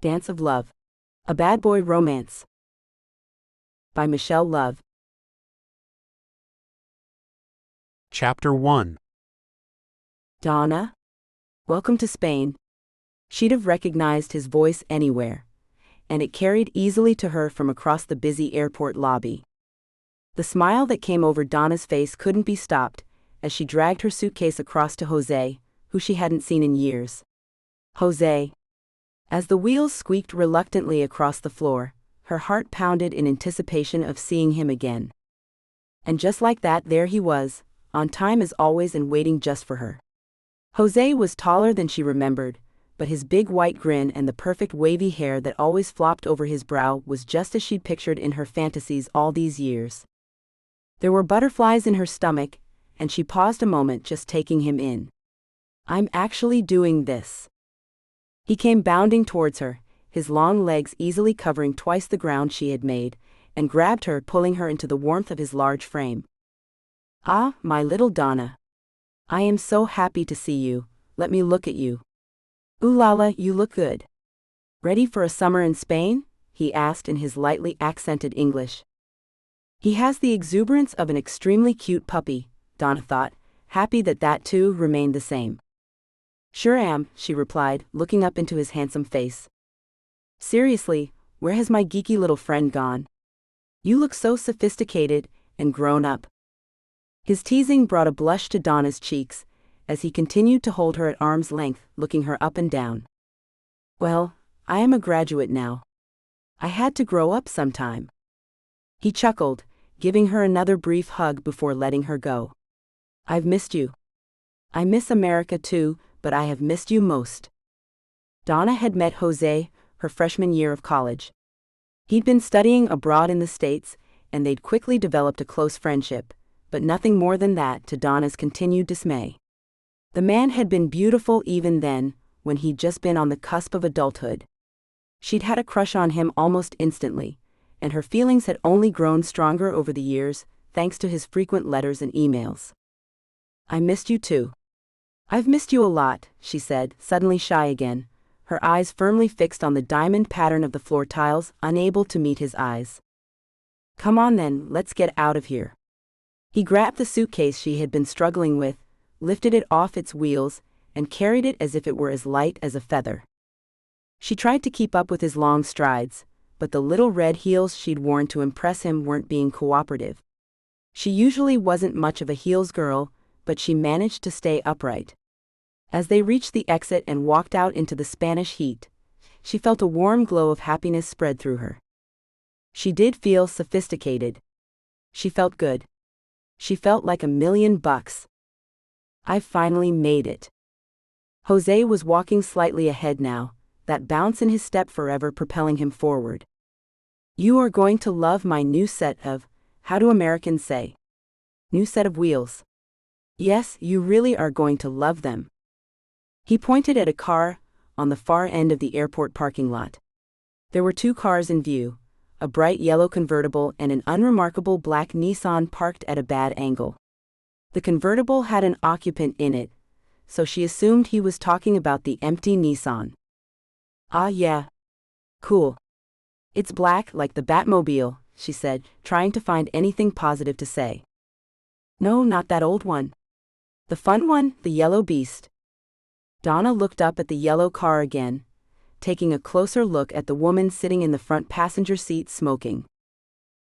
Dance of Love. A Bad Boy Romance. By Michelle Love. Chapter 1. Donna? Welcome to Spain. She'd have recognized his voice anywhere, and it carried easily to her from across the busy airport lobby. The smile that came over Donna's face couldn't be stopped as she dragged her suitcase across to José, who she hadn't seen in years. José. As the wheels squeaked reluctantly across the floor, her heart pounded in anticipation of seeing him again. And just like that, there he was, on time as always and waiting just for her. José was taller than she remembered, but his big white grin and the perfect wavy hair that always flopped over his brow was just as she'd pictured in her fantasies all these years. There were butterflies in her stomach, and she paused a moment just taking him in. "I'm actually doing this." He came bounding towards her, his long legs easily covering twice the ground she had made, and grabbed her, pulling her into the warmth of his large frame. "Ah, my little Donna. I am so happy to see you. Let me look at you. Ooh la la, you look good. Ready for a summer in Spain?" he asked in his lightly accented English. He has the exuberance of an extremely cute puppy, Donna thought, happy that that too remained the same. "Sure am," she replied, looking up into his handsome face. "Seriously, where has my geeky little friend gone? You look so sophisticated and grown up." His teasing brought a blush to Donna's cheeks, as he continued to hold her at arm's length, looking her up and down. "Well, I am a graduate now. I had to grow up sometime." He chuckled, giving her another brief hug before letting her go. "I've missed you. I miss America too, but I have missed you most." Donna had met José her freshman year of college. He'd been studying abroad in the States, and they'd quickly developed a close friendship, but nothing more than that to Donna's continued dismay. The man had been beautiful even then, when he'd just been on the cusp of adulthood. She'd had a crush on him almost instantly, and her feelings had only grown stronger over the years, thanks to his frequent letters and emails. "I missed you too." "I've missed you a lot," she said, suddenly shy again, her eyes firmly fixed on the diamond pattern of the floor tiles, unable to meet his eyes. "Come on then, let's get out of here." He grabbed the suitcase she had been struggling with, lifted it off its wheels, and carried it as if it were as light as a feather. She tried to keep up with his long strides, but the little red heels she'd worn to impress him weren't being cooperative. She usually wasn't much of a heels girl, but she managed to stay upright. As they reached the exit and walked out into the Spanish heat, she felt a warm glow of happiness spread through her. She did feel sophisticated. She felt good. She felt like $1,000,000. "I've finally made it." José was walking slightly ahead now, that bounce in his step forever propelling him forward. "You are going to love my new set of, how do Americans say? New set of wheels. Yes, you really are going to love them." He pointed at a car on the far end of the airport parking lot. There were two cars in view, a bright yellow convertible and an unremarkable black Nissan parked at a bad angle. The convertible had an occupant in it, so she assumed he was talking about the empty Nissan. "Ah yeah. Cool. It's black like the Batmobile," she said, trying to find anything positive to say. "No, not that old one. The fun one, the yellow beast." Donna looked up at the yellow car again, taking a closer look at the woman sitting in the front passenger seat smoking.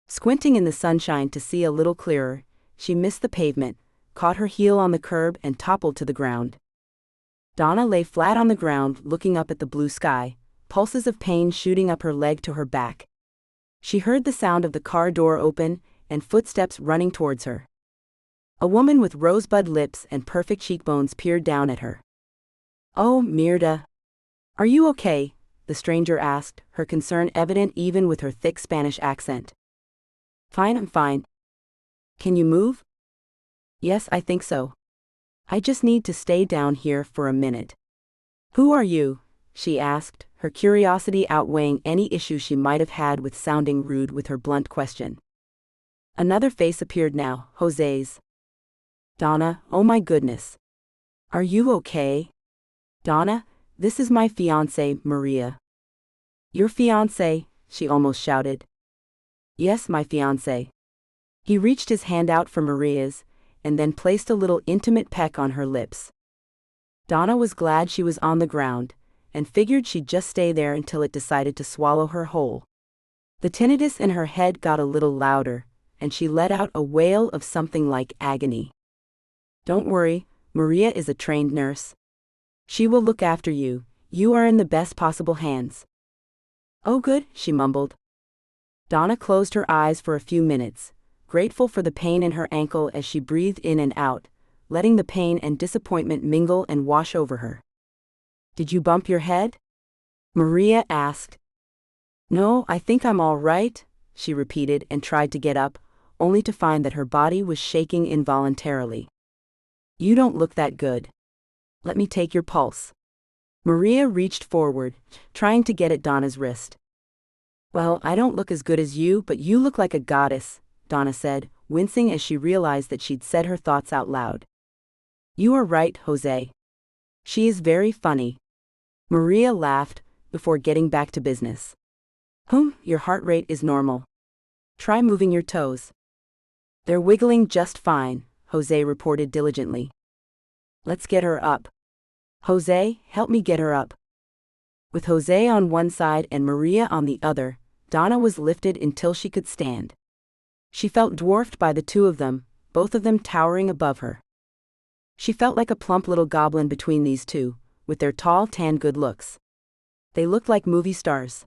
Squinting in the sunshine to see a little clearer, she missed the pavement, caught her heel on the curb and toppled to the ground. Donna lay flat on the ground looking up at the blue sky, pulses of pain shooting up her leg to her back. She heard the sound of the car door open and footsteps running towards her. A woman with rosebud lips and perfect cheekbones peered down at her. "Oh, Mirda. Are you okay?" the stranger asked, her concern evident even with her thick Spanish accent. "Fine, I'm fine. Can you move?" "Yes, I think so. I just need to stay down here for a minute." "Who are you?" she asked, her curiosity outweighing any issue she might have had with sounding rude with her blunt question. Another face appeared now, José's. "Donna, oh my goodness. Are you okay?" "Donna, this is my fiancée, Maria." Your fiancé, she almost shouted. Yes, my fiancé. He reached his hand out for Maria's, and then placed a little intimate peck on her lips. Donna was glad she was on the ground, and figured she'd just stay there until it decided to swallow her whole. The tinnitus in her head got a little louder, and she let out a wail of something like agony. Don't worry, Maria is a trained nurse. She will look after you. You are in the best possible hands. Oh good, she mumbled. Donna closed her eyes for a few minutes, grateful for the pain in her ankle as she breathed in and out, letting the pain and disappointment mingle and wash over her. Did you bump your head? Maria asked. No, I think I'm all right, she repeated and tried to get up, only to find that her body was shaking involuntarily. You don't look that good. Let me take your pulse. Maria reached forward, trying to get at Donna's wrist. Well, I don't look as good as you, but you look like a goddess, Donna said, wincing as she realized that she'd said her thoughts out loud. You are right, José. She is very funny. Maria laughed, before getting back to business. Your heart rate is normal. Try moving your toes. They're wiggling just fine, José reported diligently. Let's get her up. José, help me get her up. With José on one side and Maria on the other, Donna was lifted until she could stand. She felt dwarfed by the two of them, both of them towering above her. She felt like a plump little goblin between these two, with their tall tan good looks. They looked like movie stars.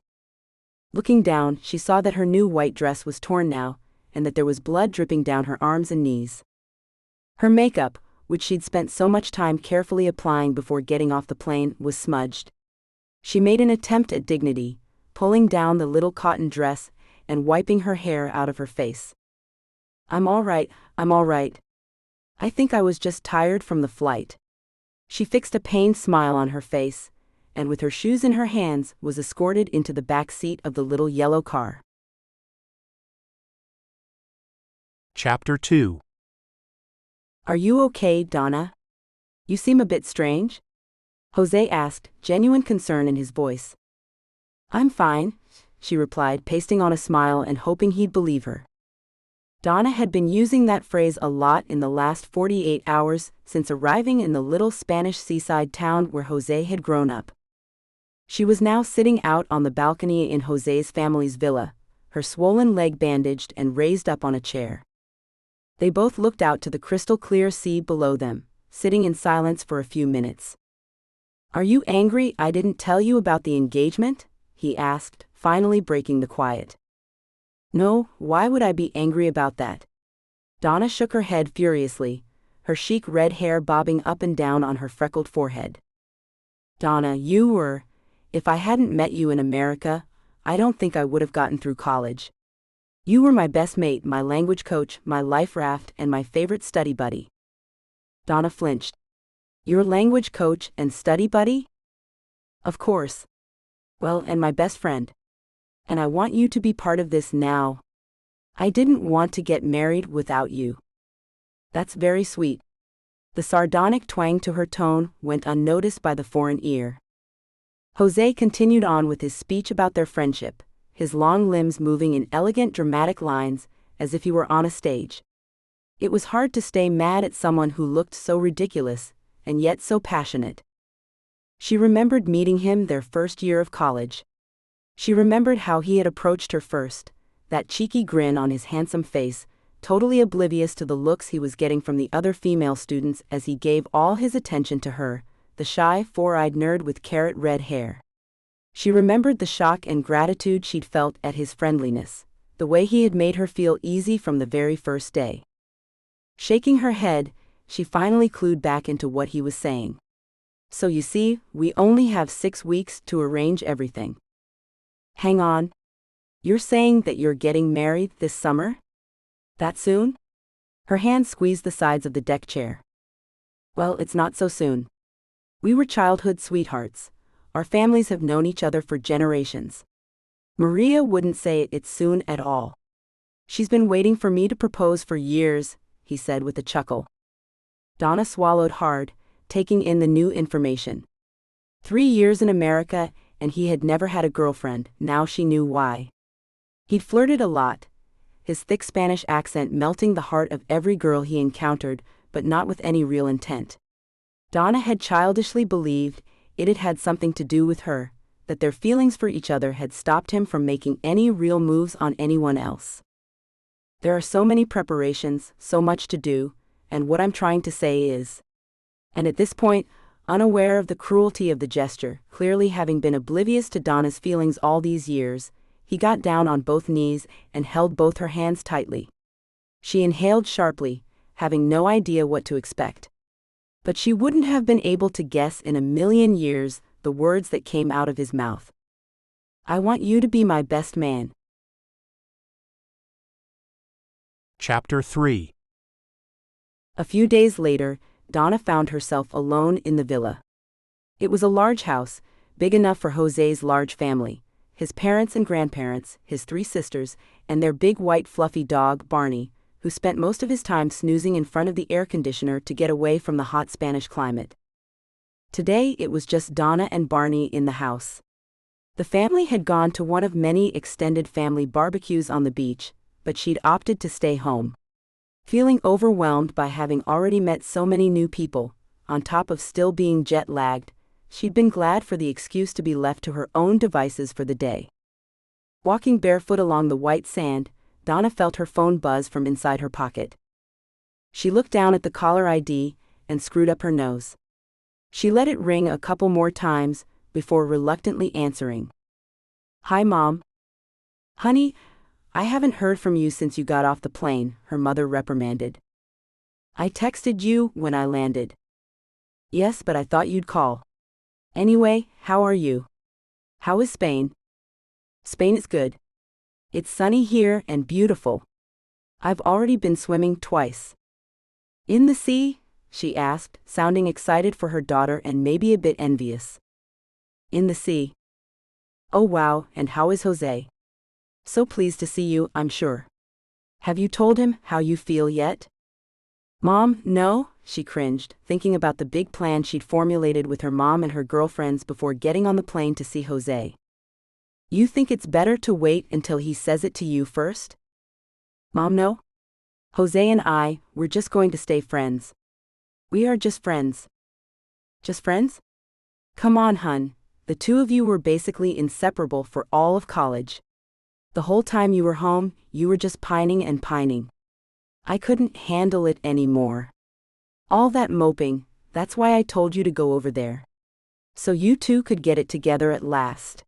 Looking down, she saw that her new white dress was torn now, and that there was blood dripping down her arms and knees. Her makeup, which she'd spent so much time carefully applying before getting off the plane, was smudged. She made an attempt at dignity, pulling down the little cotton dress and wiping her hair out of her face. I'm all right. I think I was just tired from the flight. She fixed a pained smile on her face, and with her shoes in her hands was escorted into the back seat of the little yellow car. Chapter 2. Are you okay, Donna? You seem a bit strange? José asked, genuine concern in his voice. I'm fine, she replied, pasting on a smile and hoping he'd believe her. Donna had been using that phrase a lot in the last 48 hours since arriving in the little Spanish seaside town where José had grown up. She was now sitting out on the balcony in José's family's villa, her swollen leg bandaged and raised up on a chair. They both looked out to the crystal-clear sea below them, sitting in silence for a few minutes. Are you angry I didn't tell you about the engagement? He asked, finally breaking the quiet. No, why would I be angry about that? Donna shook her head furiously, her chic red hair bobbing up and down on her freckled forehead. Donna, if I hadn't met you in America, I don't think I would have gotten through college. You were my best mate, my language coach, my life raft, and my favorite study buddy. Donna flinched. Your language coach and study buddy? Of course. Well, and my best friend. And I want you to be part of this now. I didn't want to get married without you. That's very sweet. The sardonic twang to her tone went unnoticed by the foreign ear. José continued on with his speech about their friendship, his long limbs moving in elegant dramatic lines, as if he were on a stage. It was hard to stay mad at someone who looked so ridiculous, and yet so passionate. She remembered meeting him their first year of college. She remembered how he had approached her first, that cheeky grin on his handsome face, totally oblivious to the looks he was getting from the other female students as he gave all his attention to her, the shy, four-eyed nerd with carrot red hair. She remembered the shock and gratitude she'd felt at his friendliness, the way he had made her feel easy from the very first day. Shaking her head, she finally clued back into what he was saying. So you see, we only have 6 weeks to arrange everything. Hang on. You're saying that you're getting married this summer? That soon? Her hand squeezed the sides of the deck chair. Well, it's not so soon. We were childhood sweethearts. Our families have known each other for generations. Maria wouldn't say it's soon at all. She's been waiting for me to propose for years, he said with a chuckle. Donna swallowed hard, taking in the new information. 3 years in America, and he had never had a girlfriend. Now she knew why. He'd flirted a lot, his thick Spanish accent melting the heart of every girl he encountered, but not with any real intent. Donna had childishly believed it had had something to do with her, that their feelings for each other had stopped him from making any real moves on anyone else. There are so many preparations, so much to do, and what I'm trying to say is. And at this point, unaware of the cruelty of the gesture, clearly having been oblivious to Donna's feelings all these years, he got down on both knees and held both her hands tightly. She inhaled sharply, having no idea what to expect. But she wouldn't have been able to guess in a million years the words that came out of his mouth. I want you to be my best man. Chapter 3. A few days later, Donna found herself alone in the villa. It was a large house, big enough for José's large family, his parents and grandparents, his 3 sisters, and their big white fluffy dog, Barney, who spent most of his time snoozing in front of the air conditioner to get away from the hot Spanish climate. Today it was just Donna and Barney in the house. The family had gone to one of many extended family barbecues on the beach, but she'd opted to stay home. Feeling overwhelmed by having already met so many new people, on top of still being jet-lagged, she'd been glad for the excuse to be left to her own devices for the day. Walking barefoot along the white sand, Donna felt her phone buzz from inside her pocket. She looked down at the caller ID and screwed up her nose. She let it ring a couple more times before reluctantly answering. Hi, Mom. Honey, I haven't heard from you since you got off the plane, her mother reprimanded. I texted you when I landed. Yes, but I thought you'd call. Anyway, how are you? How is Spain? Spain is good. It's sunny here and beautiful. I've already been swimming twice. In the sea? She asked, sounding excited for her daughter and maybe a bit envious. In the sea. Oh wow, and how is José? So pleased to see you, I'm sure. Have you told him how you feel yet? Mom, no, she cringed, thinking about the big plan she'd formulated with her mom and her girlfriends before getting on the plane to see José. You think it's better to wait until he says it to you first? Mom, no. José and we're just going to stay friends. We are just friends. Just friends? Come on, hun. The 2 of you were basically inseparable for all of college. The whole time you were home, you were just pining and pining. I couldn't handle it anymore. All that moping, that's why I told you to go over there. So you 2 could get it together at last.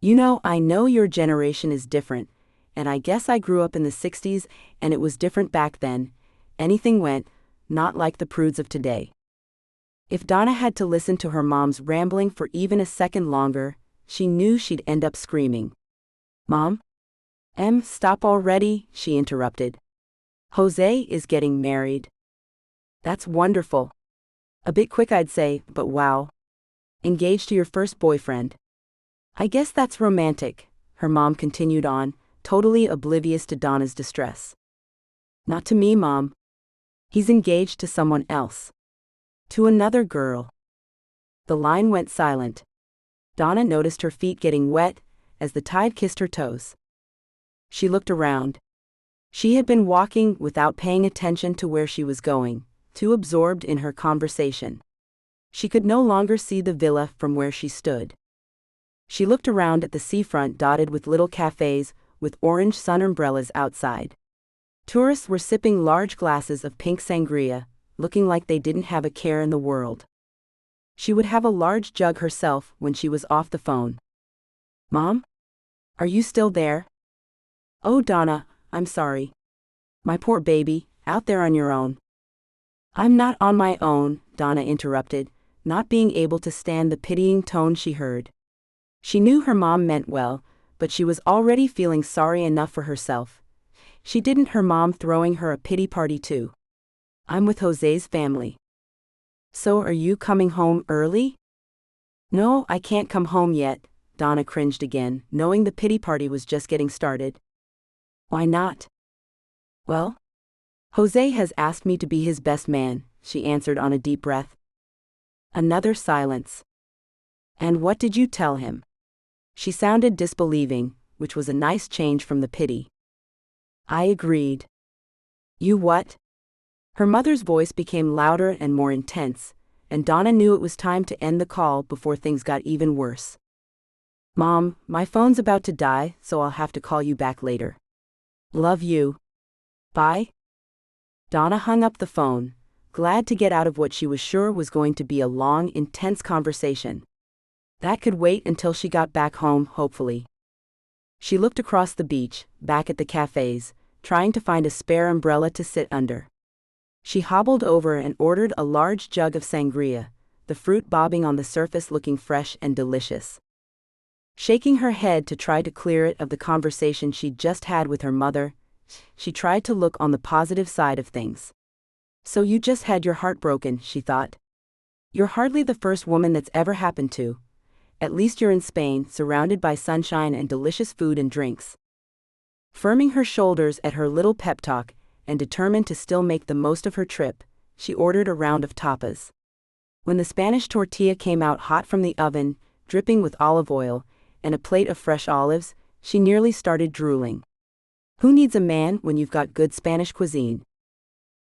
You know, I know your generation is different, and I guess I grew up in the 60s and it was different back then. Anything went, not like the prudes of today. If Donna had to listen to her mom's rambling for even a second longer, she knew she'd end up screaming. Mom? Stop already, she interrupted. José is getting married. That's wonderful. A bit quick, I'd say, but wow. Engaged to your first boyfriend. I guess that's romantic, her mom continued on, totally oblivious to Donna's distress. Not to me, Mom. He's engaged to someone else. To another girl. The line went silent. Donna noticed her feet getting wet as the tide kissed her toes. She looked around. She had been walking without paying attention to where she was going, too absorbed in her conversation. She could no longer see the villa from where she stood. She looked around at the seafront dotted with little cafes with orange sun umbrellas outside. Tourists were sipping large glasses of pink sangria, looking like they didn't have a care in the world. She would have a large jug herself when she was off the phone. Mom? Are you still there? Oh, Donna, I'm sorry. My poor baby, out there on your own. I'm not on my own, Donna interrupted, not being able to stand the pitying tone she heard. She knew her mom meant well, but she was already feeling sorry enough for herself. She didn't her mom throwing her a pity party too. I'm with José's family. So are you coming home early? No, I can't come home yet, Donna cringed again, knowing the pity party was just getting started. Why not? Well, José has asked me to be his best man, she answered on a deep breath. Another silence. And what did you tell him? She sounded disbelieving, which was a nice change from the pity. I agreed. You what? Her mother's voice became louder and more intense, and Donna knew it was time to end the call before things got even worse. Mom, my phone's about to die, so I'll have to call you back later. Love you. Bye. Donna hung up the phone, glad to get out of what she was sure was going to be a long, intense conversation. That could wait until she got back home, hopefully. She looked across the beach, back at the cafes, trying to find a spare umbrella to sit under. She hobbled over and ordered a large jug of sangria, the fruit bobbing on the surface looking fresh and delicious. Shaking her head to try to clear it of the conversation she'd just had with her mother, she tried to look on the positive side of things. So you just had your heart broken, she thought. You're hardly the first woman that's ever happened to. At least you're in Spain, surrounded by sunshine and delicious food and drinks. Firming her shoulders at her little pep talk, and determined to still make the most of her trip, she ordered a round of tapas. When the Spanish tortilla came out hot from the oven, dripping with olive oil, and a plate of fresh olives, she nearly started drooling. Who needs a man when you've got good Spanish cuisine?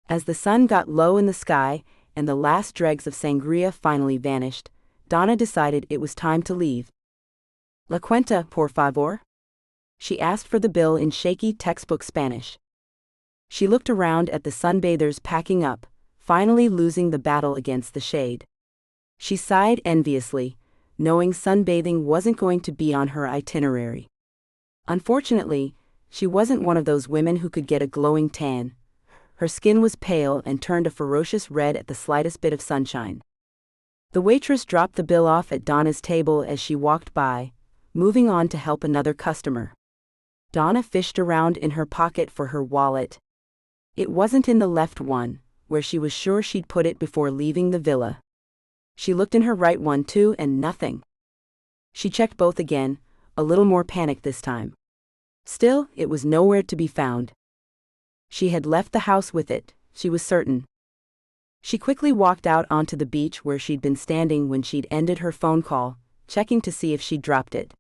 As the sun got low in the sky, and the last dregs of sangria finally vanished, Donna decided it was time to leave. La cuenta, por favor? She asked for the bill in shaky textbook Spanish. She looked around at the sunbathers packing up, finally losing the battle against the shade. She sighed enviously, knowing sunbathing wasn't going to be on her itinerary. Unfortunately, she wasn't one of those women who could get a glowing tan. Her skin was pale and turned a ferocious red at the slightest bit of sunshine. The waitress dropped the bill off at Donna's table as she walked by, moving on to help another customer. Donna fished around in her pocket for her wallet. It wasn't in the left one, where she was sure she'd put it before leaving the villa. She looked in her right one too, and nothing. She checked both again, a little more panicked this time. Still, it was nowhere to be found. She had left the house with it, she was certain. She quickly walked out onto the beach where she'd been standing when she'd ended her phone call, checking to see if she'd dropped it.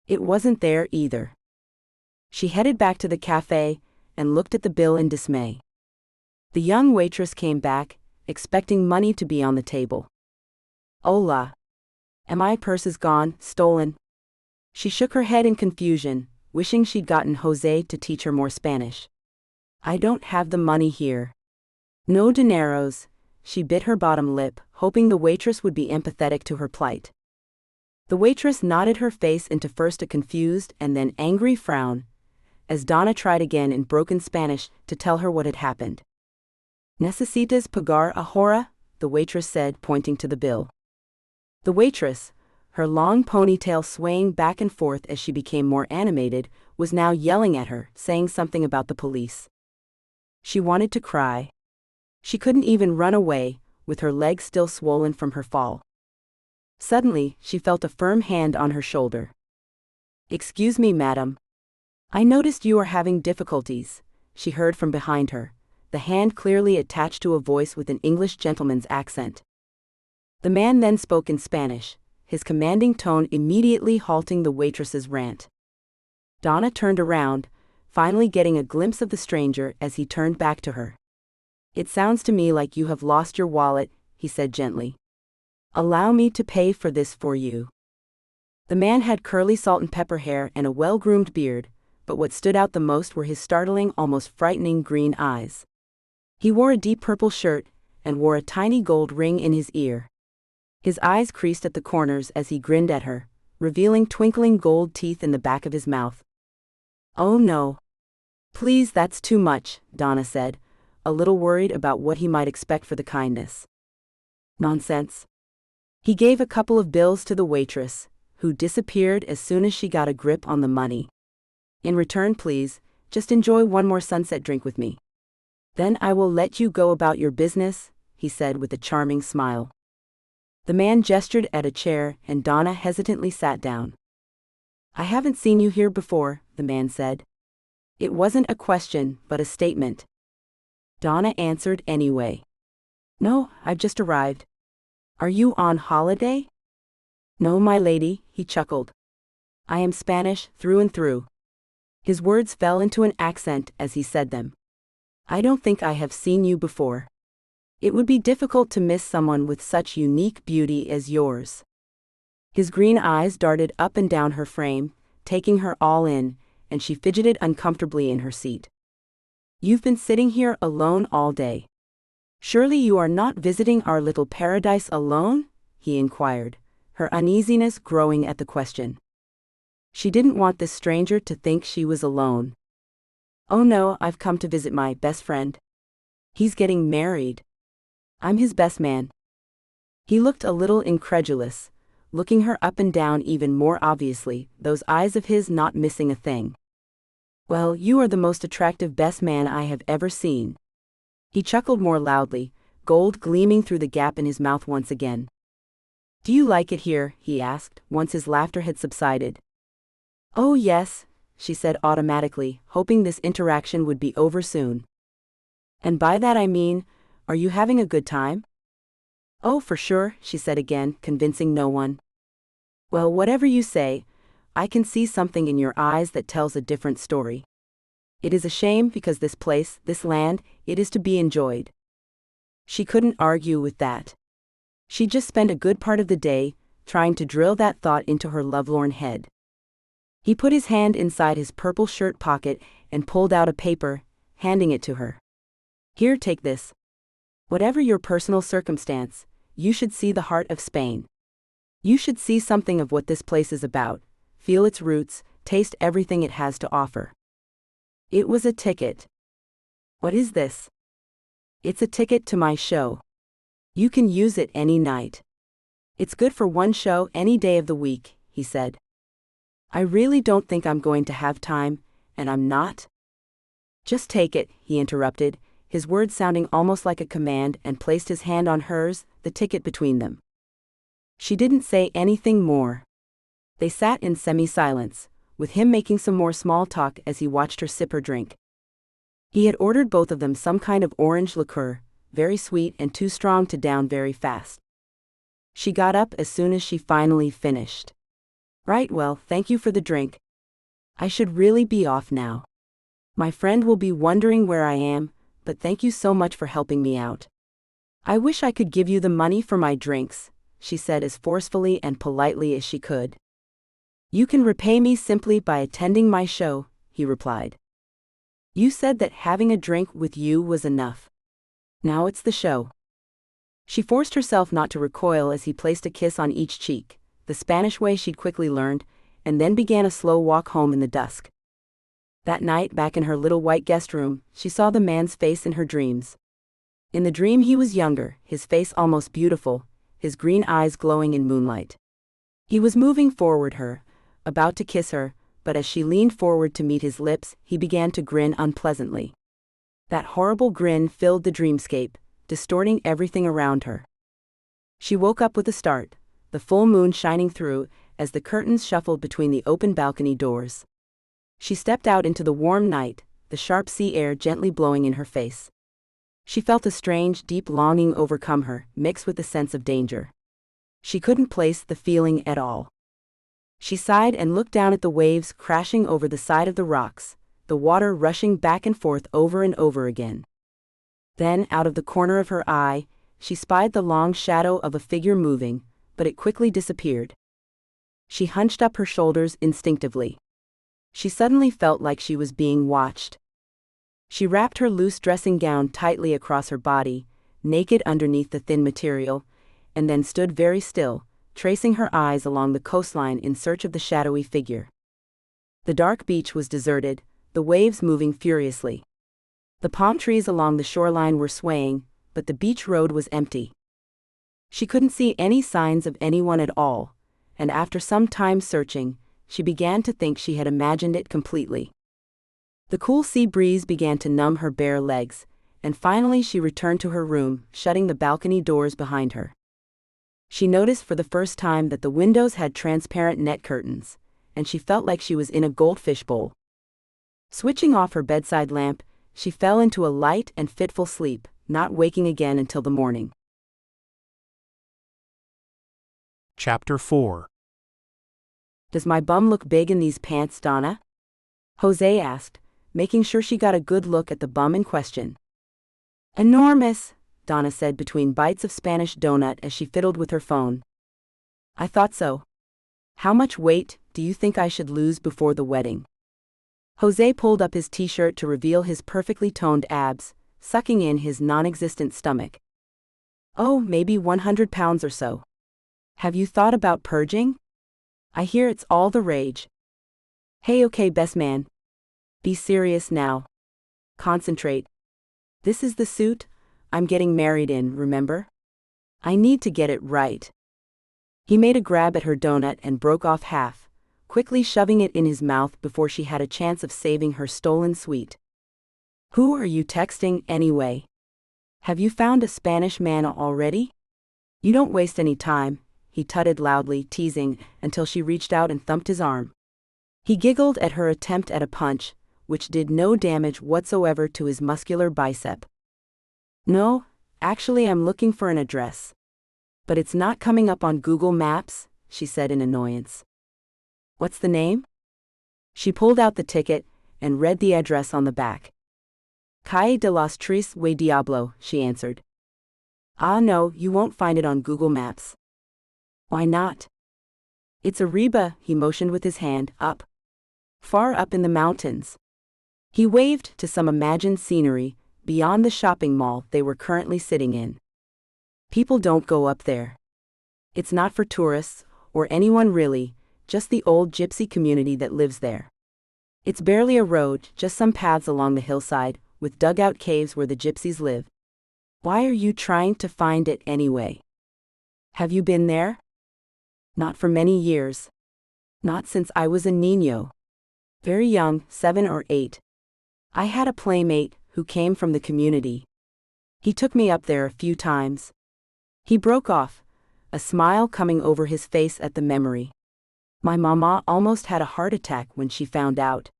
It wasn't there either. She headed back to the cafe and looked at the bill in dismay. The young waitress came back, expecting money to be on the table. Hola. My purse is gone, stolen. She shook her head in confusion, wishing she'd gotten José to teach her more Spanish. I don't have the money here. No dineros. She bit her bottom lip, hoping the waitress would be empathetic to her plight. The waitress nodded her face into first a confused and then angry frown, as Donna tried again in broken Spanish to tell her what had happened. Necesitas pagar ahora? The waitress said, pointing to the bill. The waitress, her long ponytail swaying back and forth as she became more animated, was now yelling at her, saying something about the police. She wanted to cry. She couldn't even run away, with her legs still swollen from her fall. Suddenly, she felt a firm hand on her shoulder. Excuse me, madam. I noticed you are having difficulties, she heard from behind her, the hand clearly attached to a voice with an English gentleman's accent. The man then spoke in Spanish, his commanding tone immediately halting the waitress's rant. Donna turned around, finally getting a glimpse of the stranger as he turned back to her. It sounds to me like you have lost your wallet, he said gently. Allow me to pay for this for you. The man had curly salt and pepper hair and a well-groomed beard, but what stood out the most were his startling, almost frightening green eyes. He wore a deep purple shirt, and wore a tiny gold ring in his ear. His eyes creased at the corners as he grinned at her, revealing twinkling gold teeth in the back of his mouth. Oh no. Please, that's too much, Donna said, a little worried about what he might expect for the kindness. Nonsense. He gave a couple of bills to the waitress, who disappeared as soon as she got a grip on the money. In return, please, just enjoy one more sunset drink with me. Then I will let you go about your business, he said with a charming smile. The man gestured at a chair and Donna hesitantly sat down. I haven't seen you here before, the man said. It wasn't a question, but a statement. Donna answered anyway. No, I've just arrived. Are you on holiday? No, my lady, he chuckled. I am Spanish, through and through. His words fell into an accent as he said them. I don't think I have seen you before. It would be difficult to miss someone with such unique beauty as yours. His green eyes darted up and down her frame, taking her all in, and she fidgeted uncomfortably in her seat. You've been sitting here alone all day. Surely you are not visiting our little paradise alone? He inquired, her uneasiness growing at the question. She didn't want this stranger to think she was alone. Oh no, I've come to visit my best friend. He's getting married. I'm his best man. He looked a little incredulous, looking her up and down even more obviously, those eyes of his not missing a thing. Well, you are the most attractive best man I have ever seen. He chuckled more loudly, gold gleaming through the gap in his mouth once again. Do you like it here? He asked, once his laughter had subsided. Oh yes, she said automatically, hoping this interaction would be over soon. And by that I mean, are you having a good time? Oh, for sure, she said again, convincing no one. Well, whatever you say, I can see something in your eyes that tells a different story. It is a shame because this place, this land, it is to be enjoyed. She couldn't argue with that. She just spent a good part of the day trying to drill that thought into her lovelorn head. He put his hand inside his purple shirt pocket and pulled out a paper, handing it to her. Here, take this. Whatever your personal circumstance, you should see the heart of Spain. You should see something of what this place is about, feel its roots, taste everything it has to offer. It was a ticket. What is this? It's a ticket to my show. You can use it any night. It's good for one show any day of the week, he said. I really don't think I'm going to have time, and I'm not. Just take it, he interrupted, his words sounding almost like a command, and placed his hand on hers, the ticket between them. She didn't say anything more. They sat in semi-silence, with him making some more small talk as he watched her sip her drink. He had ordered both of them some kind of orange liqueur, very sweet and too strong to down very fast. She got up as soon as she finally finished. Right, well, thank you for the drink. I should really be off now. My friend will be wondering where I am, but thank you so much for helping me out. I wish I could give you the money for my drinks, she said as forcefully and politely as she could. You can repay me simply by attending my show, he replied. You said that having a drink with you was enough. Now it's the show. She forced herself not to recoil as he placed a kiss on each cheek, the Spanish way she'd quickly learned, and then began a slow walk home in the dusk. That night, back in her little white guest room, she saw the man's face in her dreams. In the dream he was younger, his face almost beautiful, his green eyes glowing in moonlight. He was moving forward her, about to kiss her, but as she leaned forward to meet his lips, he began to grin unpleasantly. That horrible grin filled the dreamscape, distorting everything around her. She woke up with a start, the full moon shining through, as the curtains shuffled between the open balcony doors. She stepped out into the warm night, the sharp sea air gently blowing in her face. She felt a strange, deep longing overcome her, mixed with a sense of danger. She couldn't place the feeling at all. She sighed and looked down at the waves crashing over the side of the rocks, the water rushing back and forth over and over again. Then, out of the corner of her eye, she spied the long shadow of a figure moving, but it quickly disappeared. She hunched up her shoulders instinctively. She suddenly felt like she was being watched. She wrapped her loose dressing gown tightly across her body, naked underneath the thin material, and then stood very still, tracing her eyes along the coastline in search of the shadowy figure. The dark beach was deserted, the waves moving furiously. The palm trees along the shoreline were swaying, but the beach road was empty. She couldn't see any signs of anyone at all, and after some time searching, she began to think she had imagined it completely. The cool sea breeze began to numb her bare legs, and finally she returned to her room, shutting the balcony doors behind her. She noticed for the first time that the windows had transparent net curtains, and she felt like she was in a goldfish bowl. Switching off her bedside lamp, she fell into a light and fitful sleep, not waking again until the morning. Chapter 4 Does my bum look big in these pants, Donna? José asked, making sure she got a good look at the bum in question. Enormous, Donna said between bites of Spanish donut as she fiddled with her phone. I thought so. How much weight do you think I should lose before the wedding? José pulled up his t-shirt to reveal his perfectly toned abs, sucking in his non-existent stomach. Oh, maybe 100 pounds or so. Have you thought about purging? I hear it's all the rage. Hey, okay, best man. Be serious now. Concentrate. This is the suit I'm getting married in, remember? I need to get it right. He made a grab at her donut and broke off half, quickly shoving it in his mouth before she had a chance of saving her stolen sweet. Who are you texting anyway? Have you found a Spanish man already? You don't waste any time, he tutted loudly, teasing, until she reached out and thumped his arm. He giggled at her attempt at a punch, which did no damage whatsoever to his muscular bicep. No, actually I'm looking for an address. But it's not coming up on Google Maps, she said in annoyance. What's the name? She pulled out the ticket and read the address on the back. Calle de las Tres y Diablo, she answered. Ah no, you won't find it on Google Maps. Why not? It's Arriba, he motioned with his hand, up. Far up in the mountains. He waved to some imagined scenery beyond the shopping mall they were currently sitting in. People don't go up there. It's not for tourists, or anyone really, just the old gypsy community that lives there. It's barely a road, just some paths along the hillside, with dugout caves where the gypsies live. Why are you trying to find it anyway? Have you been there? Not for many years. Not since I was a niño. Very young, 7 or 8. I had a playmate who came from the community. He took me up there a few times. He broke off, a smile coming over his face at the memory. My mama almost had a heart attack when she found out.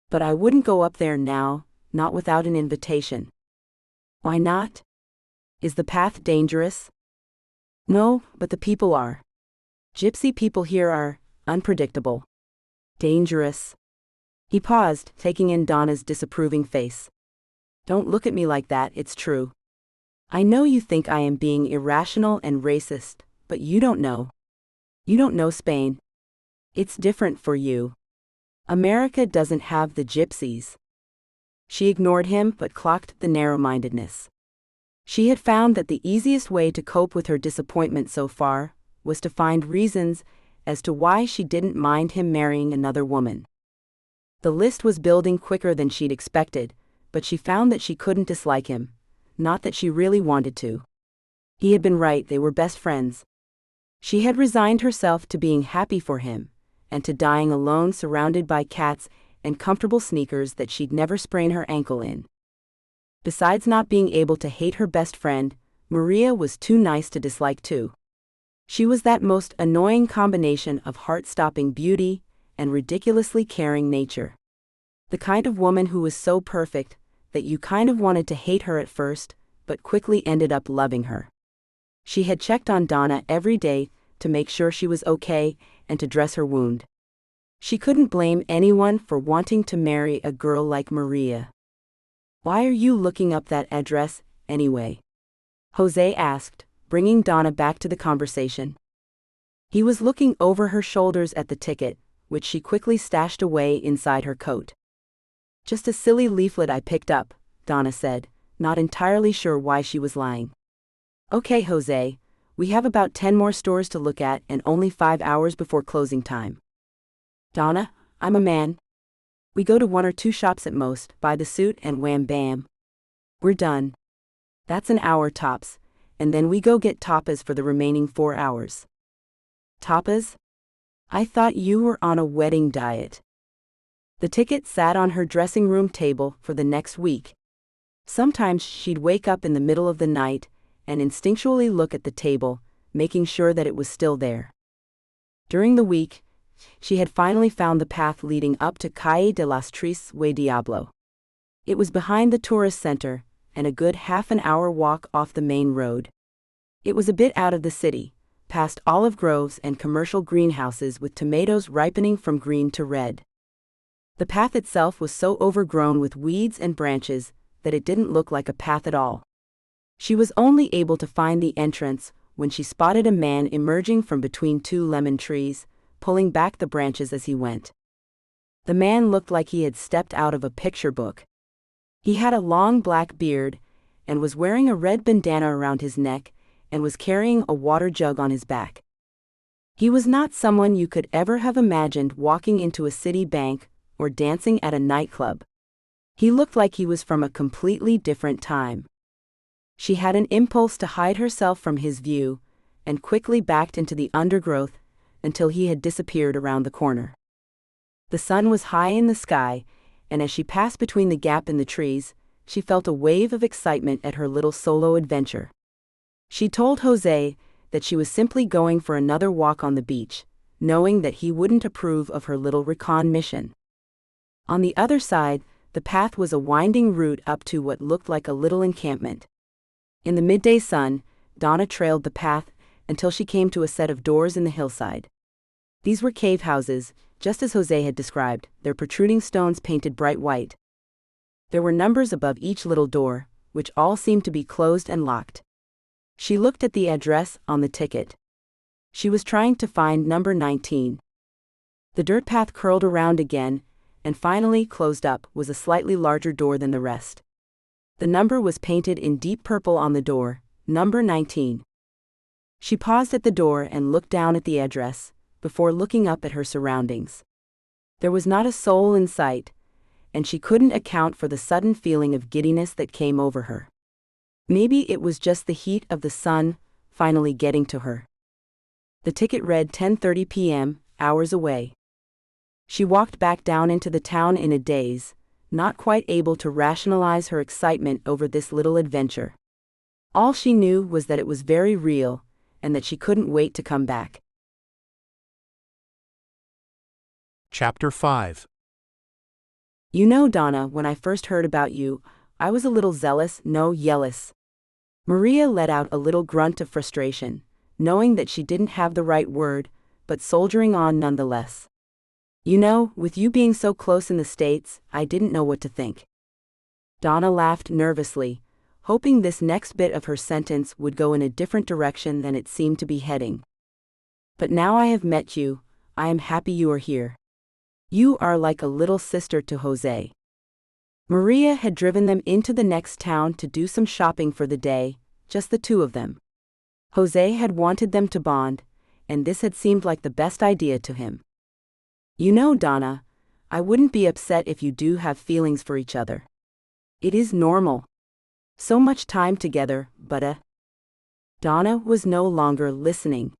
But I wouldn't go up there now, not without an invitation. Why not? Is the path dangerous? No, but the people are. Gypsy people here are unpredictable. Dangerous. He paused, taking in Donna's disapproving face. Don't look at me like that, it's true. I know you think I am being irrational and racist, but you don't know. You don't know Spain. It's different for you. America doesn't have the gypsies. She ignored him but clocked the narrow-mindedness. She had found that the easiest way to cope with her disappointment so far was to find reasons as to why she didn't mind him marrying another woman. The list was building quicker than she'd expected, but she found that she couldn't dislike him, not that she really wanted to. He had been right, they were best friends. She had resigned herself to being happy for him, and to dying alone surrounded by cats and comfortable sneakers that she'd never sprain her ankle in. Besides not being able to hate her best friend, Maria was too nice to dislike too. She was that most annoying combination of heart-stopping beauty and ridiculously caring nature. The kind of woman who was so perfect that you kind of wanted to hate her at first, but quickly ended up loving her. She had checked on Donna every day to make sure she was okay and to dress her wound. She couldn't blame anyone for wanting to marry a girl like Maria. Why are you looking up that address, anyway? José asked, bringing Donna back to the conversation. He was looking over her shoulders at the ticket, which she quickly stashed away inside her coat. Just a silly leaflet I picked up, Donna said, not entirely sure why she was lying. Okay, José, we have about 10 more stores to look at and only 5 hours before closing time. Donna, I'm a man. We go to 1 or 2 shops at most, buy the suit and wham bam. We're done. That's an hour tops, and then we go get tapas for the remaining 4 hours. Tapas? I thought you were on a wedding diet. The ticket sat on her dressing room table for the next week. Sometimes she'd wake up in the middle of the night and instinctually look at the table, making sure that it was still there. During the week, she had finally found the path leading up to Calle de las Tres y Diablo. It was behind the tourist center, and a good half an hour walk off the main road. It was a bit out of the city, past olive groves and commercial greenhouses with tomatoes ripening from green to red. The path itself was so overgrown with weeds and branches that it didn't look like a path at all. She was only able to find the entrance when she spotted a man emerging from between two lemon trees, pulling back the branches as he went. The man looked like he had stepped out of a picture book. He had a long black beard and was wearing a red bandana around his neck and was carrying a water jug on his back. He was not someone you could ever have imagined walking into a city bank or dancing at a nightclub. He looked like he was from a completely different time. She had an impulse to hide herself from his view and quickly backed into the undergrowth until he had disappeared around the corner. The sun was high in the sky, and as she passed between the gap in the trees, she felt a wave of excitement at her little solo adventure. She told José that she was simply going for another walk on the beach, knowing that he wouldn't approve of her little recon mission. On the other side, the path was a winding route up to what looked like a little encampment. In the midday sun, Donna trailed the path until she came to a set of doors in the hillside. These were cave houses, just as José had described, their protruding stones painted bright white. There were numbers above each little door, which all seemed to be closed and locked. She looked at the address on the ticket. She was trying to find number 19. The dirt path curled around again, and finally closed up was a slightly larger door than the rest. The number was painted in deep purple on the door, number 19. She paused at the door and looked down at the address, before looking up at her surroundings. There was not a soul in sight, and she couldn't account for the sudden feeling of giddiness that came over her. Maybe it was just the heat of the sun finally getting to her. The ticket read 10:30 p.m., hours away. She walked back down into the town in a daze, not quite able to rationalize her excitement over this little adventure. All she knew was that it was very real, and that she couldn't wait to come back. Chapter 5. You know, Donna, when I first heard about you, I was a little zealous, no jealous. Maria let out a little grunt of frustration, knowing that she didn't have the right word, but soldiering on nonetheless. You know, with you being so close in the States, I didn't know what to think. Donna laughed nervously, hoping this next bit of her sentence would go in a different direction than it seemed to be heading. But now I have met you, I am happy you are here. You are like a little sister to José. Maria had driven them into the next town to do some shopping for the day, just the two of them. José had wanted them to bond, and this had seemed like the best idea to him. You know, Donna, I wouldn't be upset if you do have feelings for each other. It is normal. So much time together, but Donna was no longer listening.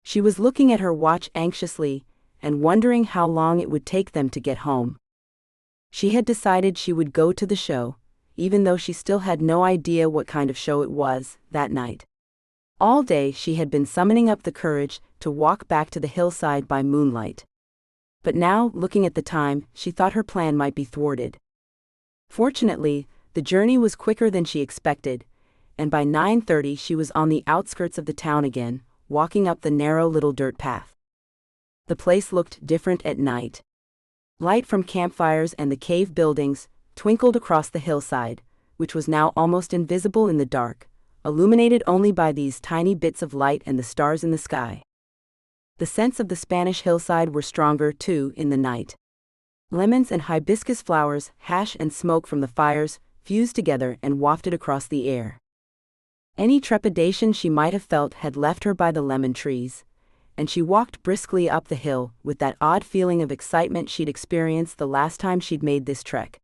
She was looking at her watch anxiously, and wondering how long it would take them to get home. She had decided she would go to the show, even though she still had no idea what kind of show it was, that night. All day she had been summoning up the courage to walk back to the hillside by moonlight. But now, looking at the time, she thought her plan might be thwarted. Fortunately, the journey was quicker than she expected, and by 9:30 she was on the outskirts of the town again, walking up the narrow little dirt path. The place looked different at night. Light from campfires and the cave buildings twinkled across the hillside, which was now almost invisible in the dark, illuminated only by these tiny bits of light and the stars in the sky. The scents of the Spanish hillside were stronger, too, in the night. Lemons and hibiscus flowers, hash and smoke from the fires, fused together and wafted across the air. Any trepidation she might have felt had left her by the lemon trees, and she walked briskly up the hill with that odd feeling of excitement she'd experienced the last time she'd made this trek.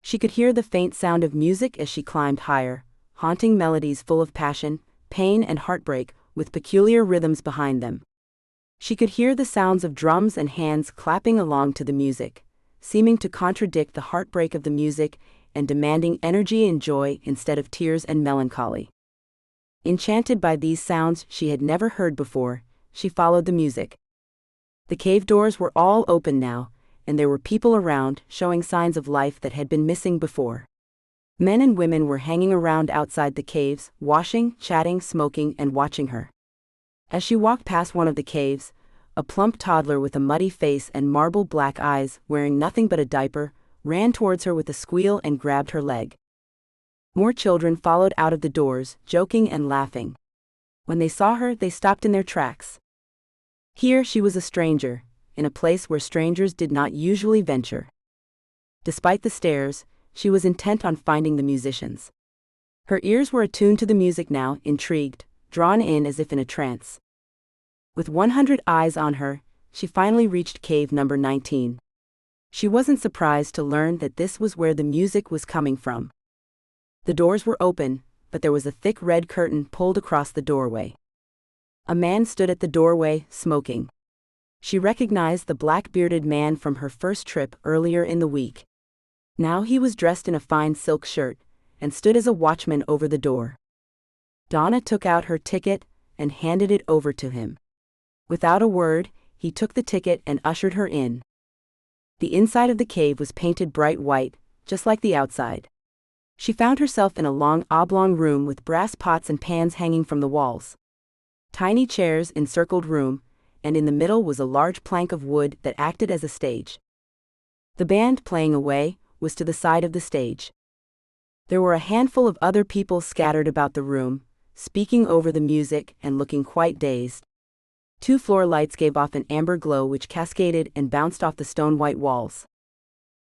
She could hear the faint sound of music as she climbed higher, haunting melodies full of passion, pain and heartbreak, with peculiar rhythms behind them. She could hear the sounds of drums and hands clapping along to the music, seeming to contradict the heartbreak of the music and demanding energy and joy instead of tears and melancholy. Enchanted by these sounds she had never heard before, she followed the music. The cave doors were all open now, and there were people around, showing signs of life that had been missing before. Men and women were hanging around outside the caves, washing, chatting, smoking, and watching her. As she walked past one of the caves, a plump toddler with a muddy face and marble black eyes, wearing nothing but a diaper, ran towards her with a squeal and grabbed her leg. More children followed out of the doors, joking and laughing. When they saw her, they stopped in their tracks. Here she was a stranger, in a place where strangers did not usually venture. Despite the stares, she was intent on finding the musicians. Her ears were attuned to the music now, intrigued, drawn in as if in a trance. With 100 eyes on her, she finally reached cave number 19. She wasn't surprised to learn that this was where the music was coming from. The doors were open, but there was a thick red curtain pulled across the doorway. A man stood at the doorway, smoking. She recognized the black-bearded man from her first trip earlier in the week. Now he was dressed in a fine silk shirt, and stood as a watchman over the door. Donna took out her ticket and handed it over to him. Without a word, he took the ticket and ushered her in. The inside of the cave was painted bright white, just like the outside. She found herself in a long oblong room with brass pots and pans hanging from the walls. Tiny chairs encircled room, and in the middle was a large plank of wood that acted as a stage. The band playing away was to the side of the stage. There were a handful of other people scattered about the room, speaking over the music and looking quite dazed. 2 floor lights gave off an amber glow which cascaded and bounced off the stone-white walls.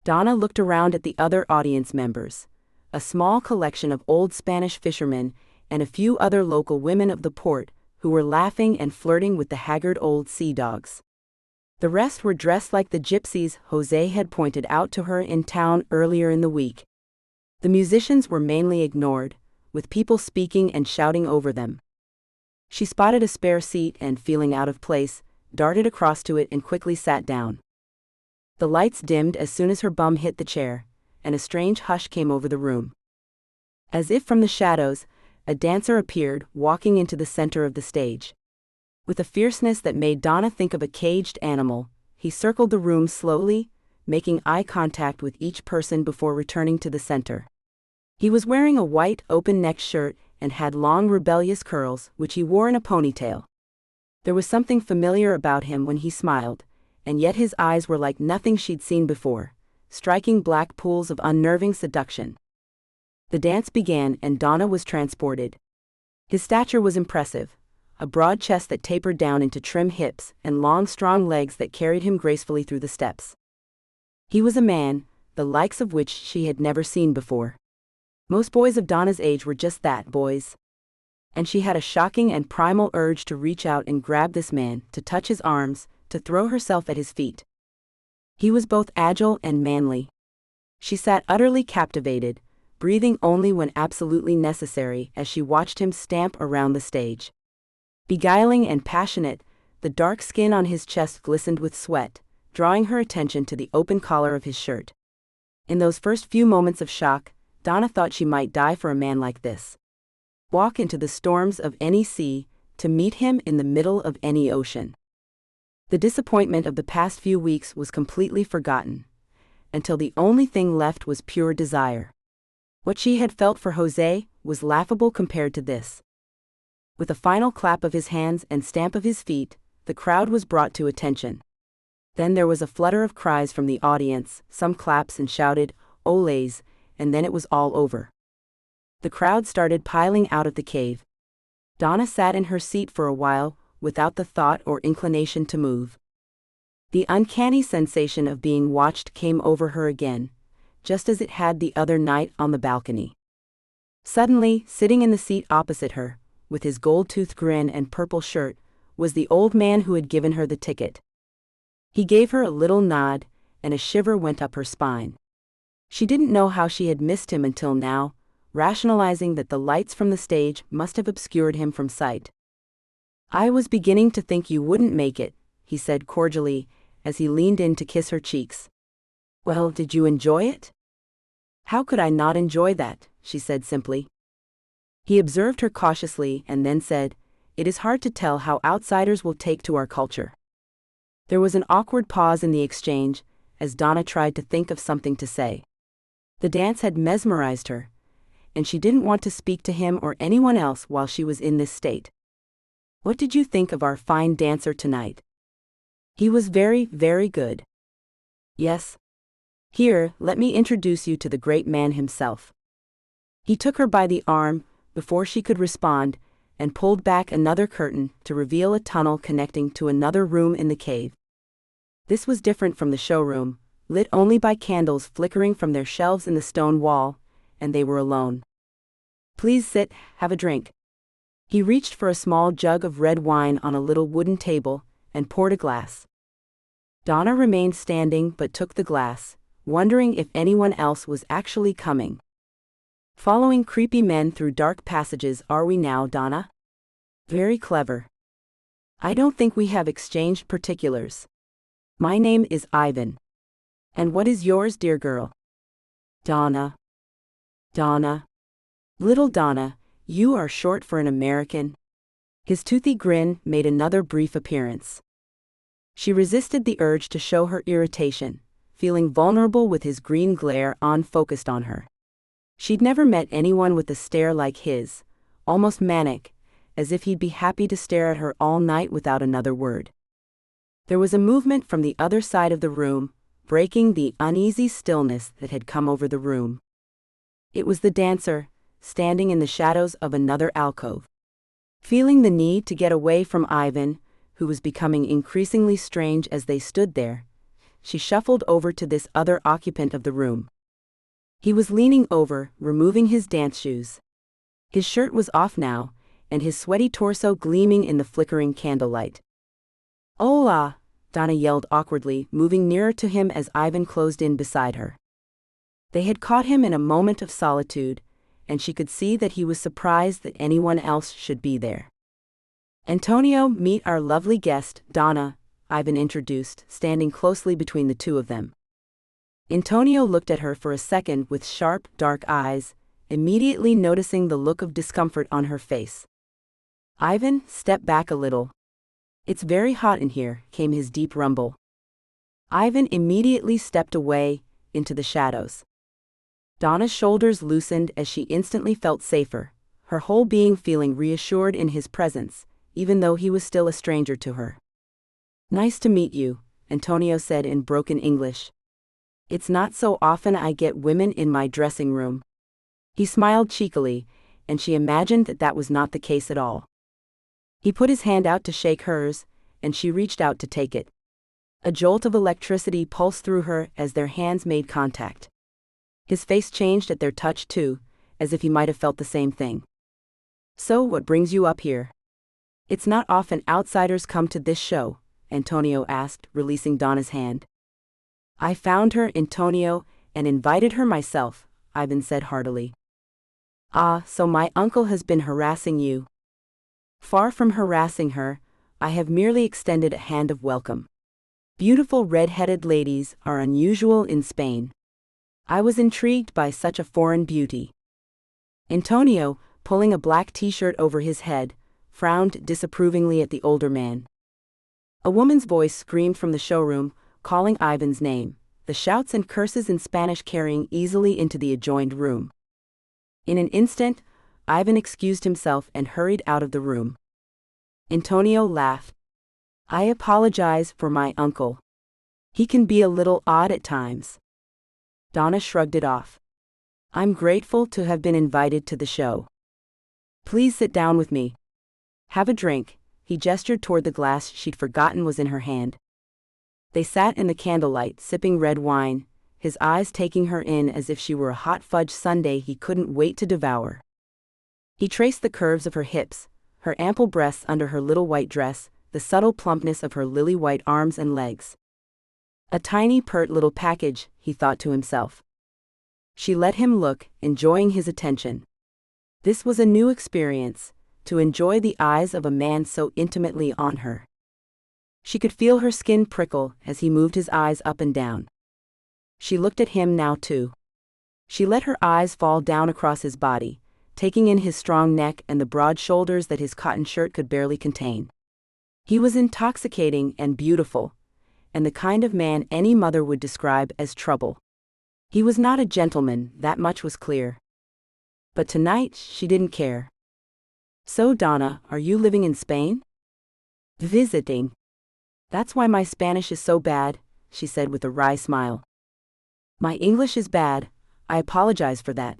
Donna looked around at the other audience members, a small collection of old Spanish fishermen and a few other local women of the port who were laughing and flirting with the haggard old sea dogs. The rest were dressed like the gypsies José had pointed out to her in town earlier in the week. The musicians were mainly ignored, with people speaking and shouting over them. She spotted a spare seat and, feeling out of place, darted across to it and quickly sat down. The lights dimmed as soon as her bum hit the chair, and a strange hush came over the room. As if from the shadows, a dancer appeared, walking into the center of the stage. With a fierceness that made Donna think of a caged animal, he circled the room slowly, making eye contact with each person before returning to the center. He was wearing a white, open-necked shirt and had long, rebellious curls, which he wore in a ponytail. There was something familiar about him when he smiled, and yet his eyes were like nothing she'd seen before, striking black pools of unnerving seduction. The dance began and Donna was transported. His stature was impressive, a broad chest that tapered down into trim hips and long, strong legs that carried him gracefully through the steps. He was a man, the likes of which she had never seen before. Most boys of Donna's age were just that, boys. And she had a shocking and primal urge to reach out and grab this man, to touch his arms, to throw herself at his feet. He was both agile and manly. She sat utterly captivated, breathing only when absolutely necessary as she watched him stamp around the stage. Beguiling and passionate, the dark skin on his chest glistened with sweat, drawing her attention to the open collar of his shirt. In those first few moments of shock, Donna thought she might die for a man like this. Walk into the storms of any sea, to meet him in the middle of any ocean. The disappointment of the past few weeks was completely forgotten, until the only thing left was pure desire. What she had felt for José was laughable compared to this. With a final clap of his hands and stamp of his feet, the crowd was brought to attention. Then there was a flutter of cries from the audience, some claps and shouted, "Olays," and then it was all over. The crowd started piling out of the cave. Donna sat in her seat for a while, without the thought or inclination to move. The uncanny sensation of being watched came over her again, just as it had the other night on the balcony. Suddenly, sitting in the seat opposite her, with his gold-toothed grin and purple shirt, was the old man who had given her the ticket. He gave her a little nod, and a shiver went up her spine. She didn't know how she had missed him until now, rationalizing that the lights from the stage must have obscured him from sight. "I was beginning to think you wouldn't make it," he said cordially, as he leaned in to kiss her cheeks. "Well, did you enjoy it?" "How could I not enjoy that?" she said simply. He observed her cautiously and then said, "It is hard to tell how outsiders will take to our culture." There was an awkward pause in the exchange, as Donna tried to think of something to say. The dance had mesmerized her, and she didn't want to speak to him or anyone else while she was in this state. What did you think of our fine dancer tonight? He was very, very good. Yes. Here, let me introduce you to the great man himself. He took her by the arm, before she could respond, and pulled back another curtain to reveal a tunnel connecting to another room in the cave. This was different from the showroom, lit only by candles flickering from their shelves in the stone wall, and they were alone. Please sit, have a drink. He reached for a small jug of red wine on a little wooden table, and poured a glass. Donna remained standing but took the glass, wondering if anyone else was actually coming. Following creepy men through dark passages are we now, Donna? Very clever. I don't think we have exchanged particulars. My name is Ivan. And what is yours, dear girl? Donna. Donna. Little Donna, you are short for an American. His toothy grin made another brief appearance. She resisted the urge to show her irritation, feeling vulnerable with his green glare focused on her. She'd never met anyone with a stare like his, almost manic, as if he'd be happy to stare at her all night without another word. There was a movement from the other side of the room, breaking the uneasy stillness that had come over the room. It was the dancer, standing in the shadows of another alcove. Feeling the need to get away from Ivan, who was becoming increasingly strange as they stood there, she shuffled over to this other occupant of the room. He was leaning over, removing his dance shoes. His shirt was off now, and his sweaty torso gleaming in the flickering candlelight. "Hola!" Donna yelled awkwardly, moving nearer to him as Ivan closed in beside her. They had caught him in a moment of solitude, and she could see that he was surprised that anyone else should be there. "Antonio, meet our lovely guest, Donna," Ivan introduced, standing closely between the two of them. Antonio looked at her for a second with sharp, dark eyes, immediately noticing the look of discomfort on her face. Ivan stepped back a little. "It's very hot in here," came his deep rumble. Ivan immediately stepped away, into the shadows. Donna's shoulders loosened as she instantly felt safer, her whole being feeling reassured in his presence, even though he was still a stranger to her. "Nice to meet you," Antonio said in broken English. "It's not so often I get women in my dressing room." He smiled cheekily, and she imagined that that was not the case at all. He put his hand out to shake hers, and she reached out to take it. A jolt of electricity pulsed through her as their hands made contact. His face changed at their touch too, as if he might have felt the same thing. "So what brings you up here?" "It's not often outsiders come to this show," Antonio asked, releasing Donna's hand. "I found her, Antonio, and invited her myself," Ivan said heartily. "Ah, so my uncle has been harassing you." "Far from harassing her, I have merely extended a hand of welcome. Beautiful red-headed ladies are unusual in Spain. I was intrigued by such a foreign beauty." Antonio, pulling a black t-shirt over his head, frowned disapprovingly at the older man. A woman's voice screamed from the showroom, calling Ivan's name, the shouts and curses in Spanish carrying easily into the adjoined room. In an instant, Ivan excused himself and hurried out of the room. Antonio laughed. "I apologize for my uncle. He can be a little odd at times." Donna shrugged it off. "I'm grateful to have been invited to the show. Please sit down with me. Have a drink." He gestured toward the glass she'd forgotten was in her hand. They sat in the candlelight, sipping red wine, his eyes taking her in as if she were a hot fudge sundae he couldn't wait to devour. He traced the curves of her hips, her ample breasts under her little white dress, the subtle plumpness of her lily-white arms and legs. A tiny, pert little package, he thought to himself. She let him look, enjoying his attention. This was a new experience, to enjoy the eyes of a man so intimately on her. She could feel her skin prickle as he moved his eyes up and down. She looked at him now too. She let her eyes fall down across his body, taking in his strong neck and the broad shoulders that his cotton shirt could barely contain. He was intoxicating and beautiful, and the kind of man any mother would describe as trouble. He was not a gentleman, that much was clear. But tonight she didn't care. "So Donna, are you living in Spain?" Visiting. That's why my Spanish is so bad, she said with a wry smile. My English is bad, I apologize for that.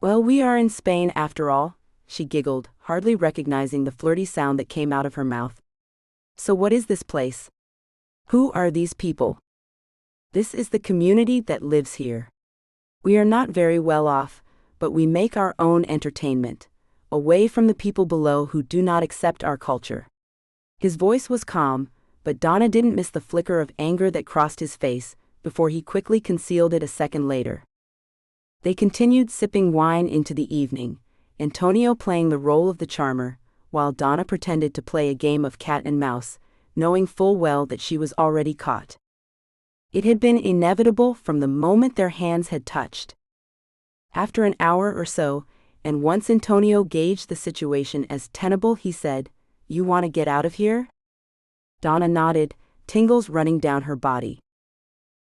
Well, we are in Spain after all, she giggled, hardly recognizing the flirty sound that came out of her mouth. So what is this place? Who are these people? This is the community that lives here. We are not very well off, but we make our own entertainment, away from the people below who do not accept our culture. His voice was calm, but Donna didn't miss the flicker of anger that crossed his face, before he quickly concealed it a second later. They continued sipping wine into the evening, Antonio playing the role of the charmer, while Donna pretended to play a game of cat and mouse, knowing full well that she was already caught. It had been inevitable from the moment their hands had touched. After an hour or so, and once Antonio gauged the situation as tenable, he said, "You want to get out of here?" Donna nodded, tingles running down her body.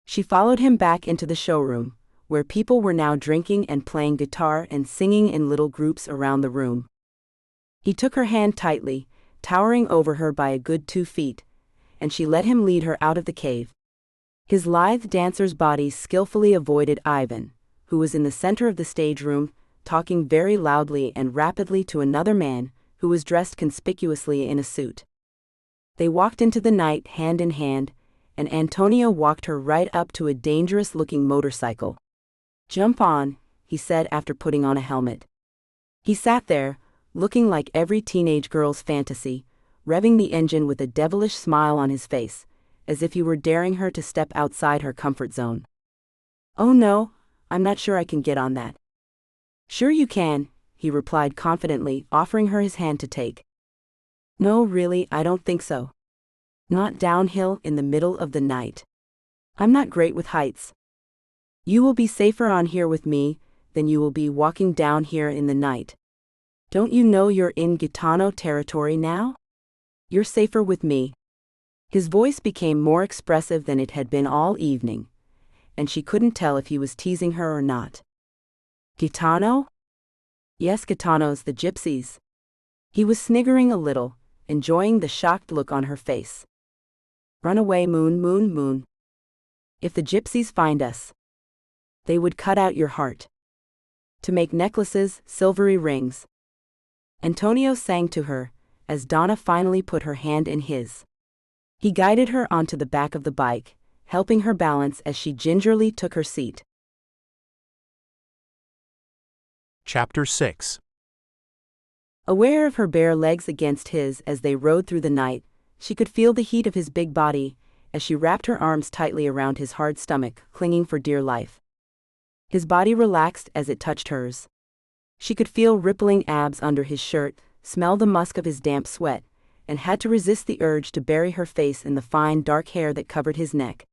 She followed him back into the showroom, where people were now drinking and playing guitar and singing in little groups around the room. He took her hand tightly, towering over her by a good 2 feet, and she let him lead her out of the cave. His lithe dancer's body skillfully avoided Ivan, who was in the center of the stage room, talking very loudly and rapidly to another man, who was dressed conspicuously in a suit. They walked into the night hand in hand, and Antonio walked her right up to a dangerous-looking motorcycle. "Jump on," he said after putting on a helmet. He sat there, looking like every teenage girl's fantasy, revving the engine with a devilish smile on his face, as if he were daring her to step outside her comfort zone. "Oh no, I'm not sure I can get on that." "Sure you can," he replied confidently, offering her his hand to take. "No, really, I don't think so. Not downhill in the middle of the night. I'm not great with heights. You will be safer on here with me than you will be walking down here in the night. Don't you know you're in Gitano territory now? You're safer with me." His voice became more expressive than it had been all evening, and she couldn't tell if he was teasing her or not. "Gitano?" "Yes, Gitanos, the gypsies." He was sniggering a little, enjoying the shocked look on her face. "Run away, moon, moon, moon. If the gypsies find us, they would cut out your heart. To make necklaces, silvery rings." Antonio sang to her, as Donna finally put her hand in his. He guided her onto the back of the bike, helping her balance as she gingerly took her seat. Chapter 6. Aware of her bare legs against his as they rode through the night, she could feel the heat of his big body, as she wrapped her arms tightly around his hard stomach, clinging for dear life. His body relaxed as it touched hers. She could feel rippling abs under his shirt, smell the musk of his damp sweat, and had to resist the urge to bury her face in the fine dark hair that covered his neck.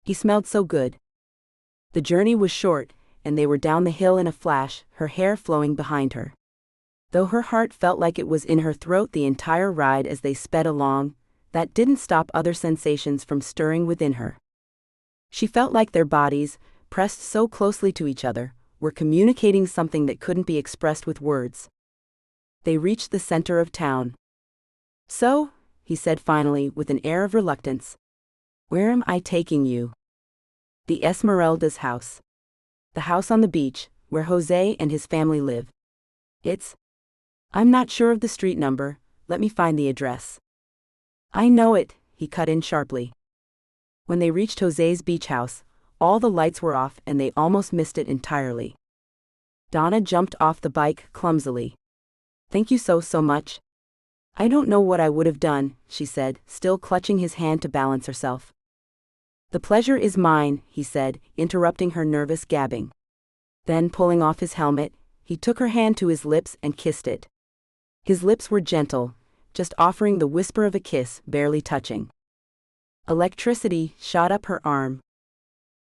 He smelled so good. The journey was short, and they were down the hill in a flash, her hair flowing behind her. Though her heart felt like it was in her throat the entire ride as they sped along, that didn't stop other sensations from stirring within her. She felt like their bodies, pressed so closely to each other, were communicating something that couldn't be expressed with words. They reached the center of town. "So," he said finally with an air of reluctance, "where am I taking you?" "The Esmeralda's house. The house on the beach, where José and his family live. I'm not sure of the street number, let me find the address." "I know it," he cut in sharply. When they reached José's beach house, all the lights were off and they almost missed it entirely. Donna jumped off the bike clumsily. "Thank you so much." "I don't know what I would have done," she said, still clutching his hand to balance herself. "The pleasure is mine," he said, interrupting her nervous gabbing. Then, pulling off his helmet, he took her hand to his lips and kissed it. His lips were gentle, just offering the whisper of a kiss, barely touching. Electricity shot up her arm.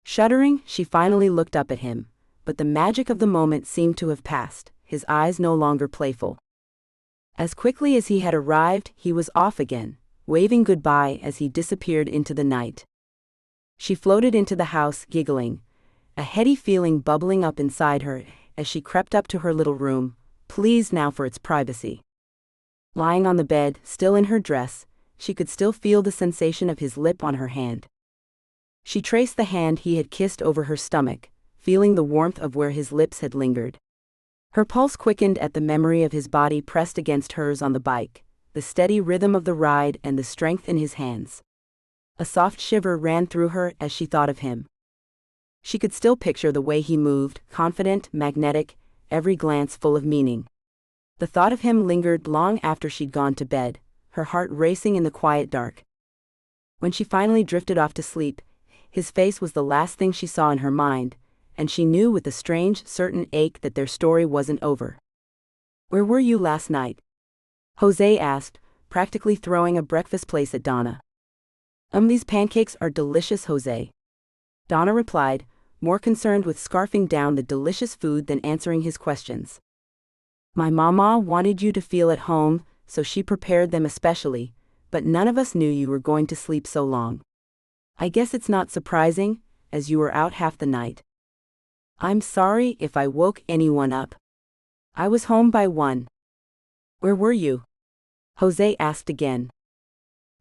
Shuddering, she finally looked up at him, but the magic of the moment seemed to have passed, his eyes no longer playful. As quickly as he had arrived, he was off again, waving goodbye as he disappeared into the night. She floated into the house, giggling, a heady feeling bubbling up inside her as she crept up to her little room, pleased now for its privacy. Lying on the bed, still in her dress, she could still feel the sensation of his lip on her hand. She traced the hand he had kissed over her stomach, feeling the warmth of where his lips had lingered. Her pulse quickened at the memory of his body pressed against hers on the bike, the steady rhythm of the ride and the strength in his hands. A soft shiver ran through her as she thought of him. She could still picture the way he moved, confident, magnetic, every glance full of meaning. The thought of him lingered long after she'd gone to bed, her heart racing in the quiet dark. When she finally drifted off to sleep, his face was the last thing she saw in her mind, and she knew with a strange, certain ache that their story wasn't over. "Where were you last night?" José asked, practically throwing a breakfast place at Donna. These pancakes are delicious, José," Donna replied, more concerned with scarfing down the delicious food than answering his questions. "My mama wanted you to feel at home, so she prepared them especially, but none of us knew you were going to sleep so long. I guess it's not surprising, as you were out half the night. I'm sorry if I woke anyone up. I was home by 1. "Where were you?" José asked again.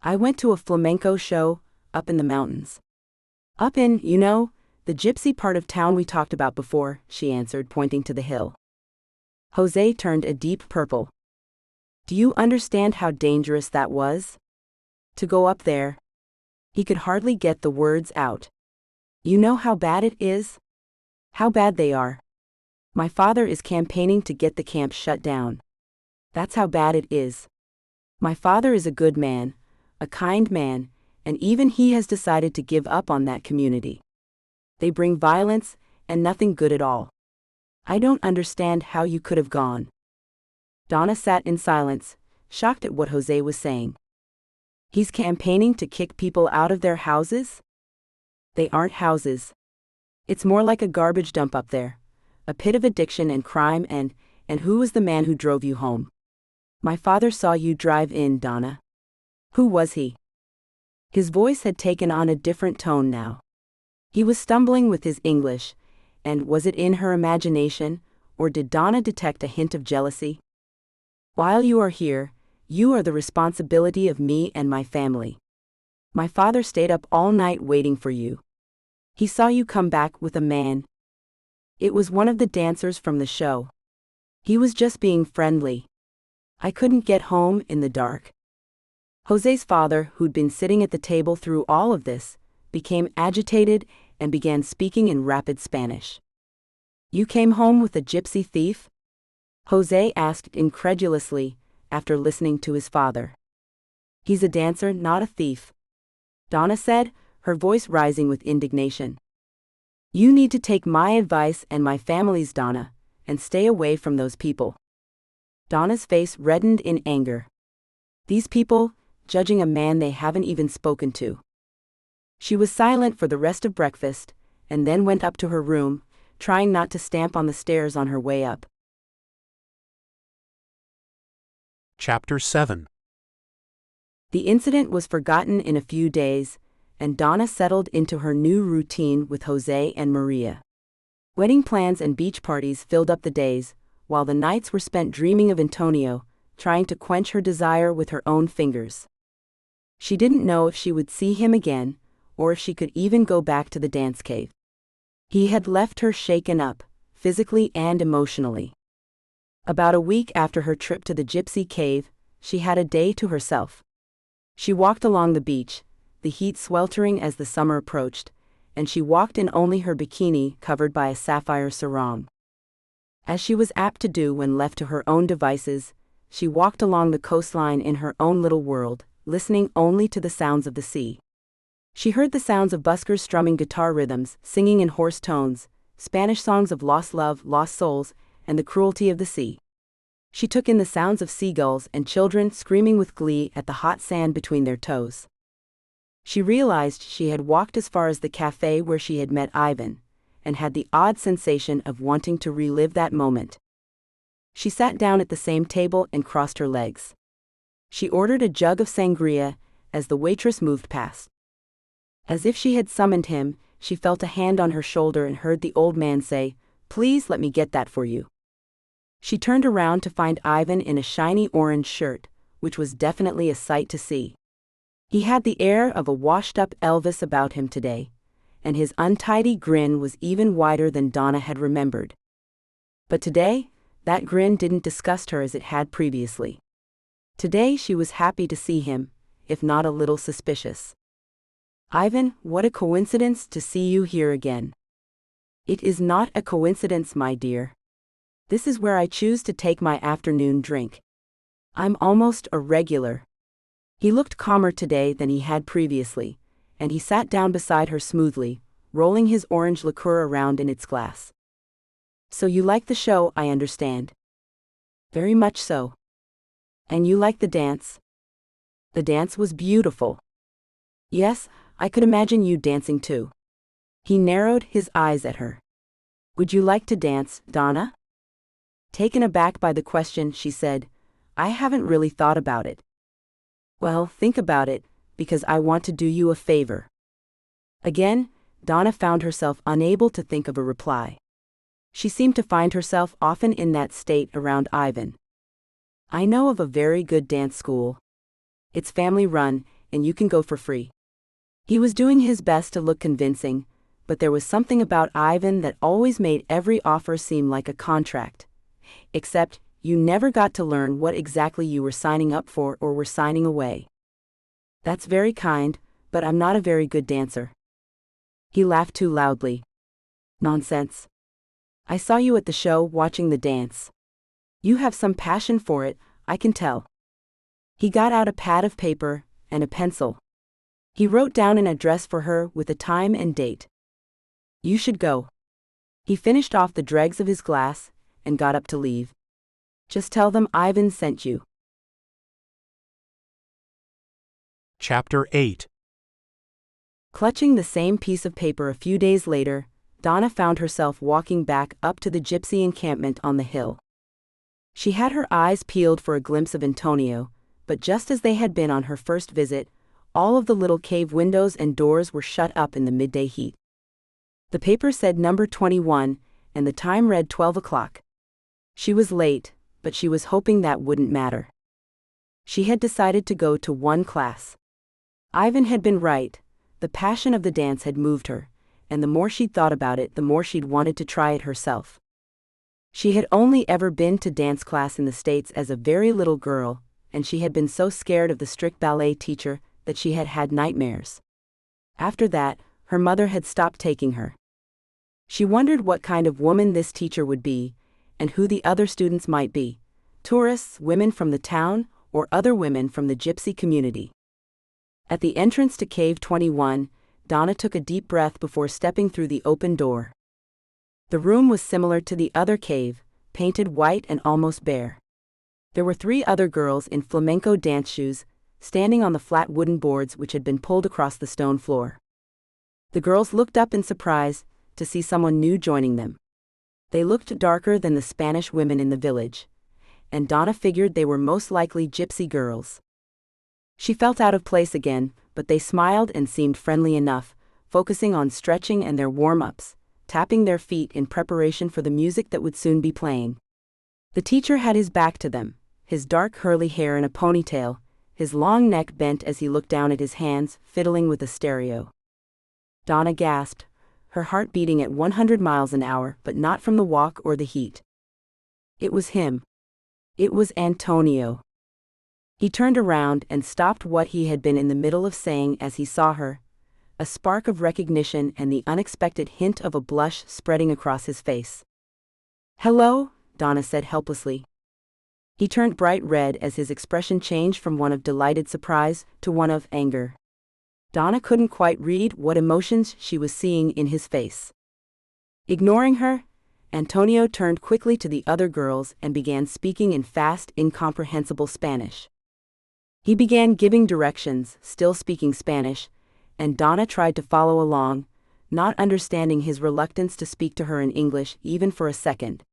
"I went to a flamenco show, up in the mountains." "Up in, the gypsy part of town we talked about before," she answered, pointing to the hill. José turned a deep purple. "Do you understand how dangerous that was? To go up there?" He could hardly get the words out. "You know how bad it is? How bad they are. My father is campaigning to get the camp shut down. That's how bad it is. My father is a good man, a kind man, and even he has decided to give up on that community. They bring violence, and nothing good at all. I don't understand how you could have gone." Donna sat in silence, shocked at what José was saying. "He's campaigning to kick people out of their houses?" "They aren't houses. It's more like a garbage dump up there, a pit of addiction and crime and who was the man who drove you home?" "My father saw you drive in, Donna." "Who was he?" His voice had taken on a different tone now. He was stumbling with his English, and was it in her imagination, or did Donna detect a hint of jealousy? "While you are here, you are the responsibility of me and my family. My father stayed up all night waiting for you. He saw you come back with a man. It was one of the dancers from the show. He was just being friendly. I couldn't get home in the dark." José's father, who'd been sitting at the table through all of this, became agitated and began speaking in rapid Spanish. "You came home with a gypsy thief?" José asked incredulously, after listening to his father. "He's a dancer, not a thief," Donna said, her voice rising with indignation. "You need to take my advice and my family's, Donna, and stay away from those people." Donna's face reddened in anger. These people, judging a man they haven't even spoken to. She was silent for the rest of breakfast, and then went up to her room, trying not to stamp on the stairs on her way up. Chapter 7. The incident was forgotten in a few days, and Donna settled into her new routine with José and Maria. Wedding plans and beach parties filled up the days, while the nights were spent dreaming of Antonio, trying to quench her desire with her own fingers. She didn't know if she would see him again, or if she could even go back to the dance cave. He had left her shaken up, physically and emotionally. About a week after her trip to the gypsy cave, she had a day to herself. She walked along the beach, the heat sweltering as the summer approached, and she walked in only her bikini covered by a sapphire sarong. As she was apt to do when left to her own devices, she walked along the coastline in her own little world, listening only to the sounds of the sea. She heard the sounds of buskers strumming guitar rhythms, singing in hoarse tones, Spanish songs of lost love, lost souls, and the cruelty of the sea. She took in the sounds of seagulls and children screaming with glee at the hot sand between their toes. She realized she had walked as far as the cafe where she had met Ivan, and had the odd sensation of wanting to relive that moment. She sat down at the same table and crossed her legs. She ordered a jug of sangria as the waitress moved past. As if she had summoned him, she felt a hand on her shoulder and heard the old man say, "Please let me get that for you." She turned around to find Ivan in a shiny orange shirt, which was definitely a sight to see. He had the air of a washed-up Elvis about him today, and his untidy grin was even wider than Donna had remembered. But today, that grin didn't disgust her as it had previously. Today she was happy to see him, if not a little suspicious. "Ivan, what a coincidence to see you here again." "It is not a coincidence, my dear. This is where I choose to take my afternoon drink. I'm almost a regular." He looked calmer today than he had previously, and he sat down beside her smoothly, rolling his orange liqueur around in its glass. "So you like the show, I understand." "Very much so." "And you like the dance?" "The dance was beautiful." "Yes, I could imagine you dancing too." He narrowed his eyes at her. "Would you like to dance, Donna?" Taken aback by the question, she said, "I haven't really thought about it." "Well, think about it, because I want to do you a favor." Again, Donna found herself unable to think of a reply. She seemed to find herself often in that state around Ivan. "I know of a very good dance school. It's family-run, and you can go for free." He was doing his best to look convincing, but there was something about Ivan that always made every offer seem like a contract. Except, you never got to learn what exactly you were signing up for or were signing away. "That's very kind, but I'm not a very good dancer." He laughed too loudly. "Nonsense. I saw you at the show watching the dance. You have some passion for it, I can tell." He got out a pad of paper and a pencil. He wrote down an address for her with a time and date. "You should go." He finished off the dregs of his glass and got up to leave. "Just tell them Ivan sent you." Chapter 8. Clutching the same piece of paper a few days later, Donna found herself walking back up to the gypsy encampment on the hill. She had her eyes peeled for a glimpse of Antonio, but just as they had been on her first visit, all of the little cave windows and doors were shut up in the midday heat. The paper said number 21, and the time read 12 o'clock. She was late, but she was hoping that wouldn't matter. She had decided to go to one class. Ivan had been right, the passion of the dance had moved her, and the more she'd thought about it, the more she'd wanted to try it herself. She had only ever been to dance class in the States as a very little girl, and she had been so scared of the strict ballet teacher that she had had nightmares. After that, her mother had stopped taking her. She wondered what kind of woman this teacher would be, and who the other students might be: tourists, women from the town, or other women from the gypsy community. At the entrance to Cave 21, Donna took a deep breath before stepping through the open door. The room was similar to the other cave, painted white and almost bare. There were 3 other girls in flamenco dance shoes, standing on the flat wooden boards which had been pulled across the stone floor. The girls looked up in surprise to see someone new joining them. They looked darker than the Spanish women in the village, and Donna figured they were most likely gypsy girls. She felt out of place again, but they smiled and seemed friendly enough, focusing on stretching and their warm-ups, tapping their feet in preparation for the music that would soon be playing. The teacher had his back to them, his dark curly hair in a ponytail, his long neck bent as he looked down at his hands, fiddling with a stereo. Donna gasped, her heart beating at 100 miles an hour, but not from the walk or the heat. It was him. It was Antonio. He turned around and stopped what he had been in the middle of saying as he saw her, a spark of recognition and the unexpected hint of a blush spreading across his face. "Hello," Donna said helplessly. He turned bright red as his expression changed from one of delighted surprise to one of anger. Donna couldn't quite read what emotions she was seeing in his face. Ignoring her, Antonio turned quickly to the other girls and began speaking in fast, incomprehensible Spanish. He began giving directions, still speaking Spanish, and Donna tried to follow along, not understanding his reluctance to speak to her in English even for a second.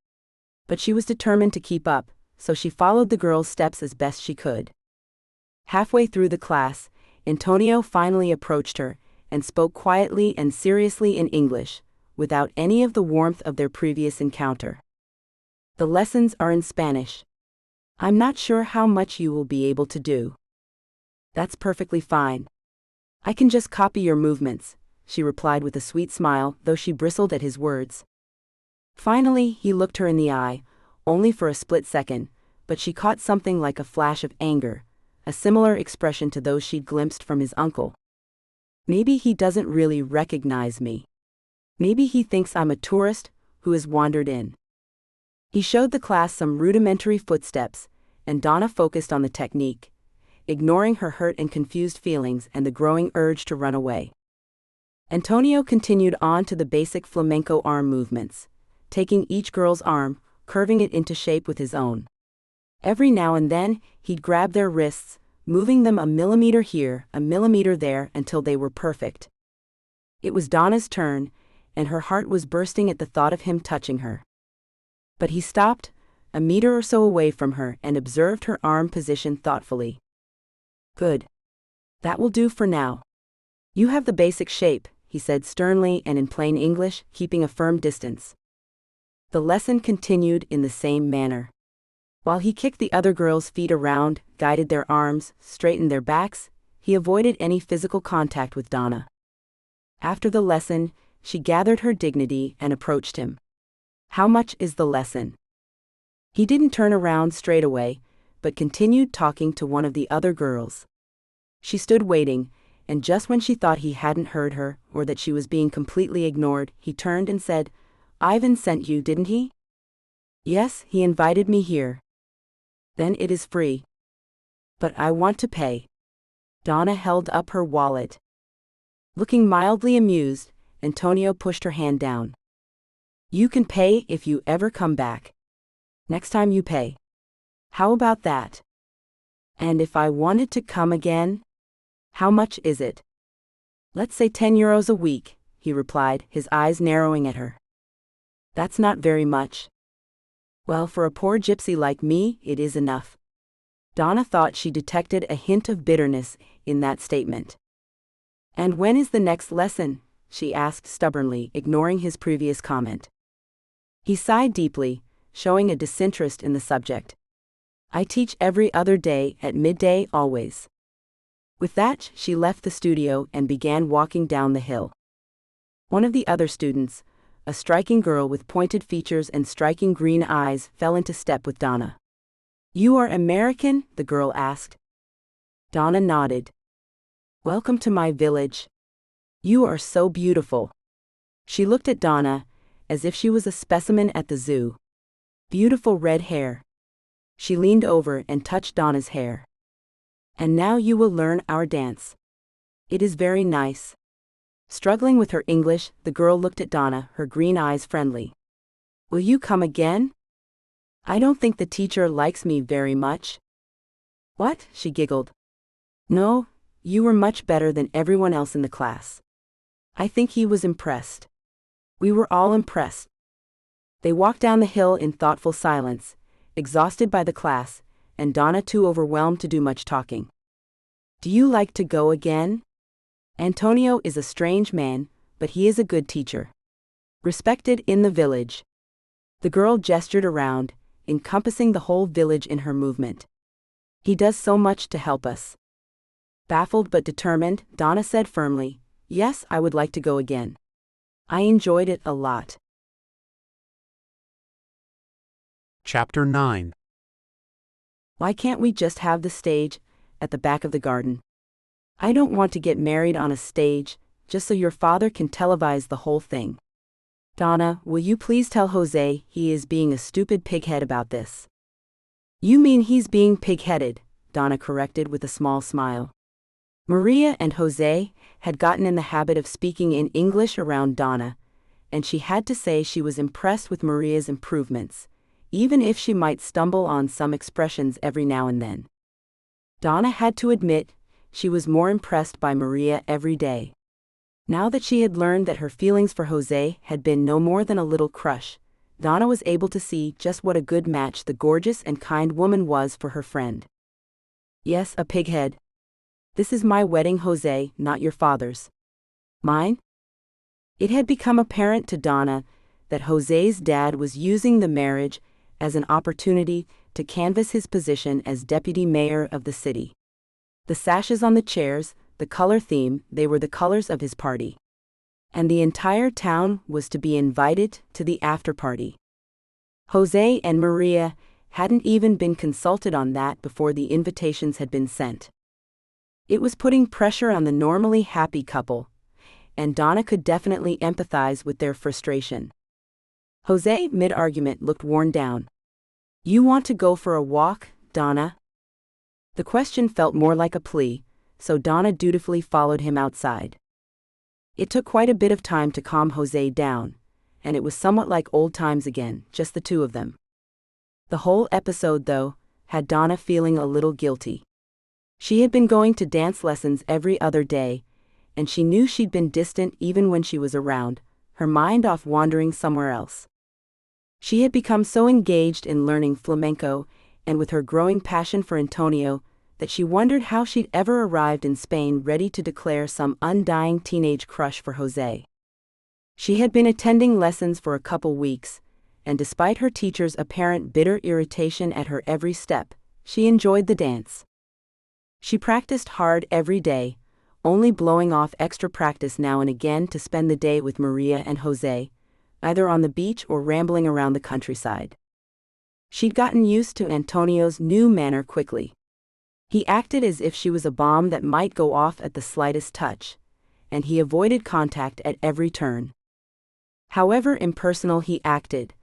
But she was determined to keep up, so she followed the girls' steps as best she could. Halfway through the class, Antonio finally approached her and spoke quietly and seriously in English, without any of the warmth of their previous encounter. "The lessons are in Spanish." I'm not sure how much you will be able to do. That's perfectly fine. I can just copy your movements, she replied with a sweet smile, though she bristled at his words. Finally, he looked her in the eye, only for a split second, but she caught something like a flash of anger, a similar expression to those she'd glimpsed from his uncle. Maybe he doesn't really recognize me. Maybe he thinks I'm a tourist who has wandered in. He showed the class some rudimentary footsteps, and Donna focused on the technique, ignoring her hurt and confused feelings and the growing urge to run away. Antonio continued on to the basic flamenco arm movements, taking each girl's arm, curving it into shape with his own. Every now and then, he'd grab their wrists, moving them a millimeter here, a millimeter there, until they were perfect. It was Donna's turn, and her heart was bursting at the thought of him touching her. But he stopped, a meter or so away from her, and observed her arm position thoughtfully. Good. That will do for now. You have the basic shape, he said sternly and in plain English, keeping a firm distance. The lesson continued in the same manner. While he kicked the other girls' feet around, guided their arms, straightened their backs, he avoided any physical contact with Donna. After the lesson, she gathered her dignity and approached him. How much is the lesson? He didn't turn around straight away, but continued talking to one of the other girls. She stood waiting, and just when she thought he hadn't heard her, or that she was being completely ignored, he turned and said, "Ivan sent you, didn't he?" "Yes, he invited me here." "Then it is free." "But I want to pay." Donna held up her wallet. Looking mildly amused, Antonio pushed her hand down. "You can pay if you ever come back. Next time you pay. How about that?" "And if I wanted to come again? How much is it?" "Let's say 10 euros a week," he replied, his eyes narrowing at her. "That's not very much." "Well, for a poor gypsy like me, it is enough." Donna thought she detected a hint of bitterness in that statement. "And when is the next lesson?" she asked stubbornly, ignoring his previous comment. He sighed deeply, showing a disinterest in the subject. "I teach every other day at midday always." With that, she left the studio and began walking down the hill. One of the other students, a striking girl with pointed features and striking green eyes, fell into step with Donna. "You are American?" the girl asked. Donna nodded. "Welcome to my village. You are so beautiful." She looked at Donna, as if she was a specimen at the zoo. Beautiful red hair. She leaned over and touched Donna's hair. "And now you will learn our dance. It is very nice." Struggling with her English, the girl looked at Donna, her green eyes friendly. "Will you come again?" "I don't think the teacher likes me very much." "What?" she giggled. "No, you were much better than everyone else in the class. I think he was impressed. We were all impressed." They walked down the hill in thoughtful silence, exhausted by the class, and Donna too overwhelmed to do much talking. "Do you like to go again? Antonio is a strange man, but he is a good teacher. Respected in the village." The girl gestured around, encompassing the whole village in her movement. "He does so much to help us." Baffled but determined, Donna said firmly, "Yes, I would like to go again. I enjoyed it a lot." Chapter 9. "Why can't we just have the stage at the back of the garden? I don't want to get married on a stage, just so your father can televise the whole thing." "Donna, will you please tell José he is being a stupid pighead about this?" "You mean he's being pig-headed," Donna corrected with a small smile. Maria and José had gotten in the habit of speaking in English around Donna, and she had to say she was impressed with Maria's improvements, even if she might stumble on some expressions every now and then. Donna had to admit she was more impressed by Maria every day. Now that she had learned that her feelings for José had been no more than a little crush, Donna was able to see just what a good match the gorgeous and kind woman was for her friend. "Yes, a pighead. This is my wedding, José, not your father's." "Mine?" It had become apparent to Donna that José's dad was using the marriage as an opportunity to canvass his position as deputy mayor of the city. The sashes on the chairs, the color theme, they were the colors of his party. And the entire town was to be invited to the after-party. José and Maria hadn't even been consulted on that before the invitations had been sent. It was putting pressure on the normally happy couple, and Donna could definitely empathize with their frustration. José, mid-argument, looked worn down. "You want to go for a walk, Donna?" The question felt more like a plea, so Donna dutifully followed him outside. It took quite a bit of time to calm José down, and it was somewhat like old times again, just the two of them. The whole episode, though, had Donna feeling a little guilty. She had been going to dance lessons every other day, and she knew she'd been distant even when she was around, her mind off wandering somewhere else. She had become so engaged in learning flamenco, and with her growing passion for Antonio, that she wondered how she'd ever arrived in Spain ready to declare some undying teenage crush for José. She had been attending lessons for a couple weeks, and despite her teacher's apparent bitter irritation at her every step, she enjoyed the dance. She practiced hard every day, only blowing off extra practice now and again to spend the day with Maria and José, either on the beach or rambling around the countryside. She'd gotten used to Antonio's new manner quickly. He acted as if she was a bomb that might go off at the slightest touch, and he avoided contact at every turn. However impersonal he acted,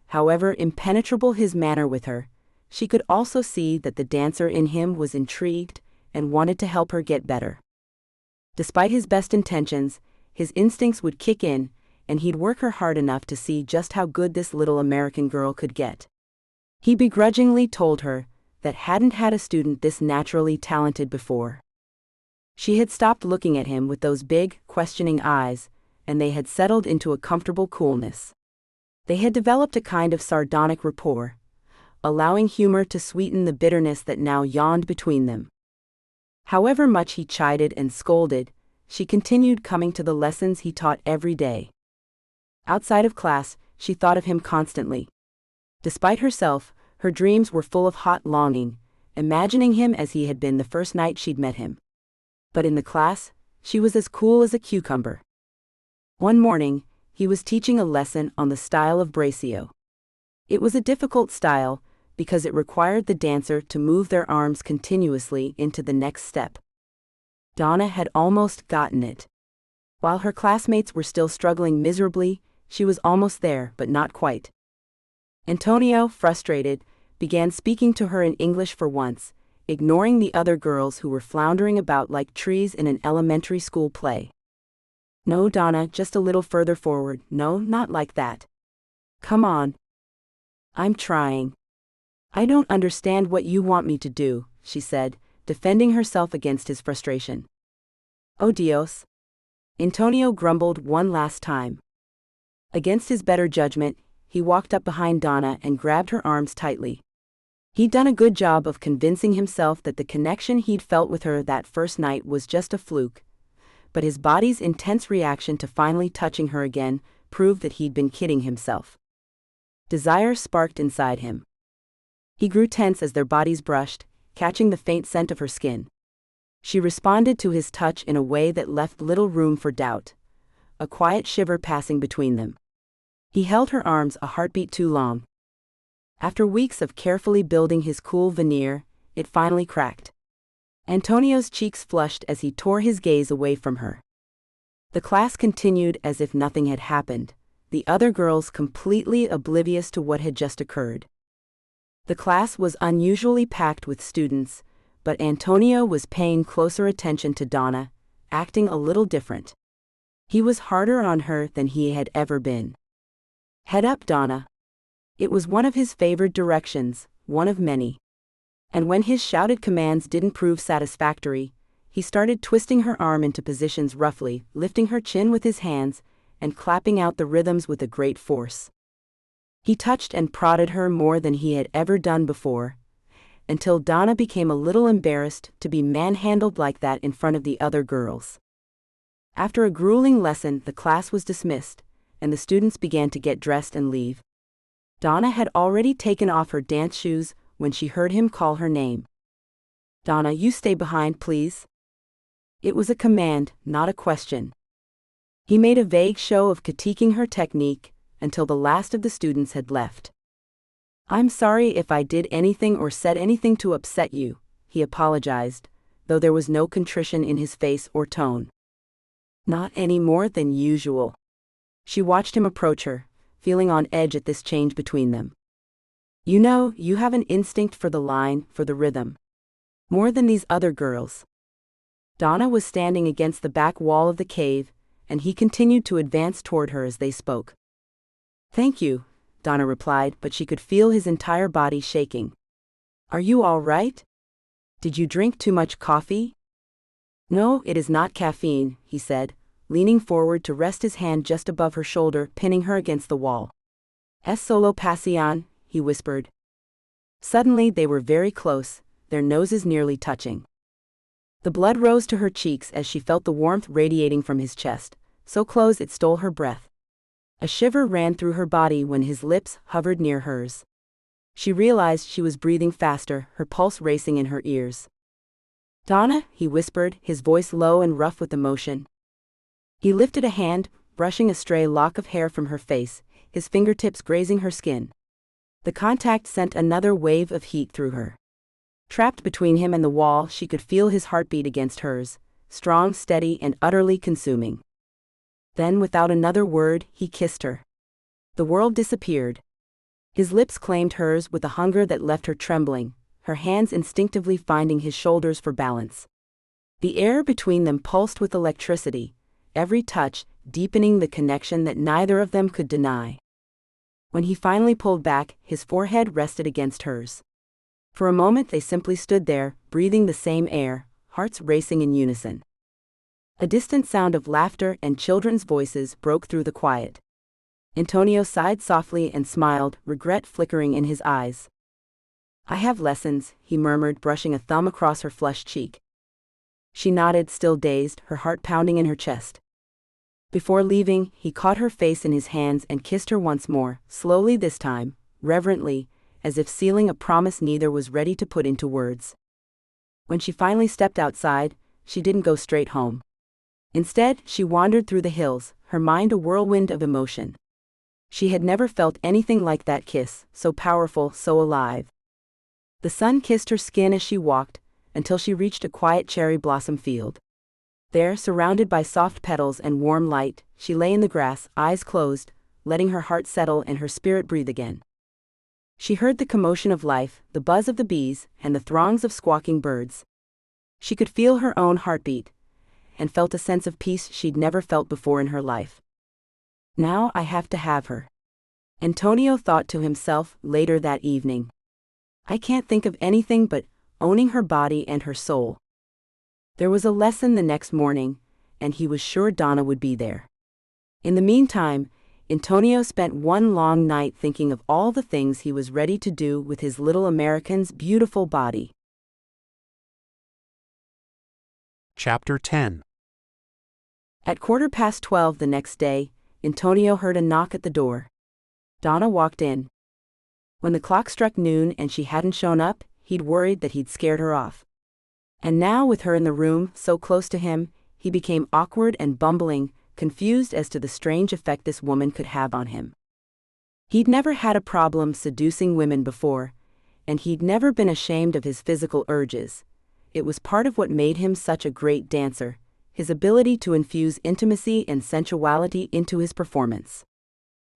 however impenetrable his manner with her, she could also see that the dancer in him was intrigued and wanted to help her get better. Despite his best intentions, his instincts would kick in, and he'd work her hard enough to see just how good this little American girl could get. He begrudgingly told her that hadn't had a student this naturally talented before. She had stopped looking at him with those big, questioning eyes, and they had settled into a comfortable coolness. They had developed a kind of sardonic rapport, allowing humor to sweeten the bitterness that now yawned between them. However much he chided and scolded, she continued coming to the lessons he taught every day. Outside of class, she thought of him constantly. Despite herself, her dreams were full of hot longing, imagining him as he had been the first night she'd met him. But in the class, she was as cool as a cucumber. One morning, he was teaching a lesson on the style of braccio. It was a difficult style, because it required the dancer to move their arms continuously into the next step. Donna had almost gotten it. While her classmates were still struggling miserably, she was almost there, but not quite. Antonio, frustrated, began speaking to her in English for once, ignoring the other girls who were floundering about like trees in an elementary school play. "No, Donna, just a little further forward. No, not like that. Come on." "I'm trying." "I don't understand what you want me to do," she said, defending herself against his frustration. "Oh Dios." Antonio grumbled one last time. Against his better judgment, he walked up behind Donna and grabbed her arms tightly. He'd done a good job of convincing himself that the connection he'd felt with her that first night was just a fluke, but his body's intense reaction to finally touching her again proved that he'd been kidding himself. Desire sparked inside him. He grew tense as their bodies brushed, catching the faint scent of her skin. She responded to his touch in a way that left little room for doubt, a quiet shiver passing between them. He held her arms a heartbeat too long. After weeks of carefully building his cool veneer, it finally cracked. Antonio's cheeks flushed as he tore his gaze away from her. The class continued as if nothing had happened, the other girls completely oblivious to what had just occurred. The class was unusually packed with students, but Antonio was paying closer attention to Donna, acting a little different. He was harder on her than he had ever been. "Head up, Donna." It was one of his favored directions, one of many. And when his shouted commands didn't prove satisfactory, he started twisting her arm into positions roughly, lifting her chin with his hands, and clapping out the rhythms with a great force. He touched and prodded her more than he had ever done before, until Donna became a little embarrassed to be manhandled like that in front of the other girls. After a grueling lesson, the class was dismissed, and the students began to get dressed and leave. Donna had already taken off her dance shoes, when she heard him call her name. "Donna, you stay behind, please." It was a command, not a question. He made a vague show of critiquing her technique until the last of the students had left. "I'm sorry if I did anything or said anything to upset you," he apologized, though there was no contrition in his face or tone. "Not any more than usual." She watched him approach her, feeling on edge at this change between them. "You know, you have an instinct for the line, for the rhythm. More than these other girls." Donna was standing against the back wall of the cave, and he continued to advance toward her as they spoke. "Thank you," Donna replied, but she could feel his entire body shaking. "Are you all right? Did you drink too much coffee?" "No, it is not caffeine," he said, leaning forward to rest his hand just above her shoulder, pinning her against the wall. "Es solo pasión," he whispered. Suddenly they were very close, their noses nearly touching. The blood rose to her cheeks as she felt the warmth radiating from his chest, so close it stole her breath. A shiver ran through her body when his lips hovered near hers. She realized she was breathing faster, her pulse racing in her ears. "Donna," he whispered, his voice low and rough with emotion. He lifted a hand, brushing a stray lock of hair from her face, his fingertips grazing her skin. The contact sent another wave of heat through her. Trapped between him and the wall, she could feel his heartbeat against hers, strong, steady, and utterly consuming. Then, without another word, he kissed her. The world disappeared. His lips claimed hers with a hunger that left her trembling, her hands instinctively finding his shoulders for balance. The air between them pulsed with electricity, every touch deepening the connection that neither of them could deny. When he finally pulled back, his forehead rested against hers. For a moment they simply stood there, breathing the same air, hearts racing in unison. A distant sound of laughter and children's voices broke through the quiet. Antonio sighed softly and smiled, regret flickering in his eyes. "I have lessons," he murmured, brushing a thumb across her flushed cheek. She nodded, still dazed, her heart pounding in her chest. Before leaving, he caught her face in his hands and kissed her once more, slowly this time, reverently, as if sealing a promise neither was ready to put into words. When she finally stepped outside, she didn't go straight home. Instead, she wandered through the hills, her mind a whirlwind of emotion. She had never felt anything like that kiss, so powerful, so alive. The sun kissed her skin as she walked, until she reached a quiet cherry blossom field. There, surrounded by soft petals and warm light, she lay in the grass, eyes closed, letting her heart settle and her spirit breathe again. She heard the commotion of life, the buzz of the bees, and the throngs of squawking birds. She could feel her own heartbeat, and felt a sense of peace she'd never felt before in her life. "Now I have to have her," Antonio thought to himself later that evening. "I can't think of anything but owning her body and her soul." There was a lesson the next morning, and he was sure Donna would be there. In the meantime, Antonio spent one long night thinking of all the things he was ready to do with his little American's beautiful body. Chapter 10. At 12:15 the next day, Antonio heard a knock at the door. Donna walked in. When the clock struck noon and she hadn't shown up, he'd worried that he'd scared her off. And now, with her in the room, so close to him, he became awkward and bumbling, confused as to the strange effect this woman could have on him. He'd never had a problem seducing women before, and he'd never been ashamed of his physical urges. It was part of what made him such a great dancer, his ability to infuse intimacy and sensuality into his performance.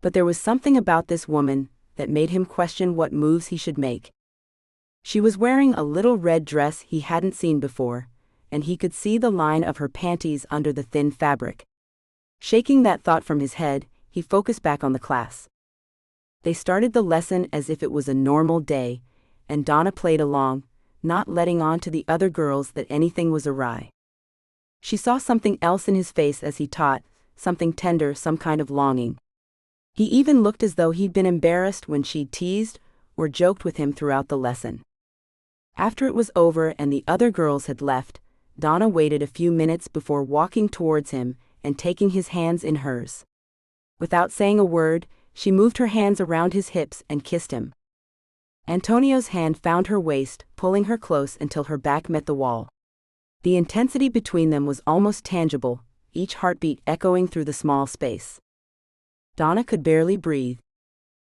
But there was something about this woman that made him question what moves he should make. She was wearing a little red dress he hadn't seen before, and he could see the line of her panties under the thin fabric. Shaking that thought from his head, he focused back on the class. They started the lesson as if it was a normal day, and Donna played along, not letting on to the other girls that anything was awry. She saw something else in his face as he taught, something tender, some kind of longing. He even looked as though he'd been embarrassed when she'd teased or joked with him throughout the lesson. After it was over and the other girls had left, Donna waited a few minutes before walking towards him and taking his hands in hers. Without saying a word, she moved her hands around his hips and kissed him. Antonio's hand found her waist, pulling her close until her back met the wall. The intensity between them was almost tangible, each heartbeat echoing through the small space. Donna could barely breathe.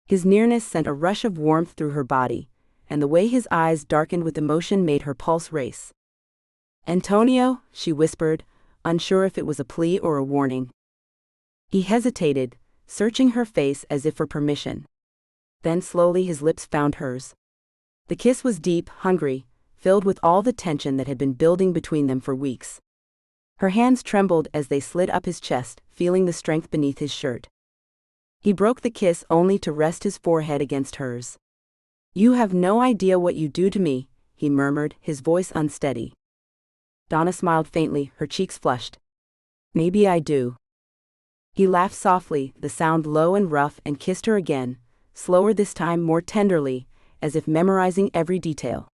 His nearness sent a rush of warmth through her body, and the way his eyes darkened with emotion made her pulse race. "Antonio," she whispered, unsure if it was a plea or a warning. He hesitated, searching her face as if for permission. Then slowly his lips found hers. The kiss was deep, hungry, filled with all the tension that had been building between them for weeks. Her hands trembled as they slid up his chest, feeling the strength beneath his shirt. He broke the kiss only to rest his forehead against hers. "You have no idea what you do to me," he murmured, his voice unsteady. Donna smiled faintly, her cheeks flushed. "Maybe I do." He laughed softly, the sound low and rough, and kissed her again, slower this time, more tenderly, as if memorizing every detail.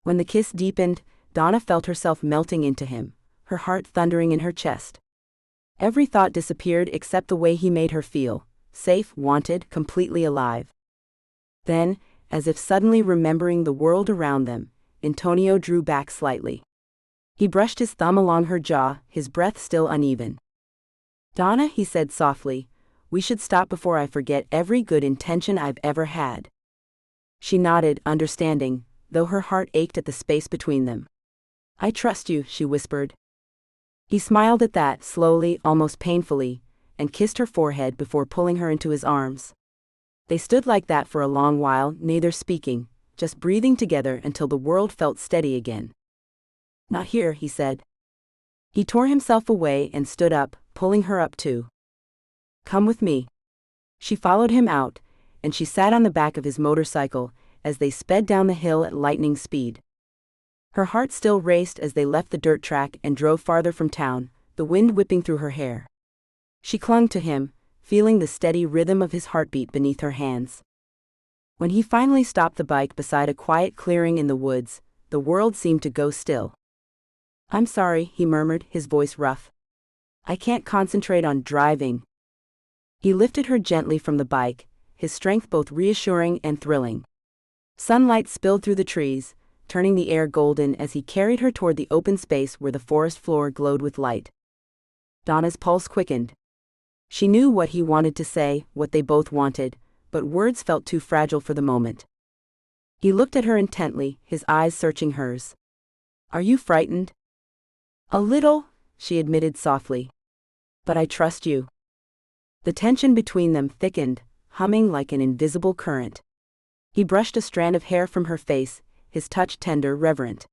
When the kiss deepened, Donna felt herself melting into him, her heart thundering in her chest. Every thought disappeared except the way he made her feel, safe, wanted, completely alive. Then, as if suddenly remembering the world around them, Antonio drew back slightly. He brushed his thumb along her jaw, his breath still uneven. "Donna," he said softly, "we should stop before I forget every good intention I've ever had." She nodded, understanding, though her heart ached at the space between them. "I trust you," she whispered. He smiled at that, slowly, almost painfully, and kissed her forehead before pulling her into his arms. They stood like that for a long while, neither speaking, just breathing together until the world felt steady again. "Not here," he said. He tore himself away and stood up, pulling her up too. "Come with me." She followed him out, and she sat on the back of his motorcycle as they sped down the hill at lightning speed. Her heart still raced as they left the dirt track and drove farther from town, the wind whipping through her hair. She clung to him, feeling the steady rhythm of his heartbeat beneath her hands. When he finally stopped the bike beside a quiet clearing in the woods, the world seemed to go still. "I'm sorry," he murmured, his voice rough. "I can't concentrate on driving." He lifted her gently from the bike, his strength both reassuring and thrilling. Sunlight spilled through the trees, turning the air golden as he carried her toward the open space where the forest floor glowed with light. Donna's pulse quickened. She knew what he wanted to say, what they both wanted, but words felt too fragile for the moment. He looked at her intently, his eyes searching hers. "Are you frightened?" "A little," she admitted softly. "But I trust you." The tension between them thickened, humming like an invisible current. He brushed a strand of hair from her face, his touch tender, reverent.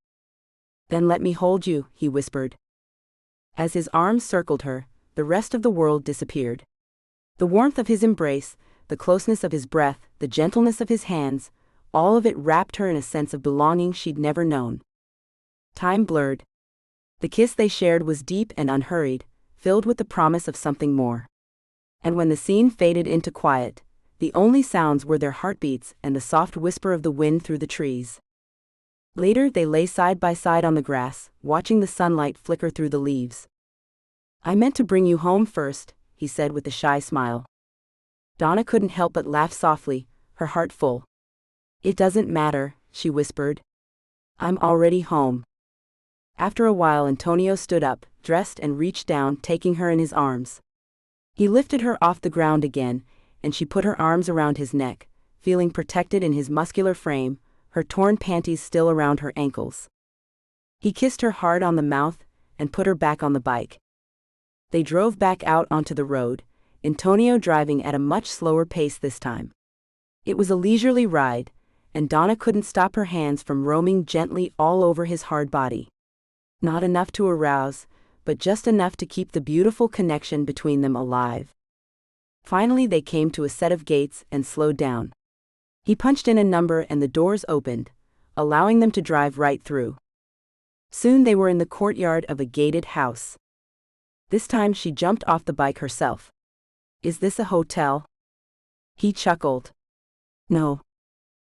"Then let me hold you," he whispered. As his arms circled her, the rest of the world disappeared. The warmth of his embrace, the closeness of his breath, the gentleness of his hands, all of it wrapped her in a sense of belonging she'd never known. Time blurred. The kiss they shared was deep and unhurried, filled with the promise of something more. And when the scene faded into quiet, the only sounds were their heartbeats and the soft whisper of the wind through the trees. Later they lay side by side on the grass, watching the sunlight flicker through the leaves. "I meant to bring you home first," he said with a shy smile. Donna couldn't help but laugh softly, her heart full. "It doesn't matter," she whispered. "I'm already home." After a while Antonio stood up, dressed, and reached down, taking her in his arms. He lifted her off the ground again, and she put her arms around his neck, feeling protected in his muscular frame, her torn panties still around her ankles. He kissed her hard on the mouth and put her back on the bike. They drove back out onto the road, Antonio driving at a much slower pace this time. It was a leisurely ride, and Donna couldn't stop her hands from roaming gently all over his hard body. Not enough to arouse, but just enough to keep the beautiful connection between them alive. Finally they came to a set of gates and slowed down. He punched in a number and the doors opened, allowing them to drive right through. Soon they were in the courtyard of a gated house. This time she jumped off the bike herself. "Is this a hotel?" He chuckled. "No.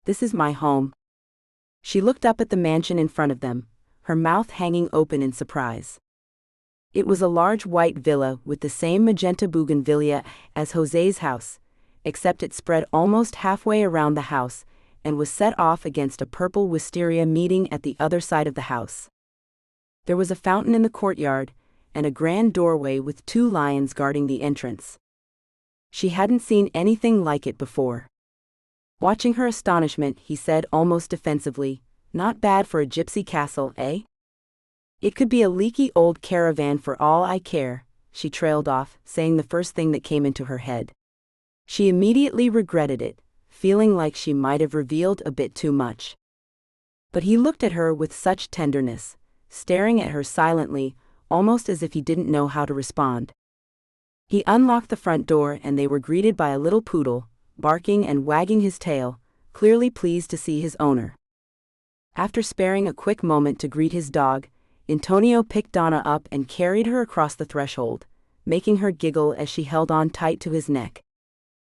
This is my home." She looked up at the mansion in front of them, her mouth hanging open in surprise. It was a large white villa with the same magenta bougainvillea as José's house, except it spread almost halfway around the house, and was set off against a purple wisteria meeting at the other side of the house. There was a fountain in the courtyard, and a grand doorway with 2 lions guarding the entrance. She hadn't seen anything like it before. Watching her astonishment, he said almost defensively, "Not bad for a gypsy castle, eh?" "It could be a leaky old caravan for all I care," she trailed off, saying the first thing that came into her head. She immediately regretted it, feeling like she might have revealed a bit too much. But he looked at her with such tenderness, staring at her silently, almost as if he didn't know how to respond. He unlocked the front door and they were greeted by a little poodle, barking and wagging his tail, clearly pleased to see his owner. After sparing a quick moment to greet his dog, Antonio picked Donna up and carried her across the threshold, making her giggle as she held on tight to his neck.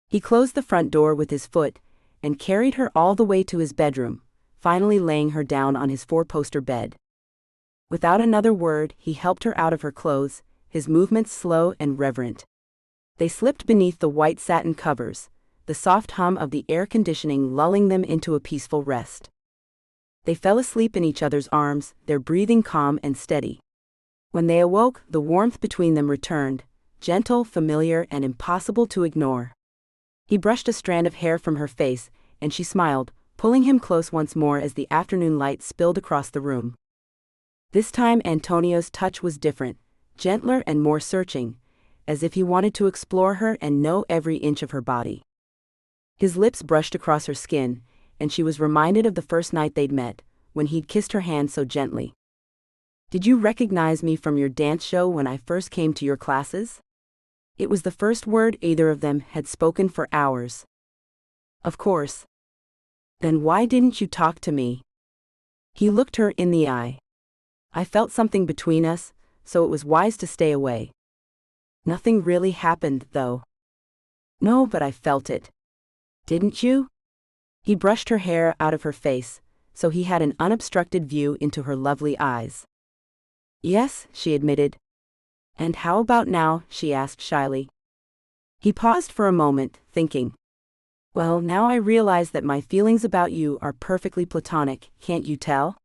He closed the front door with his foot and carried her all the way to his bedroom, finally laying her down on his 4-poster bed. Without another word, he helped her out of her clothes, his movements slow and reverent. They slipped beneath the white satin covers, the soft hum of the air conditioning lulling them into a peaceful rest. They fell asleep in each other's arms, their breathing calm and steady. When they awoke, the warmth between them returned, gentle, familiar, and impossible to ignore. He brushed a strand of hair from her face, and she smiled, pulling him close once more as the afternoon light spilled across the room. This time Antonio's touch was different, gentler and more searching, as if he wanted to explore her and know every inch of her body. His lips brushed across her skin, and she was reminded of the first night they'd met, when he'd kissed her hand so gently. "Did you recognize me from your dance show when I first came to your classes?" It was the first word either of them had spoken for hours. "Of course." "Then why didn't you talk to me?" He looked her in the eye. "I felt something between us, so it was wise to stay away." "Nothing really happened, though." "No, but I felt it." "Didn't you?" He brushed her hair out of her face, so he had an unobstructed view into her lovely eyes. "Yes," she admitted. "And how about now?" she asked shyly. He paused for a moment, thinking. "Well, now I realize that my feelings about you are perfectly platonic, can't you tell?"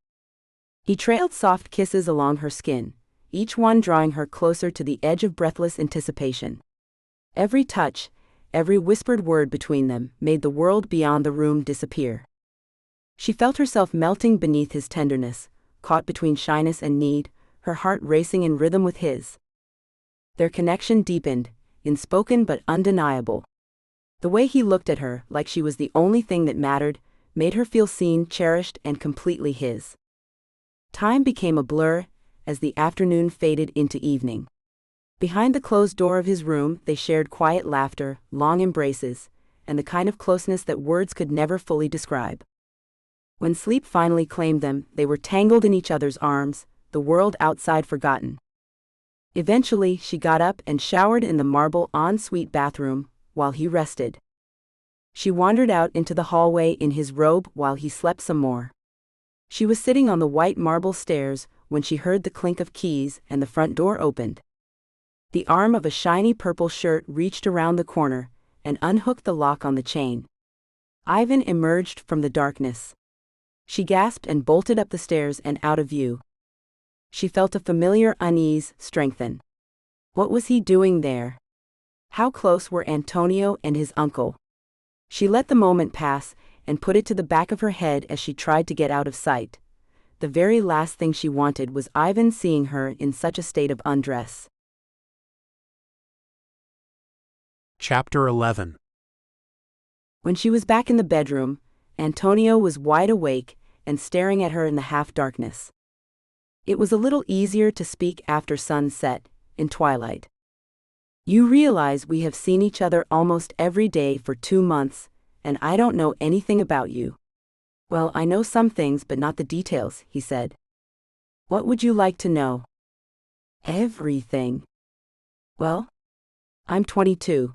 He trailed soft kisses along her skin, each one drawing her closer to the edge of breathless anticipation. Every touch, every whispered word between them made the world beyond the room disappear. She felt herself melting beneath his tenderness, caught between shyness and need, her heart racing in rhythm with his. Their connection deepened, unspoken but undeniable. The way he looked at her, like she was the only thing that mattered, made her feel seen, cherished, and completely his. Time became a blur, as the afternoon faded into evening. Behind the closed door of his room, they shared quiet laughter, long embraces, and the kind of closeness that words could never fully describe. When sleep finally claimed them, they were tangled in each other's arms, the world outside forgotten. Eventually, she got up and showered in the marble ensuite bathroom, while he rested. She wandered out into the hallway in his robe while he slept some more. She was sitting on the white marble stairs when she heard the clink of keys and the front door opened. The arm of a shiny purple shirt reached around the corner and unhooked the lock on the chain. Ivan emerged from the darkness. She gasped and bolted up the stairs and out of view. She felt a familiar unease strengthen. What was he doing there? How close were Antonio and his uncle? She let the moment pass and put it to the back of her head as she tried to get out of sight. The very last thing she wanted was Ivan seeing her in such a state of undress. Chapter 11. When she was back in the bedroom, Antonio was wide awake and staring at her in the half-darkness. It was a little easier to speak after sunset, in twilight. "You realize we have seen each other almost every day for 2 months, and I don't know anything about you." "Well, I know some things but not the details," he said. "What would you like to know?" "Everything." "Well, I'm 22.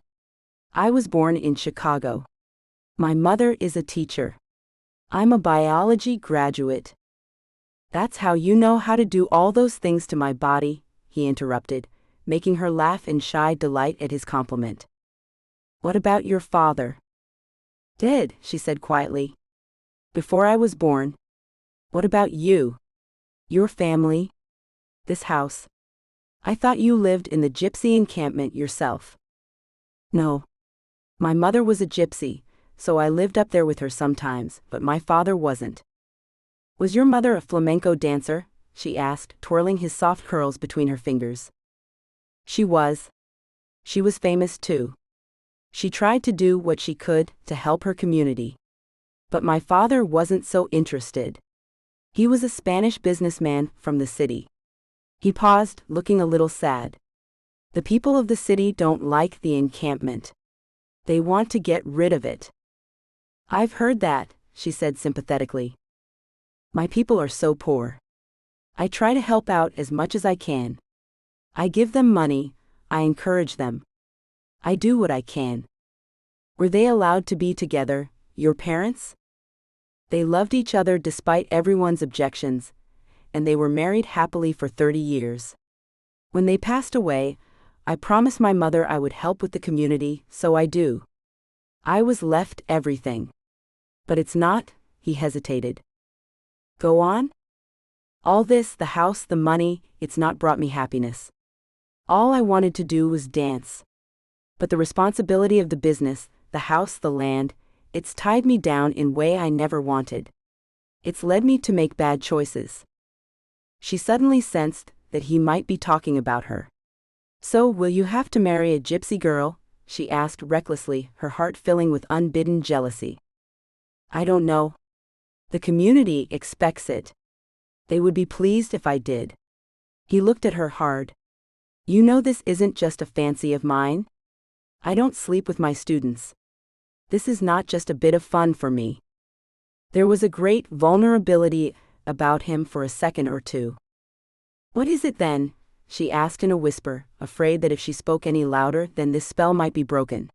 I was born in Chicago. My mother is a teacher. I'm a biology graduate." "That's how you know how to do all those things to my body," he interrupted, making her laugh in shy delight at his compliment. "What about your father?" "Dead," she said quietly. Before I was born. What about you? Your family? This house? I thought you lived in the gypsy encampment yourself. No. My mother was a gypsy, so I lived up there with her sometimes, but my father wasn't. Was your mother a flamenco dancer? She asked, twirling his soft curls between her fingers. She was. She was famous too. She tried to do what she could to help her community. But my father wasn't so interested. He was a Spanish businessman from the city. He paused, looking a little sad. The people of the city don't like the encampment. They want to get rid of it. I've heard that, she said sympathetically. My people are so poor. I try to help out as much as I can. I give them money, I encourage them. I do what I can. Were they allowed to be together, your parents? They loved each other despite everyone's objections, and they were married happily for 30 years. When they passed away, I promised my mother I would help with the community, so I do. I was left everything. But it's not, he hesitated. Go on? All this, the house, the money, it's not brought me happiness. All I wanted to do was dance. But the responsibility of the business, the house, the land, it's tied me down in a way I never wanted. It's led me to make bad choices. She suddenly sensed that he might be talking about her. So, will you have to marry a gypsy girl? She asked recklessly, her heart filling with unbidden jealousy. I don't know. The community expects it. They would be pleased if I did. He looked at her hard. You know this isn't just a fancy of mine? I don't sleep with my students. This is not just a bit of fun for me. There was a great vulnerability about him for a second or two. What is it then? She asked in a whisper, afraid that if she spoke any louder, then this spell might be broken.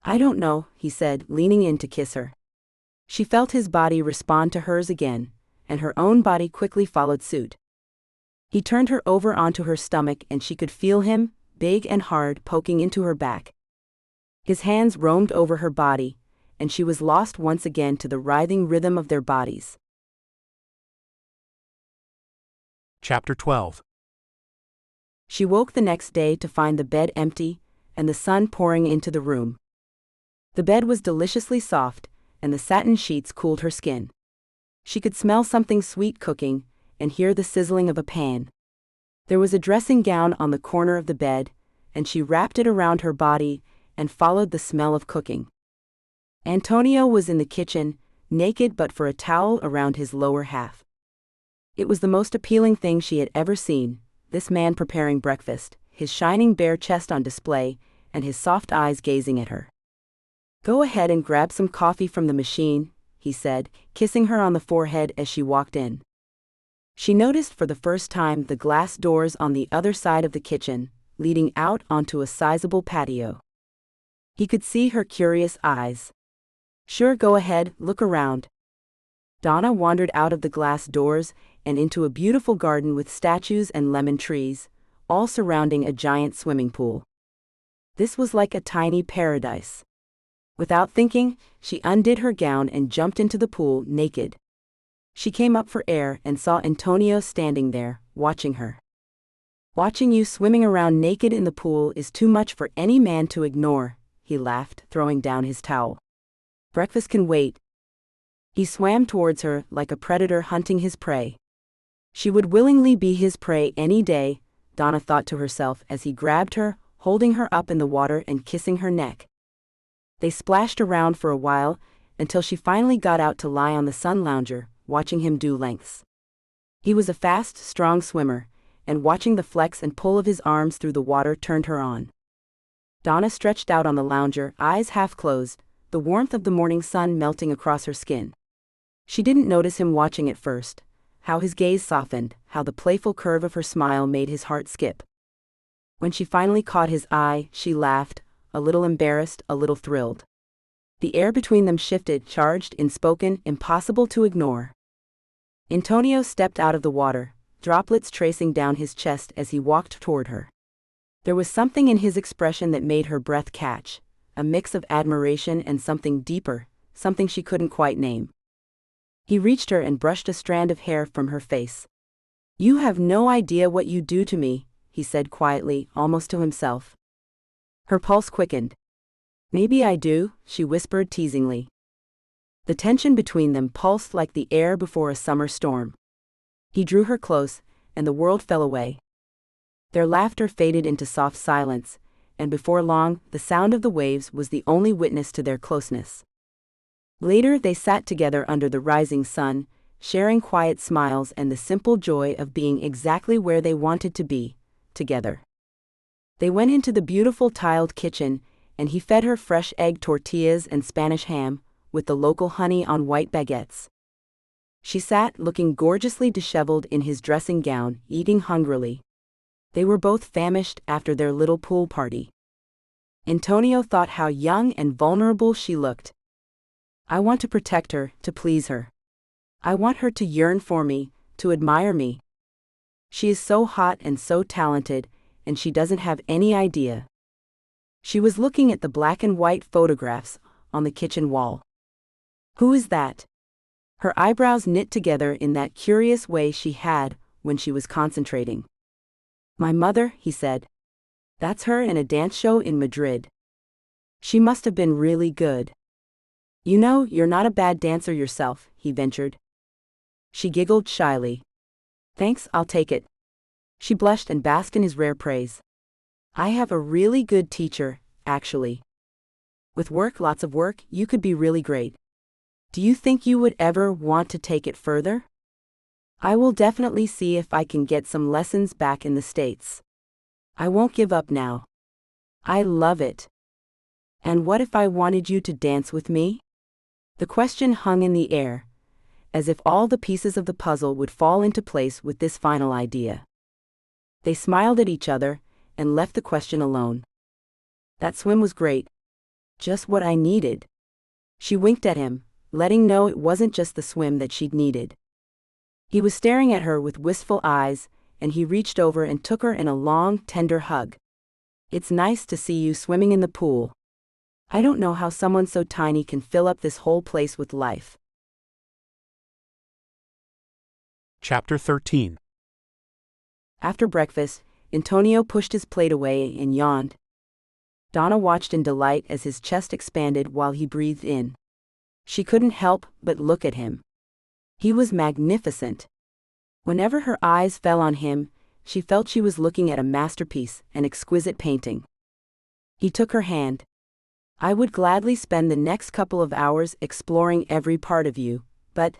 I don't know, he said, leaning in to kiss her. She felt his body respond to hers again, and her own body quickly followed suit. He turned her over onto her stomach and she could feel him, big and hard, poking into her back. His hands roamed over her body, and she was lost once again to the writhing rhythm of their bodies. Chapter 12. She woke the next day to find the bed empty, and the sun pouring into the room. The bed was deliciously soft, and the satin sheets cooled her skin. She could smell something sweet cooking, and hear the sizzling of a pan. There was a dressing gown on the corner of the bed, and she wrapped it around her body, and followed the smell of cooking. Antonio was in the kitchen, naked but for a towel around his lower half. It was the most appealing thing she had ever seen, this man preparing breakfast, his shining bare chest on display, and his soft eyes gazing at her. Go ahead and grab some coffee from the machine, he said, kissing her on the forehead as she walked in. She noticed for the first time the glass doors on the other side of the kitchen, leading out onto a sizable patio. He could see her curious eyes. Sure, go ahead, look around. Donna wandered out of the glass doors and into a beautiful garden with statues and lemon trees, all surrounding a giant swimming pool. This was like a tiny paradise. Without thinking, she undid her gown and jumped into the pool naked. She came up for air and saw Antonio standing there, watching her. Watching you swimming around naked in the pool is too much for any man to ignore, he laughed, throwing down his towel. Breakfast can wait. He swam towards her like a predator hunting his prey. She would willingly be his prey any day, Donna thought to herself as he grabbed her, holding her up in the water and kissing her neck. They splashed around for a while, until she finally got out to lie on the sun lounger, watching him do lengths. He was a fast, strong swimmer, and watching the flex and pull of his arms through the water turned her on. Donna stretched out on the lounger, eyes half closed, the warmth of the morning sun melting across her skin. She didn't notice him watching at first, how his gaze softened, how the playful curve of her smile made his heart skip. When she finally caught his eye, she laughed, a little embarrassed, a little thrilled. The air between them shifted, charged, inspoken, impossible to ignore. Antonio stepped out of the water, droplets tracing down his chest as he walked toward her. There was something in his expression that made her breath catch, a mix of admiration and something deeper, something she couldn't quite name. He reached her and brushed a strand of hair from her face. "You have no idea what you do to me," he said quietly, almost to himself. Her pulse quickened. "Maybe I do," she whispered teasingly. The tension between them pulsed like the air before a summer storm. He drew her close, and the world fell away. Their laughter faded into soft silence, and before long, the sound of the waves was the only witness to their closeness. Later they sat together under the rising sun, sharing quiet smiles and the simple joy of being exactly where they wanted to be, together. They went into the beautiful tiled kitchen, and he fed her fresh egg tortillas and Spanish ham, with the local honey on white baguettes. She sat, looking gorgeously disheveled in his dressing gown, eating hungrily. They were both famished after their little pool party. Antonio thought how young and vulnerable she looked. "I want to protect her, to please her. I want her to yearn for me, to admire me. She is so hot and so talented, and she doesn't have any idea." She was looking at the black and white photographs on the kitchen wall. "Who is that?" Her eyebrows knit together in that curious way she had when she was concentrating. "My mother," he said. "That's her in a dance show in Madrid. She must have been really good." "You know, you're not a bad dancer yourself," he ventured. She giggled shyly. "Thanks, I'll take it." She blushed and basked in his rare praise. "I have a really good teacher, actually. With work, lots of work, you could be really great. Do you think you would ever want to take it further?" "I will definitely see if I can get some lessons back in the States. I won't give up now. I love it." "And what if I wanted you to dance with me?" The question hung in the air, as if all the pieces of the puzzle would fall into place with this final idea. They smiled at each other, and left the question alone. "That swim was great. Just what I needed." She winked at him, letting know it wasn't just the swim that she'd needed. He was staring at her with wistful eyes, and he reached over and took her in a long, tender hug. "It's nice to see you swimming in the pool. I don't know how someone so tiny can fill up this whole place with life." Chapter 13. After breakfast, Antonio pushed his plate away and yawned. Donna watched in delight as his chest expanded while he breathed in. She couldn't help but look at him. He was magnificent. Whenever her eyes fell on him, she felt she was looking at a masterpiece, an exquisite painting. He took her hand. "I would gladly spend the next couple of hours exploring every part of you, but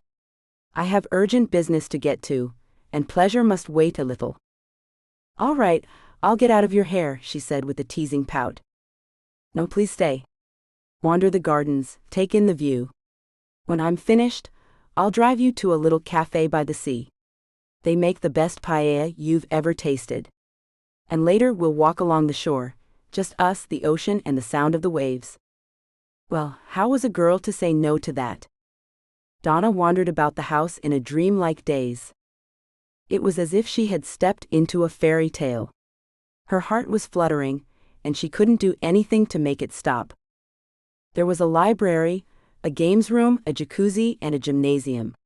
I have urgent business to get to, and pleasure must wait a little." "All right, I'll get out of your hair," she said with a teasing pout. "No, please stay. Wander the gardens, take in the view. When I'm finished, I'll drive you to a little cafe by the sea. They make the best paella you've ever tasted. And later we'll walk along the shore, just us, the ocean, and the sound of the waves." Well, how was a girl to say no to that? Donna wandered about the house in a dream-like daze. It was as if she had stepped into a fairy tale. Her heart was fluttering, and she couldn't do anything to make it stop. There was a library, a games room, a jacuzzi, and a gymnasium.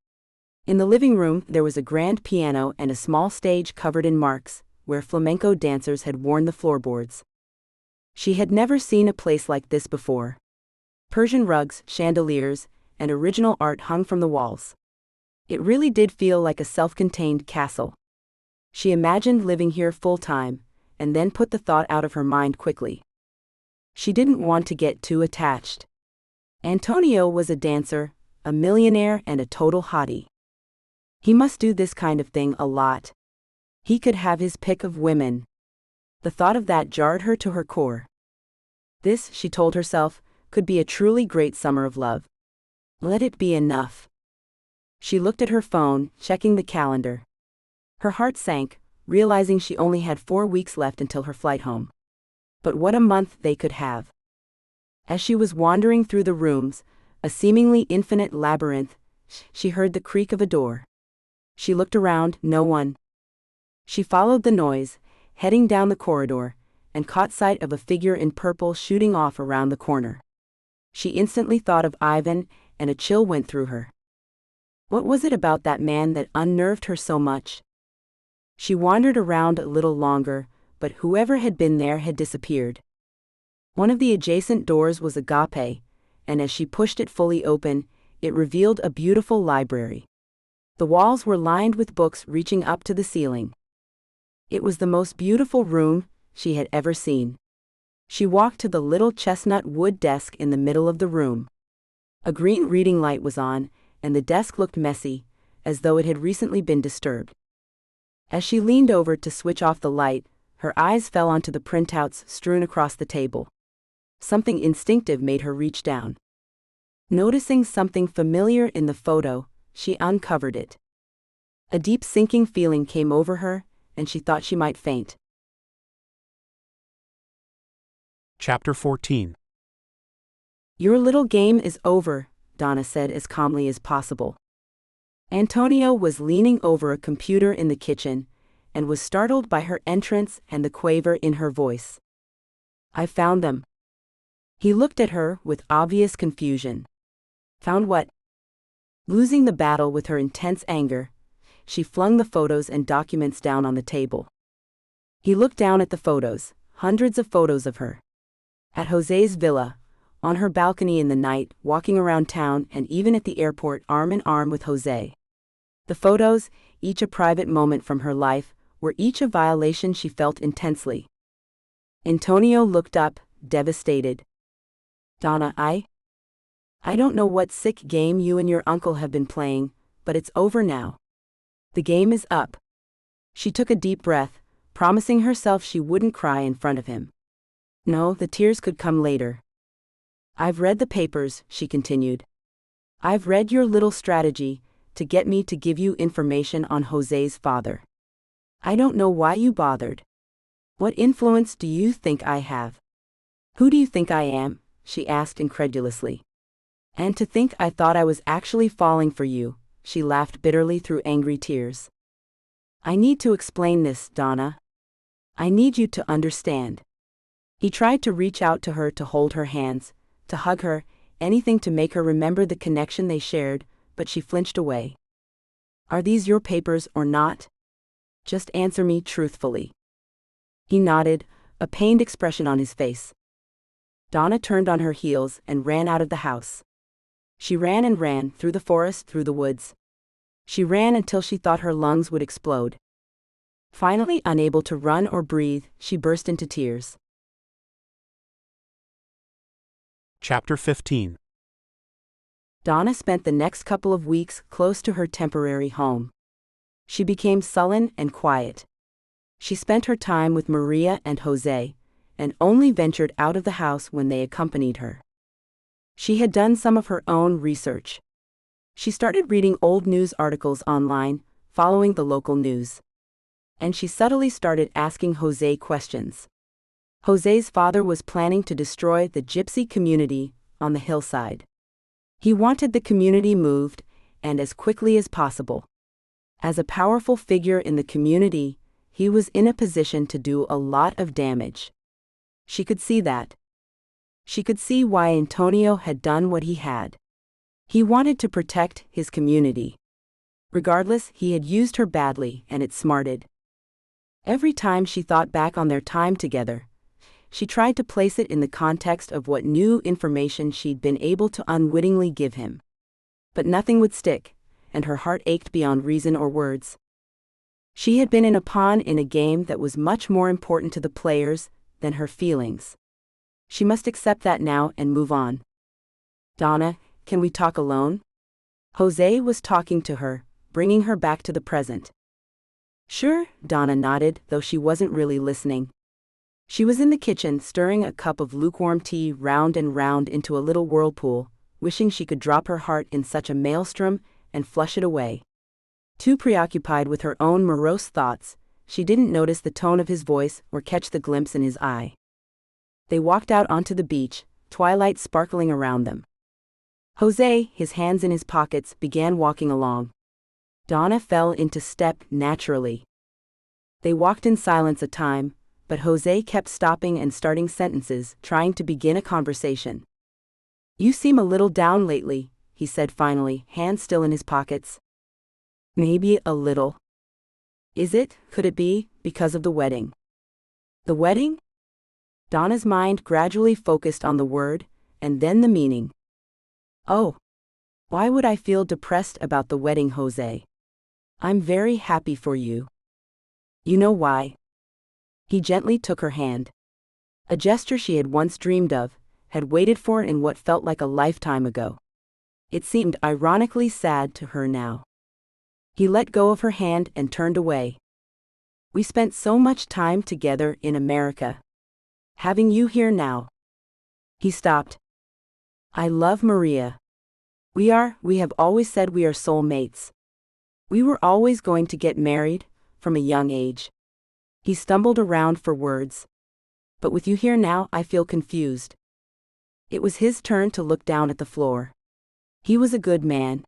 In the living room there was a grand piano and a small stage covered in marks, where flamenco dancers had worn the floorboards. She had never seen a place like this before. Persian rugs, chandeliers, and original art hung from the walls. It really did feel like a self-contained castle. She imagined living here full-time, and then put the thought out of her mind quickly. She didn't want to get too attached. Antonio was a dancer, a millionaire, and a total hottie. He must do this kind of thing a lot. He could have his pick of women. The thought of that jarred her to her core. This, she told herself, could be a truly great summer of love. Let it be enough. She looked at her phone, checking the calendar. Her heart sank, realizing she only had 4 weeks left until her flight home. But what a month they could have. As she was wandering through the rooms, a seemingly infinite labyrinth, she heard the creak of a door. She looked around, no one. She followed the noise, heading down the corridor, and caught sight of a figure in purple shooting off around the corner. She instantly thought of Ivan, and a chill went through her. What was it about that man that unnerved her so much? She wandered around a little longer, but whoever had been there had disappeared. One of the adjacent doors was agape, and as she pushed it fully open, it revealed a beautiful library. The walls were lined with books reaching up to the ceiling. It was the most beautiful room she had ever seen. She walked to the little chestnut wood desk in the middle of the room. A green reading light was on, and the desk looked messy, as though it had recently been disturbed. As she leaned over to switch off the light, her eyes fell onto the printouts strewn across the table. Something instinctive made her reach down. Noticing something familiar in the photo, she uncovered it. A deep sinking feeling came over her, and she thought she might faint. Chapter 14. Your little game is over, Donna said as calmly as possible. Antonio was leaning over a computer in the kitchen, and was startled by her entrance and the quaver in her voice. I found them. He looked at her with obvious confusion. Found what? Losing the battle with her intense anger, she flung the photos and documents down on the table. He looked down at the photos, hundreds of photos of her. At José's villa, on her balcony in the night, walking around town, and even at the airport arm in arm with José. The photos, each a private moment from her life, were each a violation she felt intensely. Antonio looked up, devastated. Donna, I don't know what sick game you and your uncle have been playing, but it's over now. The game is up. She took a deep breath, promising herself she wouldn't cry in front of him. No, the tears could come later. I've read the papers, she continued. I've read your little strategy to get me to give you information on José's father. I don't know why you bothered. What influence do you think I have? Who do you think I am? She asked incredulously. And to think I thought I was actually falling for you, she laughed bitterly through angry tears. I need to explain this, Donna. I need you to understand. He tried to reach out to her to hold her hands, to hug her, anything to make her remember the connection they shared, but she flinched away. Are these your papers or not? Just answer me truthfully. He nodded, a pained expression on his face. Donna turned on her heels and ran out of the house. She ran and ran, through the forest, through the woods. She ran until she thought her lungs would explode. Finally, unable to run or breathe, she burst into tears. Chapter 15. Donna spent the next couple of weeks close to her temporary home. She became sullen and quiet. She spent her time with Maria and José, and only ventured out of the house when they accompanied her. She had done some of her own research. She started reading old news articles online, following the local news. And she subtly started asking José questions. José's father was planning to destroy the gypsy community on the hillside. He wanted the community moved, and as quickly as possible. As a powerful figure in the community, he was in a position to do a lot of damage. She could see that. She could see why Antonio had done what he had. He wanted to protect his community. Regardless, he had used her badly, and it smarted. Every time she thought back on their time together, she tried to place it in the context of what new information she'd been able to unwittingly give him. But nothing would stick, and her heart ached beyond reason or words. She had been in a pawn in a game that was much more important to the players than her feelings. She must accept that now and move on. Donna, can we talk alone? José was talking to her, bringing her back to the present. Sure, Donna nodded, though she wasn't really listening. She was in the kitchen stirring a cup of lukewarm tea round and round into a little whirlpool, wishing she could drop her heart in such a maelstrom and flush it away. Too preoccupied with her own morose thoughts, she didn't notice the tone of his voice or catch the glimpse in his eye. They walked out onto the beach, twilight sparkling around them. José, his hands in his pockets, began walking along. Donna fell into step naturally. They walked in silence a time, but José kept stopping and starting sentences, trying to begin a conversation. You seem a little down lately, he said finally, hands still in his pockets. Maybe a little. Could it be, because of the wedding? The wedding? Donna's mind gradually focused on the word, and then the meaning. Oh. Why would I feel depressed about the wedding, José? I'm very happy for you. You know why? He gently took her hand. A gesture she had once dreamed of, had waited for in what felt like a lifetime ago. It seemed ironically sad to her now. He let go of her hand and turned away. We spent so much time together in America. Having you here now. He stopped. I love Maria. We have always said we are soulmates. We were always going to get married, from a young age. He stumbled around for words. But with you here now, I feel confused. It was his turn to look down at the floor. He was a good man.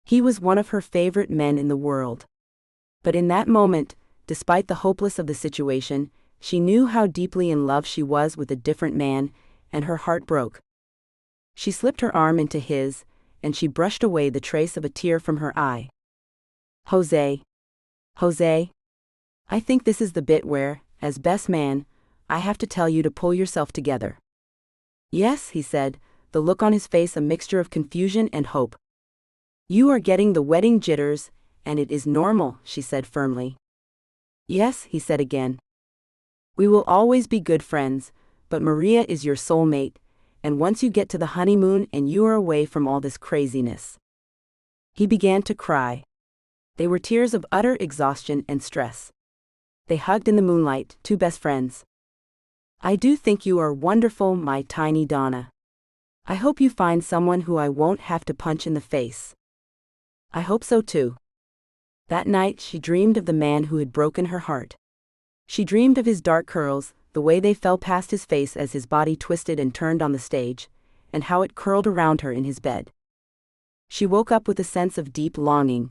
He was one of her favorite men in the world. But in that moment, despite the hopelessness of the situation, she knew how deeply in love she was with a different man, and her heart broke. She slipped her arm into his, and she brushed away the trace of a tear from her eye. José, I think this is the bit where, as best man, I have to tell you to pull yourself together. Yes, he said, the look on his face a mixture of confusion and hope. You are getting the wedding jitters, and it is normal, she said firmly. Yes, he said again. We will always be good friends, but Maria is your soulmate, and once you get to the honeymoon and you are away from all this craziness. He began to cry. They were tears of utter exhaustion and stress. They hugged in the moonlight, two best friends. I do think you are wonderful, my tiny Donna. I hope you find someone who I won't have to punch in the face. I hope so too. That night she dreamed of the man who had broken her heart. She dreamed of his dark curls, the way they fell past his face as his body twisted and turned on the stage, and how it curled around her in his bed. She woke up with a sense of deep longing.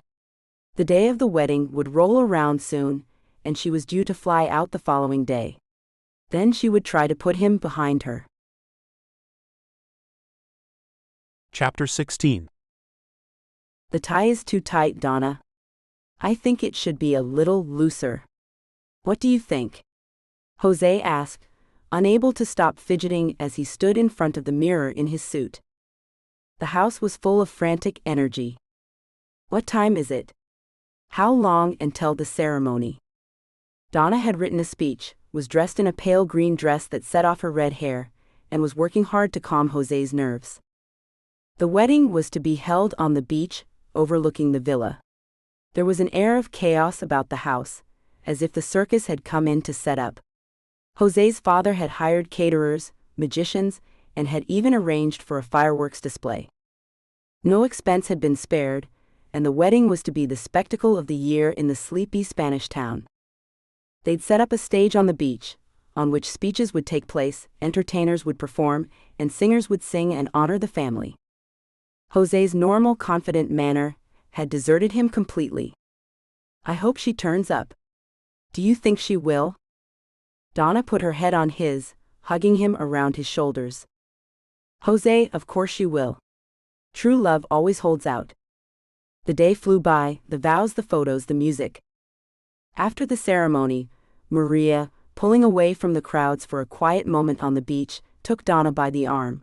The day of the wedding would roll around soon, and she was due to fly out the following day. Then she would try to put him behind her. Chapter 16. The tie is too tight, Donna. I think it should be a little looser. What do you think? José asked, unable to stop fidgeting as he stood in front of the mirror in his suit. The house was full of frantic energy. What time is it? How long until the ceremony? Donna had written a speech, was dressed in a pale green dress that set off her red hair, and was working hard to calm José's nerves. The wedding was to be held on the beach, overlooking the villa. There was an air of chaos about the house, as if the circus had come in to set up. José's father had hired caterers, magicians, and had even arranged for a fireworks display. No expense had been spared, and the wedding was to be the spectacle of the year in the sleepy Spanish town. They'd set up a stage on the beach, on which speeches would take place, entertainers would perform, and singers would sing and honor the family. José's normal confident manner had deserted him completely. I hope she turns up. Do you think she will? Donna put her head on his, hugging him around his shoulders. José, of course she will. True love always holds out. The day flew by, the vows, the photos, the music. After the ceremony, Maria, pulling away from the crowds for a quiet moment on the beach, took Donna by the arm.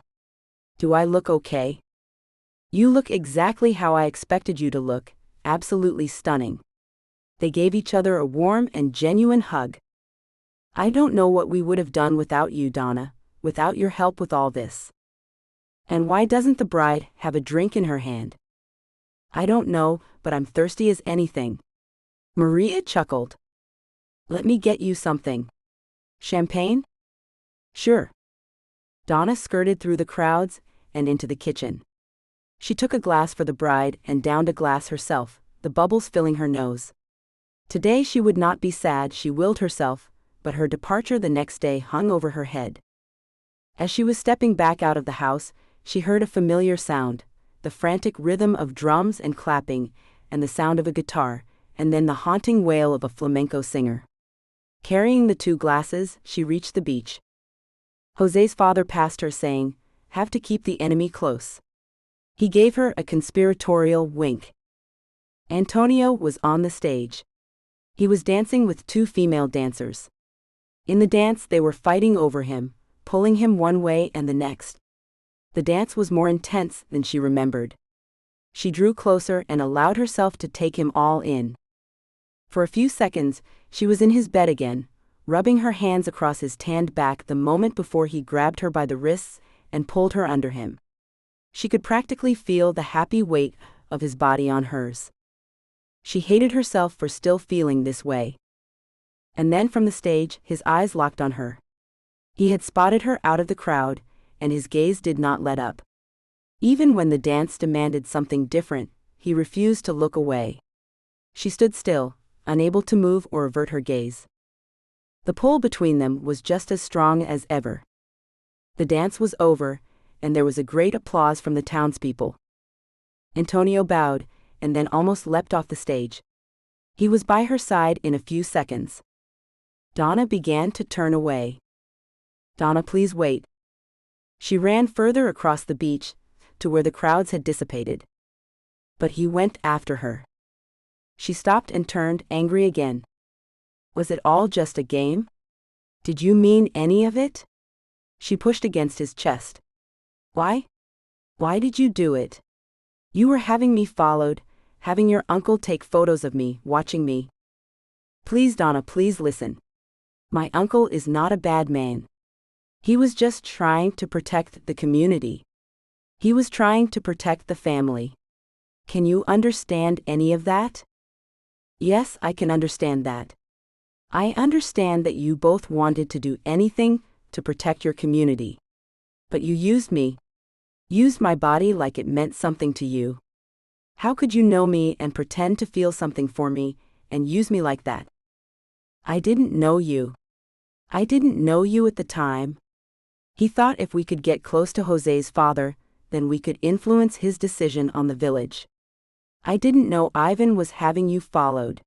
Do I look okay? You look exactly how I expected you to look, absolutely stunning. They gave each other a warm and genuine hug. I don't know what we would have done without you, Donna, without your help with all this. And why doesn't the bride have a drink in her hand? I don't know, but I'm thirsty as anything. Maria chuckled. Let me get you something. Champagne? Sure. Donna skirted through the crowds and into the kitchen. She took a glass for the bride and downed a glass herself, the bubbles filling her nose. Today she would not be sad, she willed herself, but her departure the next day hung over her head. As she was stepping back out of the house, she heard a familiar sound, the frantic rhythm of drums and clapping, and the sound of a guitar, and then the haunting wail of a flamenco singer. Carrying the two glasses, she reached the beach. José's father passed her, saying, "Have to keep the enemy close." He gave her a conspiratorial wink. Antonio was on the stage. He was dancing with two female dancers. In the dance, they were fighting over him, pulling him one way and the next. The dance was more intense than she remembered. She drew closer and allowed herself to take him all in. For a few seconds, she was in his bed again, rubbing her hands across his tanned back the moment before he grabbed her by the wrists and pulled her under him. She could practically feel the happy weight of his body on hers. She hated herself for still feeling this way. And then from the stage, his eyes locked on her. He had spotted her out of the crowd, and his gaze did not let up. Even when the dance demanded something different, he refused to look away. She stood still, unable to move or avert her gaze. The pull between them was just as strong as ever. The dance was over, and there was a great applause from the townspeople. Antonio bowed, and then almost leapt off the stage. He was by her side in a few seconds. Donna began to turn away. "Donna, please wait." She ran further across the beach, to where the crowds had dissipated. But he went after her. She stopped and turned, angry again. "Was it all just a game? Did you mean any of it?" She pushed against his chest. "Why? Why did you do it? You were having me followed, having your uncle take photos of me, watching me." "Please, Donna, please listen. My uncle is not a bad man. He was just trying to protect the community. He was trying to protect the family. Can you understand any of that?" "Yes, I can understand that. I understand that you both wanted to do anything to protect your community. But you used me. Used my body like it meant something to you. How could you know me and pretend to feel something for me, and use me like that?" "I didn't know you. I didn't know you at the time. He thought if we could get close to José's father, then we could influence his decision on the village. I didn't know Ivan was having you followed.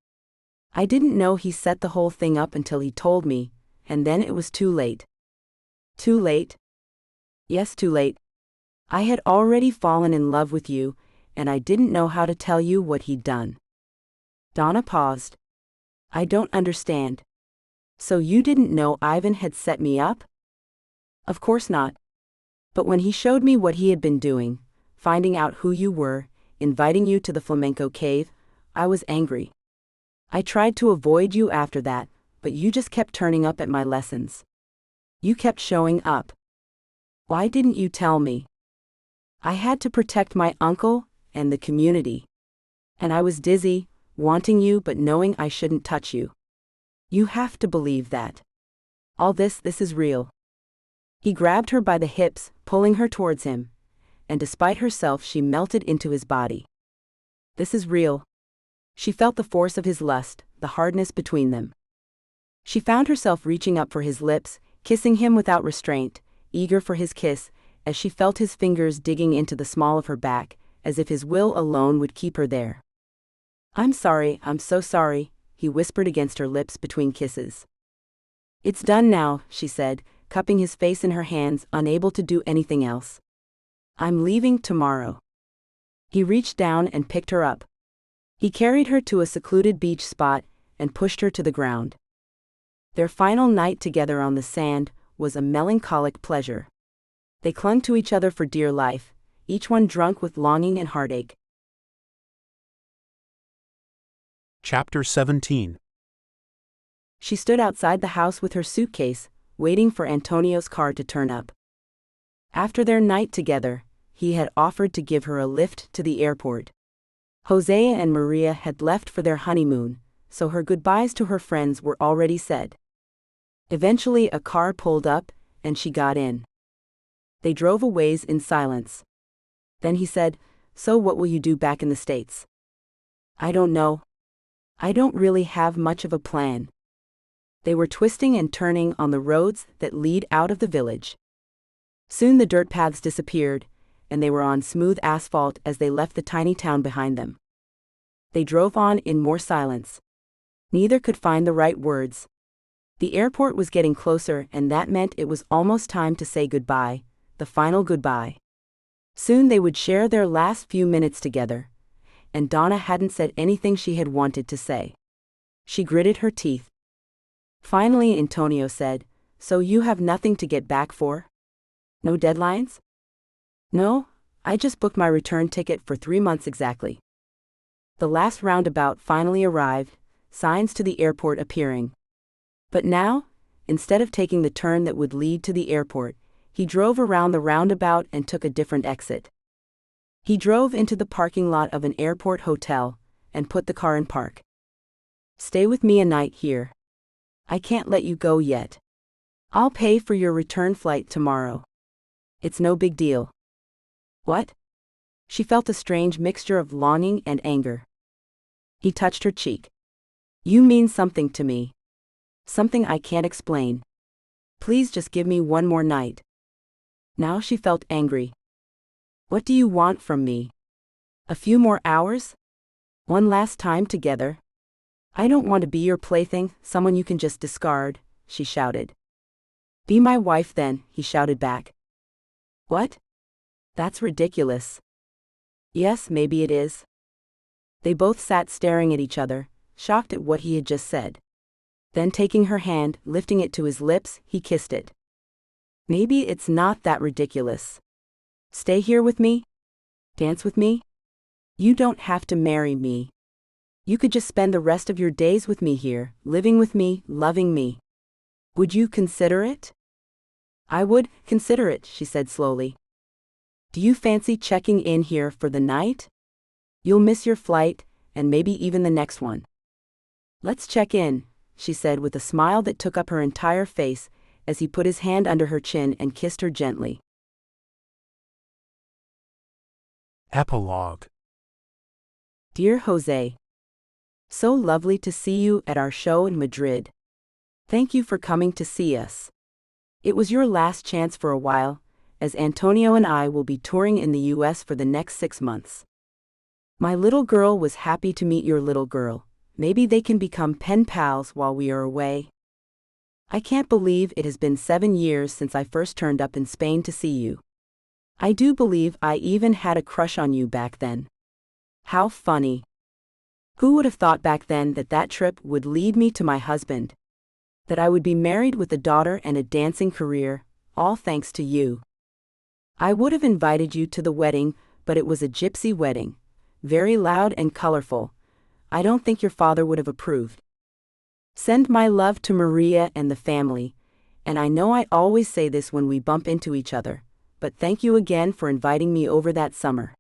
I didn't know he set the whole thing up until he told me, and then it was too late." "Too late?" "Yes, too late. I had already fallen in love with you, and I didn't know how to tell you what he'd done." Donna paused. "I don't understand. So you didn't know Ivan had set me up?" "Of course not. But when he showed me what he had been doing, finding out who you were, inviting you to the Flamenco cave, I was angry. I tried to avoid you after that, but you just kept turning up at my lessons. You kept showing up. Why didn't you tell me? I had to protect my uncle and the community. And I was dizzy, wanting you but knowing I shouldn't touch you. You have to believe that. All this is real." He grabbed her by the hips, pulling her towards him, and despite herself she melted into his body. This is real. She felt the force of his lust, the hardness between them. She found herself reaching up for his lips, kissing him without restraint, eager for his kiss, as she felt his fingers digging into the small of her back, as if his will alone would keep her there. "I'm sorry, I'm so sorry," he whispered against her lips between kisses. "It's done now," she said, cupping his face in her hands, unable to do anything else. "I'm leaving tomorrow." He reached down and picked her up. He carried her to a secluded beach spot and pushed her to the ground. Their final night together on the sand was a melancholic pleasure. They clung to each other for dear life, each one drunk with longing and heartache. Chapter 17. She stood outside the house with her suitcase, waiting for Antonio's car to turn up. After their night together, he had offered to give her a lift to the airport. José and Maria had left for their honeymoon, so her goodbyes to her friends were already said. Eventually a car pulled up, and she got in. They drove a ways in silence. Then he said, "So what will you do back in the States?" "I don't know. I don't really have much of a plan." They were twisting and turning on the roads that lead out of the village. Soon the dirt paths disappeared, and they were on smooth asphalt as they left the tiny town behind them. They drove on in more silence. Neither could find the right words. The airport was getting closer, and that meant it was almost time to say goodbye, the final goodbye. Soon they would share their last few minutes together, and Donna hadn't said anything she had wanted to say. She gritted her teeth. Finally, Antonio said, "So you have nothing to get back for? No deadlines?" "No, I just booked my return ticket for 3 months exactly." The last roundabout finally arrived, signs to the airport appearing. But now, instead of taking the turn that would lead to the airport, he drove around the roundabout and took a different exit. He drove into the parking lot of an airport hotel and put the car in park. "Stay with me a night here. I can't let you go yet. I'll pay for your return flight tomorrow. It's no big deal." "What?" She felt a strange mixture of longing and anger. He touched her cheek. "You mean something to me. Something I can't explain. Please just give me one more night." Now she felt angry. "What do you want from me? A few more hours? One last time together? I don't want to be your plaything, someone you can just discard," she shouted. "Be my wife then," he shouted back. "What? That's ridiculous." "Yes, maybe it is." They both sat staring at each other, shocked at what he had just said. Then taking her hand, lifting it to his lips, he kissed it. "Maybe it's not that ridiculous. Stay here with me? Dance with me? You don't have to marry me. You could just spend the rest of your days with me here, living with me, loving me. Would you consider it?" "I would consider it," she said slowly. "Do you fancy checking in here for the night? You'll miss your flight, and maybe even the next one." "Let's check in," she said with a smile that took up her entire face, as he put his hand under her chin and kissed her gently. Epilogue. Dear José, so lovely to see you at our show in Madrid. Thank you for coming to see us. It was your last chance for a while, as Antonio and I will be touring in the US for the next 6 months. My little girl was happy to meet your little girl. Maybe they can become pen pals while we are away. I can't believe it has been 7 years since I first turned up in Spain to see you. I do believe I even had a crush on you back then. How funny. Who would have thought back then that that trip would lead me to my husband? That I would be married with a daughter and a dancing career, all thanks to you. I would have invited you to the wedding, but it was a gypsy wedding, very loud and colorful. I don't think your father would have approved. Send my love to Maria and the family, and I know I always say this when we bump into each other, but thank you again for inviting me over that summer.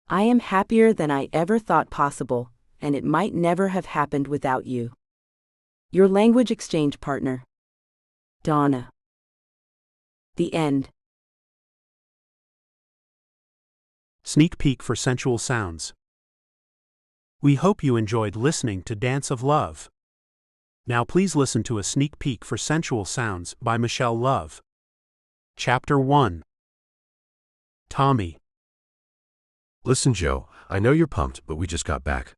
I am happier than I ever thought possible, and it might never have happened without you. Your language exchange partner, Donna. The end. Sneak peek for sensual sounds. We hope you enjoyed listening to Dance of Love. Now please listen to a sneak peek for sensual sounds by Michelle Love. Chapter 1. Tommy. Listen, Joe, I know you're pumped, but we just got back.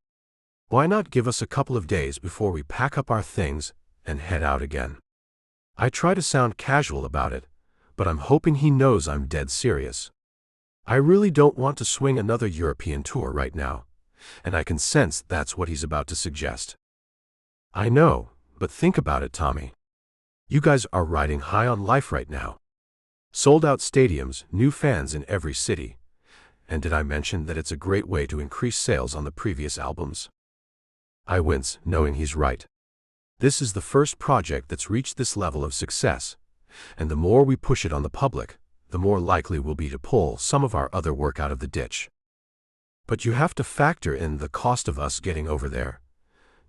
Why not give us a couple of days before we pack up our things and head out again? I try to sound casual about it, but I'm hoping he knows I'm dead serious. I really don't want to swing another European tour right now, and I can sense that's what he's about to suggest. I know, but think about it, Tommy. You guys are riding high on life right now. Sold-out stadiums, new fans in every city. And did I mention that it's a great way to increase sales on the previous albums? I wince, knowing he's right. This is the first project that's reached this level of success, and the more we push it on the public, the more likely we'll be to pull some of our other work out of the ditch. But you have to factor in the cost of us getting over there,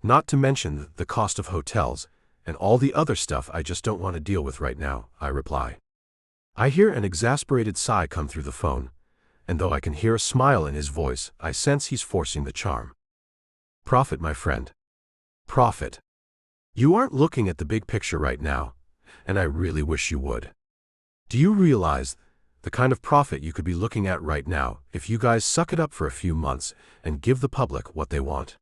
not to mention the cost of hotels and all the other stuff I just don't want to deal with right now, I reply. I hear an exasperated sigh come through the phone, and though I can hear a smile in his voice, I sense he's forcing the charm. Profit, my friend. Profit. You aren't looking at the big picture right now, and I really wish you would. Do you realize the kind of profit you could be looking at right now if you guys suck it up for a few months and give the public what they want?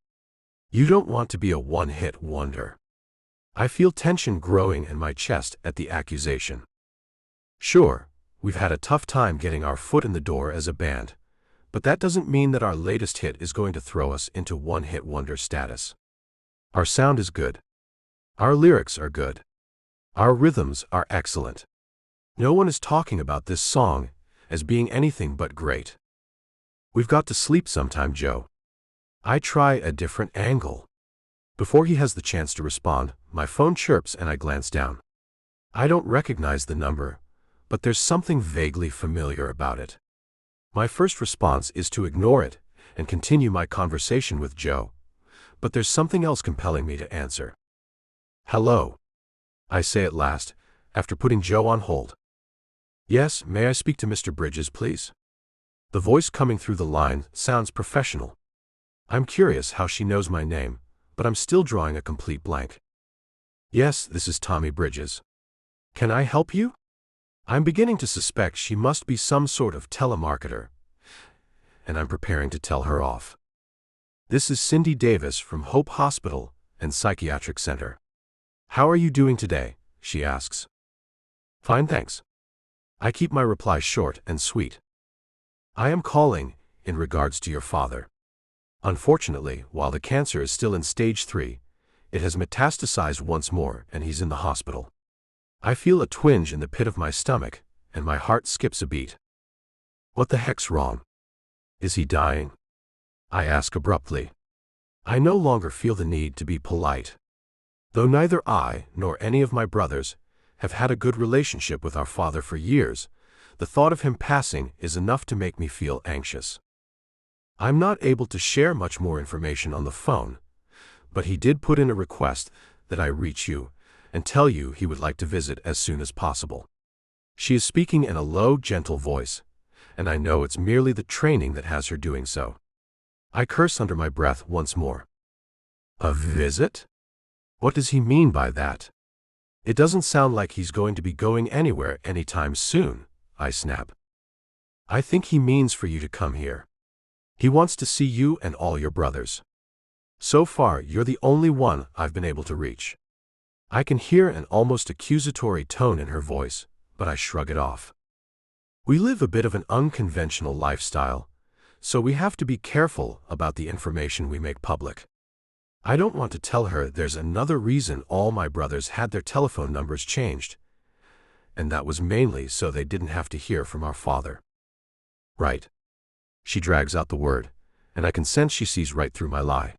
You don't want to be a one-hit wonder. I feel tension growing in my chest at the accusation. Sure, we've had a tough time getting our foot in the door as a band, But that doesn't mean that our latest hit is going to throw us into one-hit wonder status. Our sound is good. Our lyrics are good. Our rhythms are excellent. No one is talking about this song as being anything but great. We've got to sleep sometime, Joe. I try a different angle. Before he has the chance to respond, my phone chirps and I glance down. I don't recognize the number, but there's something vaguely familiar about it. My first response is to ignore it and continue my conversation with Joe, but there's something else compelling me to answer. Hello, I say at last, after putting Joe on hold. Yes, may I speak to Mr. Bridges, please? The voice coming through the line sounds professional. I'm curious how she knows my name, but I'm still drawing a complete blank. Yes, this is Tommy Bridges. Can I help you? I'm beginning to suspect she must be some sort of telemarketer, and I'm preparing to tell her off. This is Cindy Davis from Hope Hospital and Psychiatric Center. How are you doing today? She asks. Fine, thanks. I keep my reply short and sweet. I am calling in regards to your father. Unfortunately, while the cancer is still in stage 3, it has metastasized once more and he's in the hospital. I feel a twinge in the pit of my stomach and my heart skips a beat. What the heck's wrong? Is he dying? I ask abruptly. I no longer feel the need to be polite. Though neither I nor any of my brothers have had a good relationship with our father for years, the thought of him passing is enough to make me feel anxious. I'm not able to share much more information on the phone, but he did put in a request that I reach you and tell you he would like to visit as soon as possible. She is speaking in a low, gentle voice, and I know it's merely the training that has her doing so. I curse under my breath once more. A visit? What does he mean by that? It doesn't sound like he's going to be going anywhere anytime soon, I snap. I think he means for you to come here. He wants to see you and all your brothers. So far, you're the only one I've been able to reach. I can hear an almost accusatory tone in her voice, but I shrug it off. We live a bit of an unconventional lifestyle, so we have to be careful about the information we make public. I don't want to tell her there's another reason all my brothers had their telephone numbers changed, and that was mainly so they didn't have to hear from our father. Right. She drags out the word, and I can sense she sees right through my lie.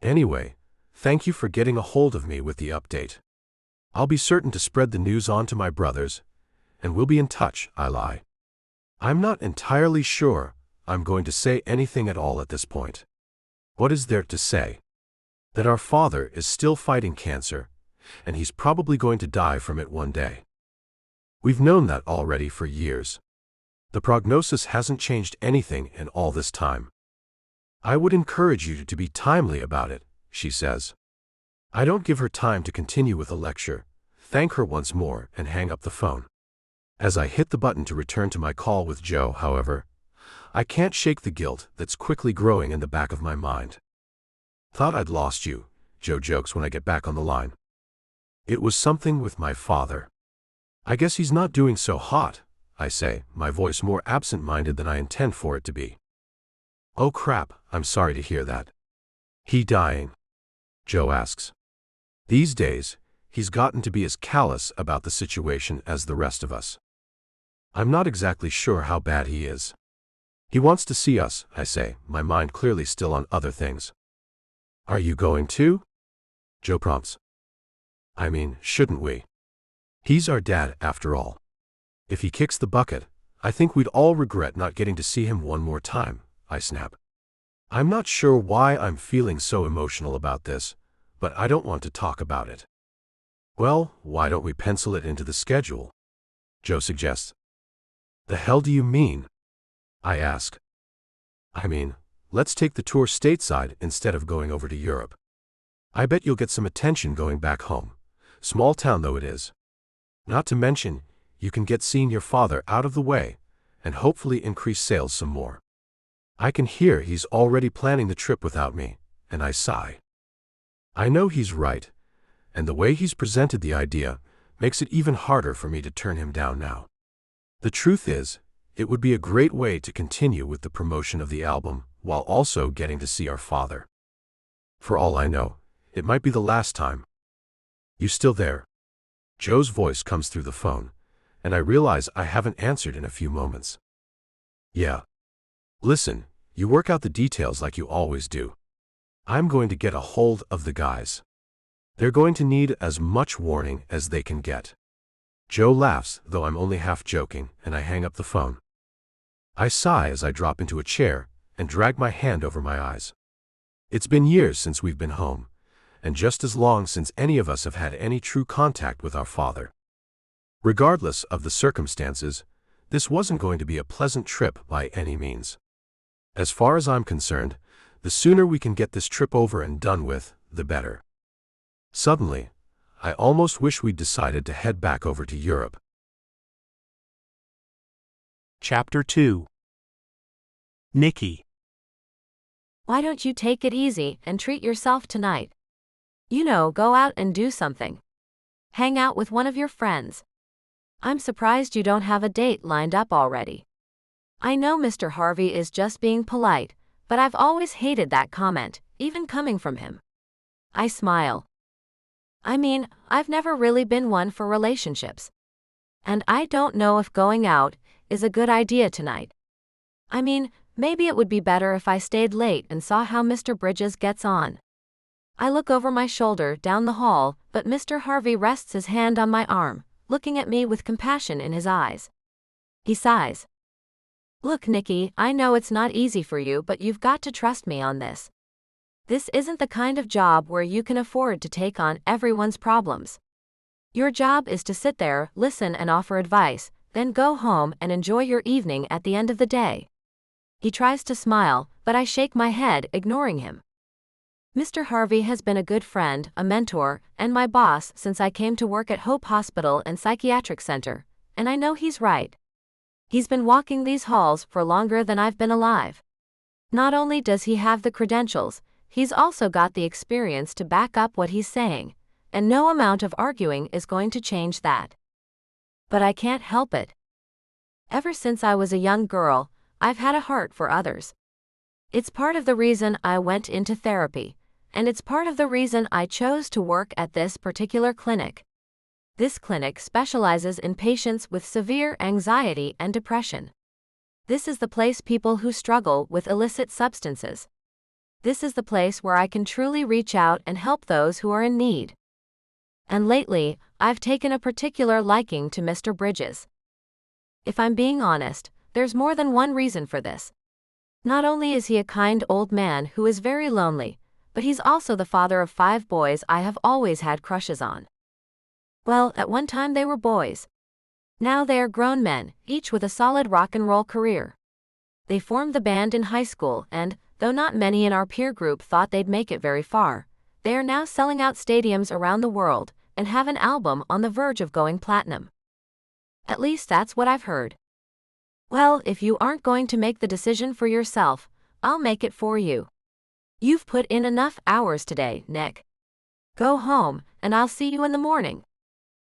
Anyway, thank you for getting a hold of me with the update. I'll be certain to spread the news on to my brothers, and we'll be in touch, I lie. I'm not entirely sure I'm going to say anything at all at this point. What is there to say? That our father is still fighting cancer, and he's probably going to die from it one day. We've known that already for years. The prognosis hasn't changed anything in all this time. I would encourage you to be timely about it, she says. I don't give her time to continue with the lecture, thank her once more, and hang up the phone. As I hit the button to return to my call with Joe, however, I can't shake the guilt that's quickly growing in the back of my mind. Thought I'd lost you, Joe jokes when I get back on the line. It was something with my father. I guess he's not doing so hot, I say, my voice more absent-minded than I intend for it to be. Oh crap, I'm sorry to hear that. He dying? Joe asks. These days, he's gotten to be as callous about the situation as the rest of us. I'm not exactly sure how bad he is. He wants to see us, I say, my mind clearly still on other things. Are you going to? Joe prompts. I mean, shouldn't we? He's our dad, after all. If he kicks the bucket, I think we'd all regret not getting to see him one more time, I snap. I'm not sure why I'm feeling so emotional about this, but I don't want to talk about it. Well, why don't we pencil it into the schedule? Joe suggests. The hell do you mean? I ask. I mean, let's take the tour stateside instead of going over to Europe. I bet you'll get some attention going back home, small town though it is. Not to mention, you can get seeing your father out of the way, and hopefully increase sales some more. I can hear he's already planning the trip without me, and I sigh. I know he's right, and the way he's presented the idea makes it even harder for me to turn him down now. The truth is, It would be a great way to continue with the promotion of the album, while also getting to see our father. For all I know, it might be the last time. You still there? Joe's voice comes through the phone, and I realize I haven't answered in a few moments. Yeah. Listen, you work out the details like you always do. I'm going to get a hold of the guys. They're going to need as much warning as they can get. Joe laughs, though I'm only half joking, and I hang up the phone. I sigh as I drop into a chair and drag my hand over my eyes. It's been years since we've been home, and just as long since any of us have had any true contact with our father. Regardless of the circumstances, this wasn't going to be a pleasant trip by any means. As far as I'm concerned, the sooner we can get this trip over and done with, the better. Suddenly, I almost wish we'd decided to head back over to Europe. Chapter 2. Nikki. Why don't you take it easy and treat yourself tonight? You know, go out and do something. Hang out with one of your friends. I'm surprised you don't have a date lined up already. I know Mr. Harvey is just being polite, but I've always hated that comment, even coming from him. I smile. I mean, I've never really been one for relationships. And I don't know if going out is a good idea tonight. I mean, maybe it would be better if I stayed late and saw how Mr. Bridges gets on. I look over my shoulder down the hall, but Mr. Harvey rests his hand on my arm, looking at me with compassion in his eyes. He sighs. Look, Nikki, I know it's not easy for you, but you've got to trust me on this. This isn't the kind of job where you can afford to take on everyone's problems. Your job is to sit there, listen and offer advice, then go home and enjoy your evening at the end of the day. He tries to smile, but I shake my head, ignoring him. Mr. Harvey has been a good friend, a mentor, and my boss since I came to work at Hope Hospital and Psychiatric Center, and I know he's right. He's been walking these halls for longer than I've been alive. Not only does he have the credentials, he's also got the experience to back up what he's saying, and no amount of arguing is going to change that. But I can't help it. Ever since I was a young girl, I've had a heart for others. It's part of the reason I went into therapy, and it's part of the reason I chose to work at this particular clinic. This clinic specializes in patients with severe anxiety and depression. This is the place people who struggle with illicit substances. This is the place where I can truly reach out and help those who are in need. And lately, I've taken a particular liking to Mr. Bridges. If I'm being honest, there's more than one reason for this. Not only is he a kind old man who is very lonely, but he's also the father of 5 boys I have always had crushes on. Well, at one time they were boys. Now they are grown men, each with a solid rock and roll career. They formed the band in high school and, though not many in our peer group thought they'd make it very far, they are now selling out stadiums around the world and have an album on the verge of going platinum. At least that's what I've heard. Well, if you aren't going to make the decision for yourself, I'll make it for you. You've put in enough hours today, Nick. Go home, and I'll see you in the morning.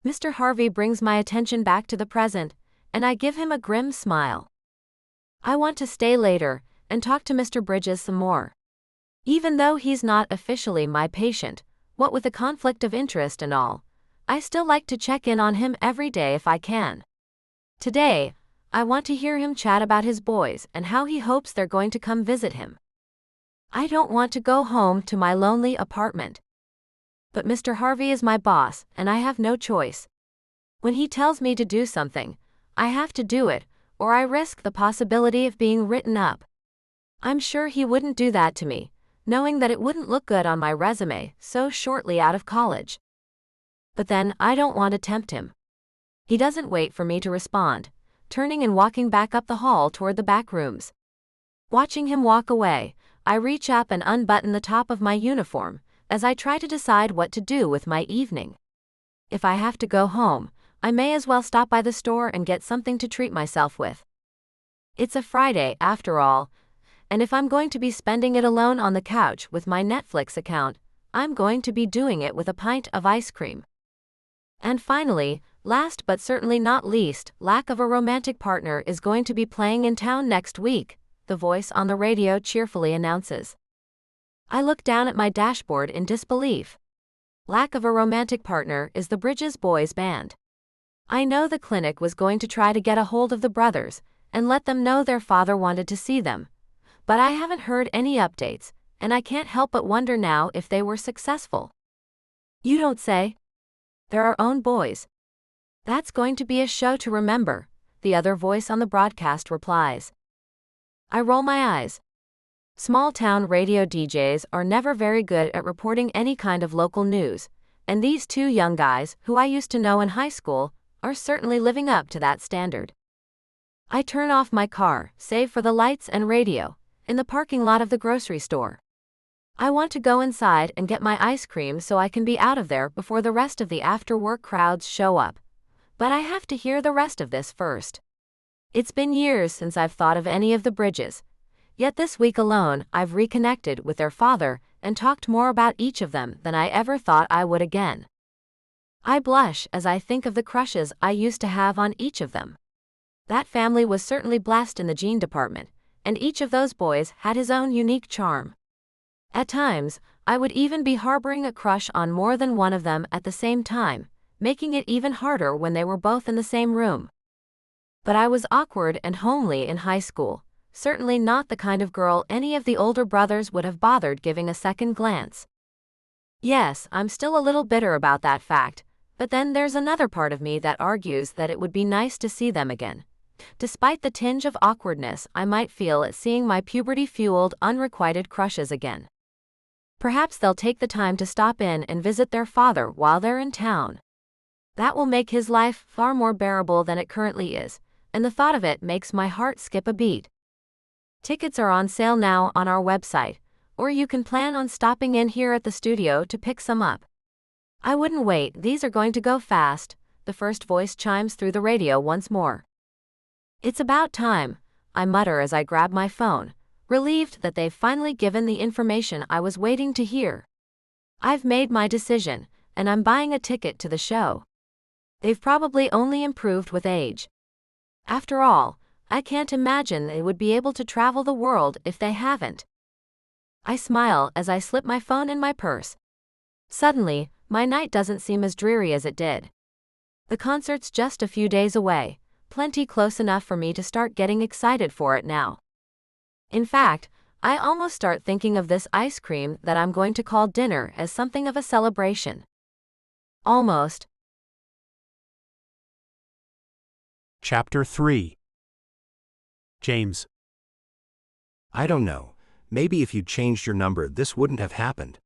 Mr. Harvey brings my attention back to the present, and I give him a grim smile. I want to stay later and talk to Mr. Bridges some more. Even though he's not officially my patient, what with the conflict of interest and all, I still like to check in on him every day if I can. Today, I want to hear him chat about his boys and how he hopes they're going to come visit him. I don't want to go home to my lonely apartment. But Mr. Harvey is my boss, and I have no choice. When he tells me to do something, I have to do it, or I risk the possibility of being written up. I'm sure he wouldn't do that to me, knowing that it wouldn't look good on my resume so shortly out of college. But then I don't want to tempt him. He doesn't wait for me to respond, turning and walking back up the hall toward the back rooms. Watching him walk away, I reach up and unbutton the top of my uniform, as I try to decide what to do with my evening. If I have to go home, I may as well stop by the store and get something to treat myself with. It's a Friday, after all, and if I'm going to be spending it alone on the couch with my Netflix account, I'm going to be doing it with a pint of ice cream. And finally, last but certainly not least, lack of a romantic partner is going to be playing in town next week, the voice on the radio cheerfully announces. I look down at my dashboard in disbelief. Lack of a romantic partner is the Bridges Boys Band. I know the clinic was going to try to get a hold of the brothers and let them know their father wanted to see them, but I haven't heard any updates, and I can't help but wonder now if they were successful. You don't say? They're our own boys. That's going to be a show to remember, the other voice on the broadcast replies. I roll my eyes. Small-town radio DJs are never very good at reporting any kind of local news, and these two young guys, who I used to know in high school, are certainly living up to that standard. I turn off my car, save for the lights and radio, in the parking lot of the grocery store. I want to go inside and get my ice cream so I can be out of there before the rest of the after-work crowds show up. But I have to hear the rest of this first. It's been years since I've thought of any of the Bridges, yet this week alone I've reconnected with their father and talked more about each of them than I ever thought I would again. I blush as I think of the crushes I used to have on each of them. That family was certainly blessed in the gene department, and each of those boys had his own unique charm. At times, I would even be harboring a crush on more than one of them at the same time, making it even harder when they were both in the same room. But I was awkward and homely in high school, certainly not the kind of girl any of the older brothers would have bothered giving a second glance. Yes, I'm still a little bitter about that fact, but then there's another part of me that argues that it would be nice to see them again, despite the tinge of awkwardness I might feel at seeing my puberty-fueled, unrequited crushes again. Perhaps they'll take the time to stop in and visit their father while they're in town. That will make his life far more bearable than it currently is, and the thought of it makes my heart skip a beat. Tickets are on sale now on our website, or you can plan on stopping in here at the studio to pick some up. I wouldn't wait, these are going to go fast, the first voice chimes through the radio once more. It's about time, I mutter as I grab my phone, relieved that they've finally given the information I was waiting to hear. I've made my decision, and I'm buying a ticket to the show. They've probably only improved with age. After all, I can't imagine they would be able to travel the world if they haven't. I smile as I slip my phone in my purse. Suddenly, my night doesn't seem as dreary as it did. The concert's just a few days away, plenty close enough for me to start getting excited for it now. In fact, I almost start thinking of this ice cream that I'm going to call dinner as something of a celebration. Almost. Chapter 3. James. I don't know. Maybe if you'd changed your number, this wouldn't have happened.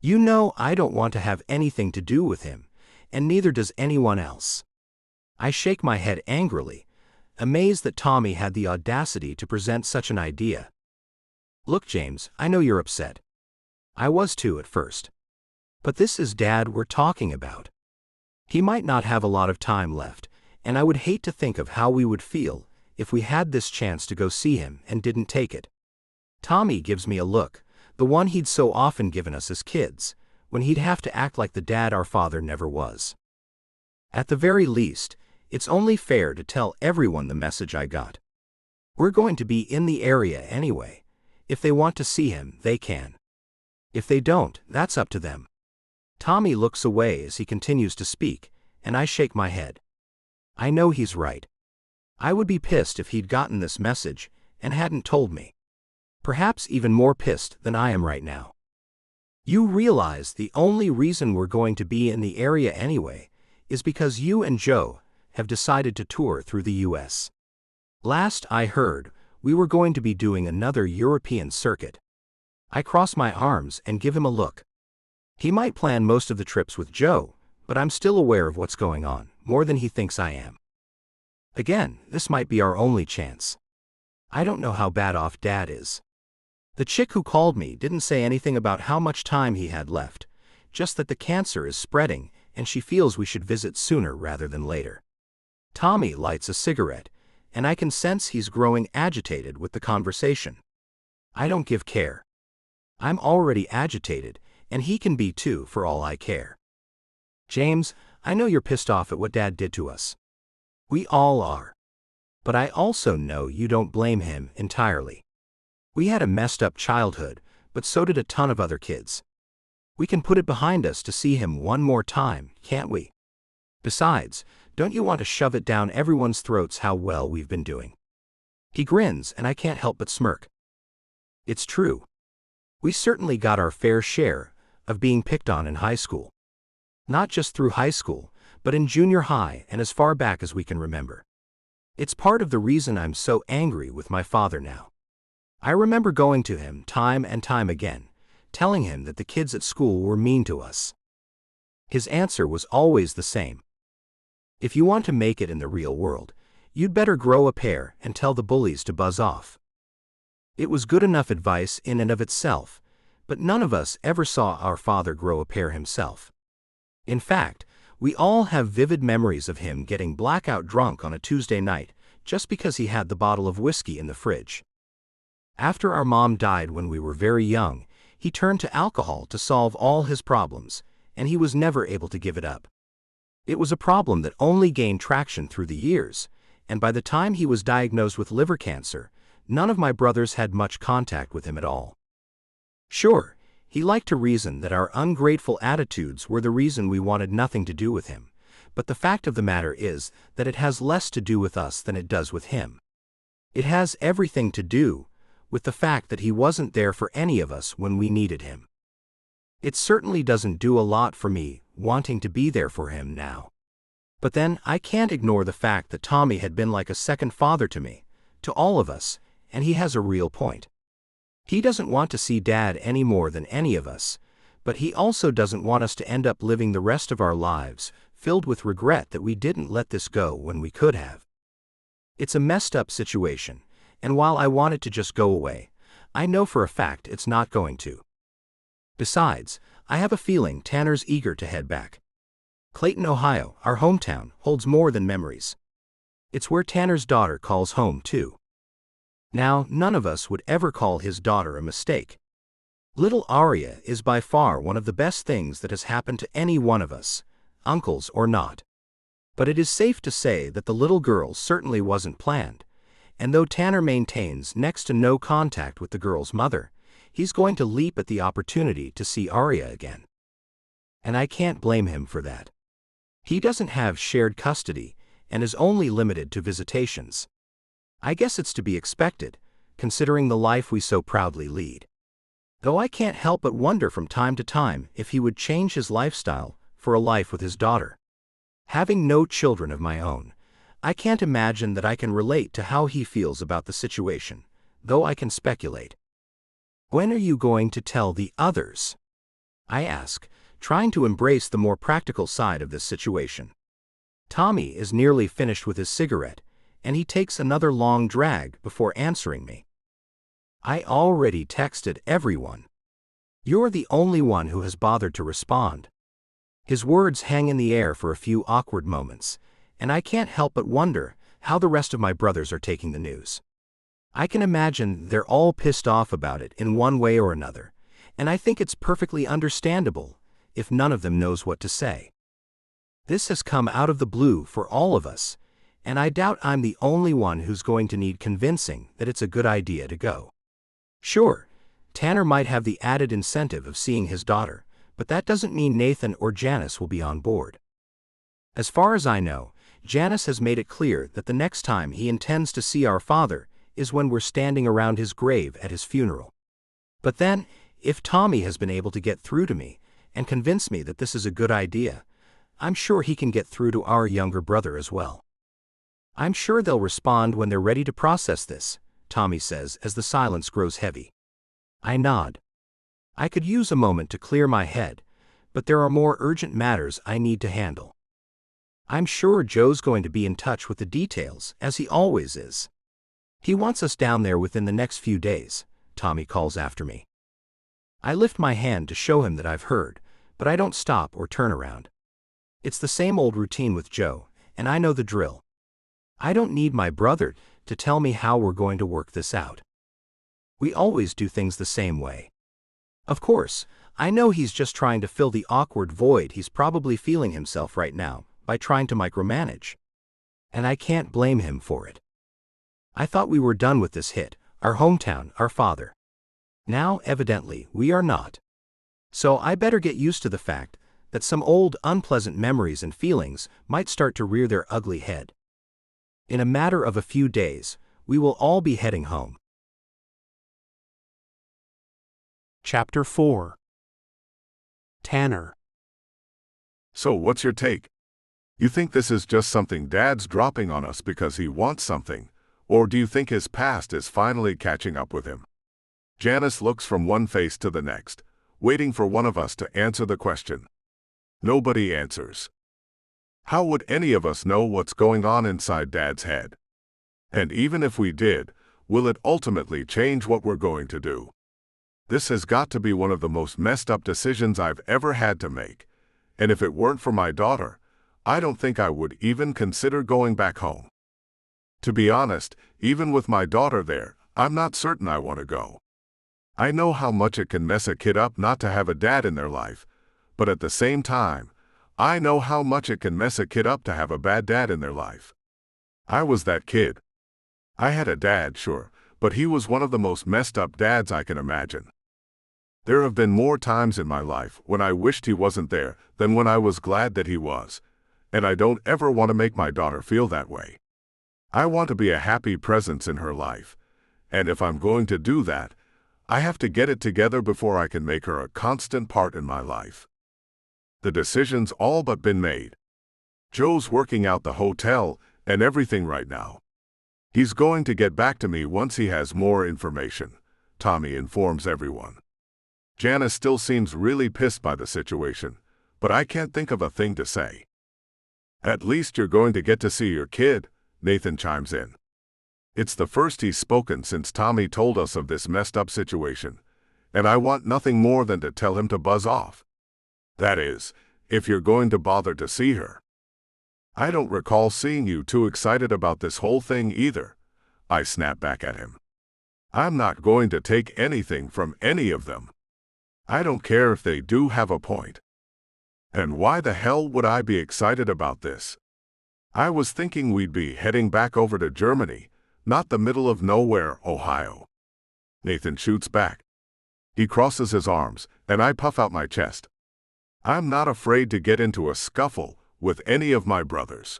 You know I don't want to have anything to do with him, and neither does anyone else. I shake my head angrily, amazed that Tommy had the audacity to present such an idea. Look, James, I know you're upset. I was too at first. But this is Dad we're talking about. He might not have a lot of time left, and I would hate to think of how we would feel if we had this chance to go see him and didn't take it. Tommy gives me a look, the one he'd so often given us as kids, when he'd have to act like the dad our father never was. At the very least, it's only fair to tell everyone the message I got. We're going to be in the area anyway. If they want to see him, they can. If they don't, that's up to them. Tommy looks away as he continues to speak, and I shake my head. I know he's right. I would be pissed if he'd gotten this message and hadn't told me. Perhaps even more pissed than I am right now. You realize the only reason we're going to be in the area anyway is because you and Joe have decided to tour through the U.S. Last I heard, we were going to be doing another European circuit. I cross my arms and give him a look. He might plan most of the trips with Joe, but I'm still aware of what's going on, more than he thinks I am. Again, this might be our only chance. I don't know how bad off Dad is. The chick who called me didn't say anything about how much time he had left, just that the cancer is spreading and she feels we should visit sooner rather than later. Tommy lights a cigarette, and I can sense he's growing agitated with the conversation. I don't give care. I'm already agitated, and he can be too for all I care. James, I know you're pissed off at what Dad did to us. We all are. But I also know you don't blame him entirely. We had a messed up childhood, but so did a ton of other kids. We can put it behind us to see him one more time, can't we? Besides, don't you want to shove it down everyone's throats how well we've been doing? He grins, and I can't help but smirk. It's true. We certainly got our fair share of being picked on in high school. Not just through high school, but in junior high and as far back as we can remember. It's part of the reason I'm so angry with my father now. I remember going to him time and time again, telling him that the kids at school were mean to us. His answer was always the same. If you want to make it in the real world, you'd better grow a pair and tell the bullies to buzz off. It was good enough advice in and of itself, but none of us ever saw our father grow a pair himself. In fact, we all have vivid memories of him getting blackout drunk on a Tuesday night just because he had the bottle of whiskey in the fridge. After our mom died when we were very young, he turned to alcohol to solve all his problems, and he was never able to give it up. It was a problem that only gained traction through the years, and by the time he was diagnosed with liver cancer, none of my brothers had much contact with him at all. Sure, he liked to reason that our ungrateful attitudes were the reason we wanted nothing to do with him, but the fact of the matter is that it has less to do with us than it does with him. It has everything to do with the fact that he wasn't there for any of us when we needed him. It certainly doesn't do a lot for me wanting to be there for him now. But then I can't ignore the fact that Tommy had been like a second father to me, to all of us, and he has a real point. He doesn't want to see Dad any more than any of us, but he also doesn't want us to end up living the rest of our lives filled with regret that we didn't let this go when we could have. It's a messed up situation, and while I want it to just go away, I know for a fact it's not going to. Besides, I have a feeling Tanner's eager to head back. Clayton, Ohio, our hometown, holds more than memories. It's where Tanner's daughter calls home, too. Now, none of us would ever call his daughter a mistake. Little Aria is by far one of the best things that has happened to any one of us, uncles or not. But it is safe to say that the little girl certainly wasn't planned, and though Tanner maintains next to no contact with the girl's mother, he's going to leap at the opportunity to see Aria again. And I can't blame him for that. He doesn't have shared custody and is only limited to visitations. I guess it's to be expected, considering the life we so proudly lead. Though I can't help but wonder from time to time if he would change his lifestyle for a life with his daughter. Having no children of my own, I can't imagine that I can relate to how he feels about the situation, though I can speculate. When are you going to tell the others? I ask, trying to embrace the more practical side of this situation. Tommy is nearly finished with his cigarette, and he takes another long drag before answering me. I already texted everyone. You're the only one who has bothered to respond. His words hang in the air for a few awkward moments, and I can't help but wonder how the rest of my brothers are taking the news. I can imagine they're all pissed off about it in one way or another, and I think it's perfectly understandable if none of them knows what to say. This has come out of the blue for all of us, and I doubt I'm the only one who's going to need convincing that it's a good idea to go. Sure, Tanner might have the added incentive of seeing his daughter, but that doesn't mean Nathan or Janice will be on board. As far as I know, Janice has made it clear that the next time he intends to see our father is when we're standing around his grave at his funeral. But then, if Tommy has been able to get through to me and convince me that this is a good idea, I'm sure he can get through to our younger brother as well. I'm sure they'll respond when they're ready to process this, Tommy says as the silence grows heavy. I nod. I could use a moment to clear my head, but there are more urgent matters I need to handle. I'm sure Joe's going to be in touch with the details, as he always is. He wants us down there within the next few days, Tommy calls after me. I lift my hand to show him that I've heard, but I don't stop or turn around. It's the same old routine with Joe, and I know the drill. I don't need my brother to tell me how we're going to work this out. We always do things the same way. Of course, I know he's just trying to fill the awkward void he's probably feeling himself right now by trying to micromanage. And I can't blame him for it. I thought we were done with this hit, our hometown, our father. Now, evidently, we are not. So I better get used to the fact that some old unpleasant memories and feelings might start to rear their ugly head. In a matter of a few days, we will all be heading home. Chapter 4. Tanner. So what's your take? You think this is just something Dad's dropping on us because he wants something, or do you think his past is finally catching up with him? Janice looks from one face to the next, waiting for one of us to answer the question. Nobody answers. How would any of us know what's going on inside Dad's head? And even if we did, will it ultimately change what we're going to do? This has got to be one of the most messed up decisions I've ever had to make, and if it weren't for my daughter, I don't think I would even consider going back home. To be honest, even with my daughter there, I'm not certain I want to go. I know how much it can mess a kid up not to have a dad in their life, but at the same time, I know how much it can mess a kid up to have a bad dad in their life. I was that kid. I had a dad, sure, but he was one of the most messed up dads I can imagine. There have been more times in my life when I wished he wasn't there than when I was glad that he was, and I don't ever want to make my daughter feel that way. I want to be a happy presence in her life, and if I'm going to do that, I have to get it together before I can make her a constant part in my life. The decision's all but been made. Joe's working out the hotel and everything right now. He's going to get back to me once he has more information, Tommy informs everyone. Janice still seems really pissed by the situation, but I can't think of a thing to say. At least you're going to get to see your kid, Nathan chimes in. It's the first he's spoken since Tommy told us of this messed up situation, and I want nothing more than to tell him to buzz off. That is, if you're going to bother to see her. I don't recall seeing you too excited about this whole thing either, I snap back at him. I'm not going to take anything from any of them. I don't care if they do have a point. And why the hell would I be excited about this? I was thinking we'd be heading back over to Germany, not the middle of nowhere, Ohio. Nathan shoots back. He crosses his arms, and I puff out my chest. I'm not afraid to get into a scuffle with any of my brothers.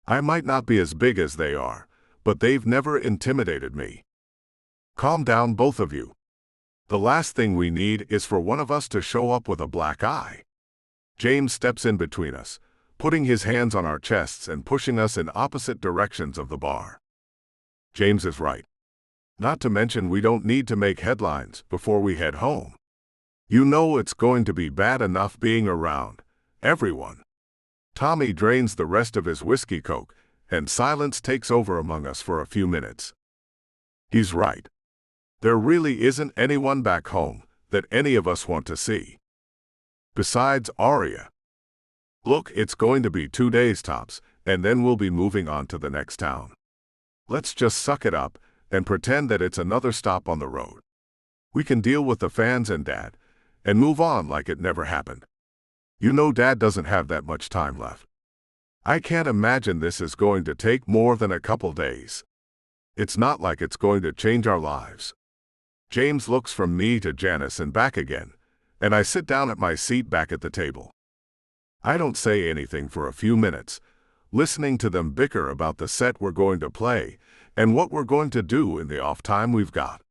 I might not be as big as they are, but they've never intimidated me. Calm down, both of you. The last thing we need is for one of us to show up with a black eye. James steps in between us, putting his hands on our chests and pushing us in opposite directions of the bar. James is right. Not to mention we don't need to make headlines before we head home. You know it's going to be bad enough being around everyone. Tommy drains the rest of his whiskey coke, and silence takes over among us for a few minutes. He's right. There really isn't anyone back home that any of us want to see. Besides Aria. Look, it's going to be 2 days tops, and then we'll be moving on to the next town. Let's just suck it up and pretend that it's another stop on the road. We can deal with the fans and Dad, and move on like it never happened. You know Dad doesn't have that much time left. I can't imagine this is going to take more than a couple days. It's not like it's going to change our lives. James looks from me to Janice and back again, and I sit down at my seat back at the table. I don't say anything for a few minutes, listening to them bicker about the set we're going to play and what we're going to do in the off time we've got.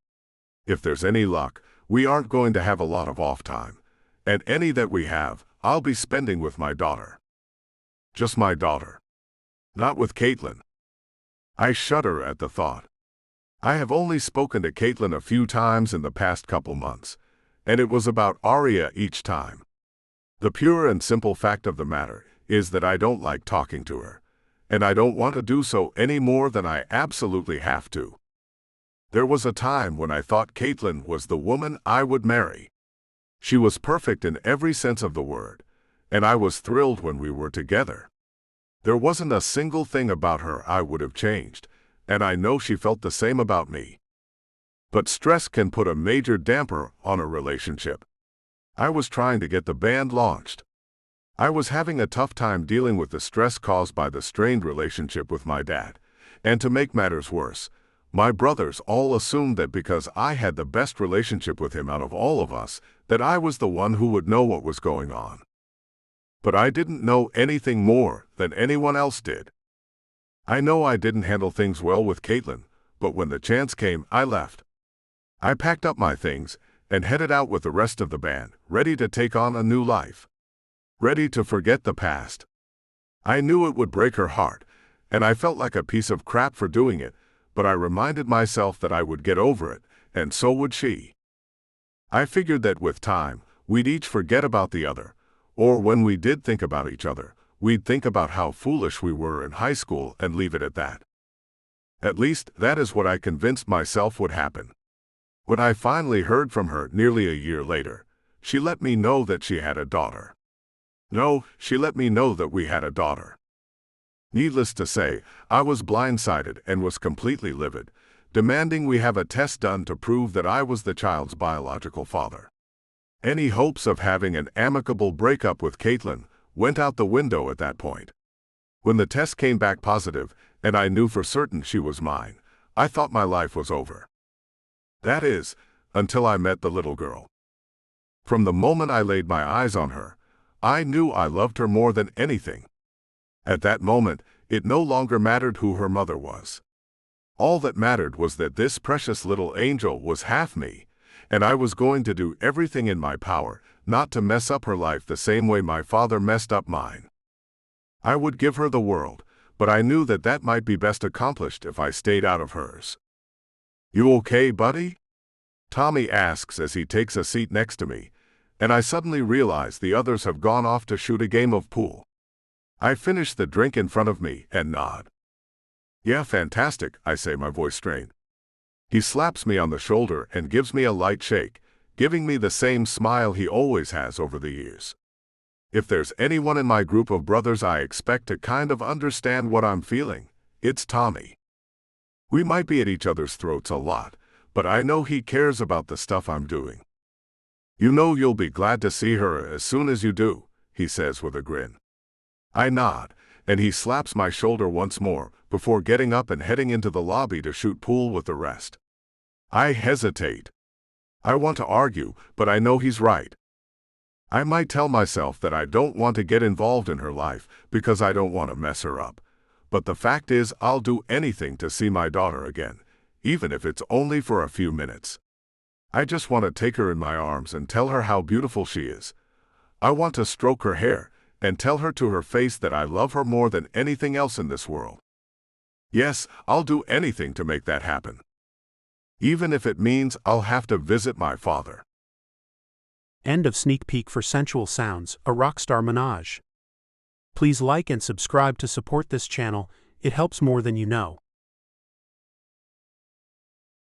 If there's any luck, we aren't going to have a lot of off time, and any that we have, I'll be spending with my daughter. Just my daughter. Not with Caitlin. I shudder at the thought. I have only spoken to Caitlin a few times in the past couple months, and it was about Aria each time. The pure and simple fact of the matter is that I don't like talking to her, and I don't want to do so any more than I absolutely have to. There was a time when I thought Caitlin was the woman I would marry. She was perfect in every sense of the word, and I was thrilled when we were together. There wasn't a single thing about her I would have changed, and I know she felt the same about me. But stress can put a major damper on a relationship. I was trying to get the band launched. I was having a tough time dealing with the stress caused by the strained relationship with my dad. And to make matters worse, my brothers all assumed that because I had the best relationship with him out of all of us, that I was the one who would know what was going on. But I didn't know anything more than anyone else did. I know I didn't handle things well with Caitlin, but when the chance came, I left. I packed up my things and headed out with the rest of the band, ready to take on a new life. Ready to forget the past. I knew it would break her heart, and I felt like a piece of crap for doing it, but I reminded myself that I would get over it, and so would she. I figured that with time, we'd each forget about the other, or when we did think about each other, we'd think about how foolish we were in high school and leave it at that. At least, that is what I convinced myself would happen. When I finally heard from her nearly a year later, she let me know that she had a daughter. No, she let me know that we had a daughter. Needless to say, I was blindsided and was completely livid, demanding we have a test done to prove that I was the child's biological father. Any hopes of having an amicable breakup with Caitlin went out the window at that point. When the test came back positive, and I knew for certain she was mine, I thought my life was over. That is, until I met the little girl. From the moment I laid my eyes on her, I knew I loved her more than anything. At that moment, it no longer mattered who her mother was. All that mattered was that this precious little angel was half me, and I was going to do everything in my power not to mess up her life the same way my father messed up mine. I would give her the world, but I knew that that might be best accomplished if I stayed out of hers. "You okay, buddy?" Tommy asks as he takes a seat next to me, and I suddenly realize the others have gone off to shoot a game of pool. I finish the drink in front of me and nod. "Yeah, fantastic," I say, my voice strained. He slaps me on the shoulder and gives me a light shake, giving me the same smile he always has over the years. If there's anyone in my group of brothers I expect to kind of understand what I'm feeling, it's Tommy. We might be at each other's throats a lot, but I know he cares about the stuff I'm doing. "You know you'll be glad to see her as soon as you do," he says with a grin. I nod, and he slaps my shoulder once more before getting up and heading into the lobby to shoot pool with the rest. I hesitate. I want to argue, but I know he's right. I might tell myself that I don't want to get involved in her life because I don't want to mess her up, but the fact is I'll do anything to see my daughter again, even if it's only for a few minutes. I just want to take her in my arms and tell her how beautiful she is. I want to stroke her hair and tell her to her face that I love her more than anything else in this world. Yes, I'll do anything to make that happen. Even if it means I'll have to visit my father. End of sneak peek for Sensual Sounds, a Rockstar Menage. Please like and subscribe to support this channel, it helps more than you know.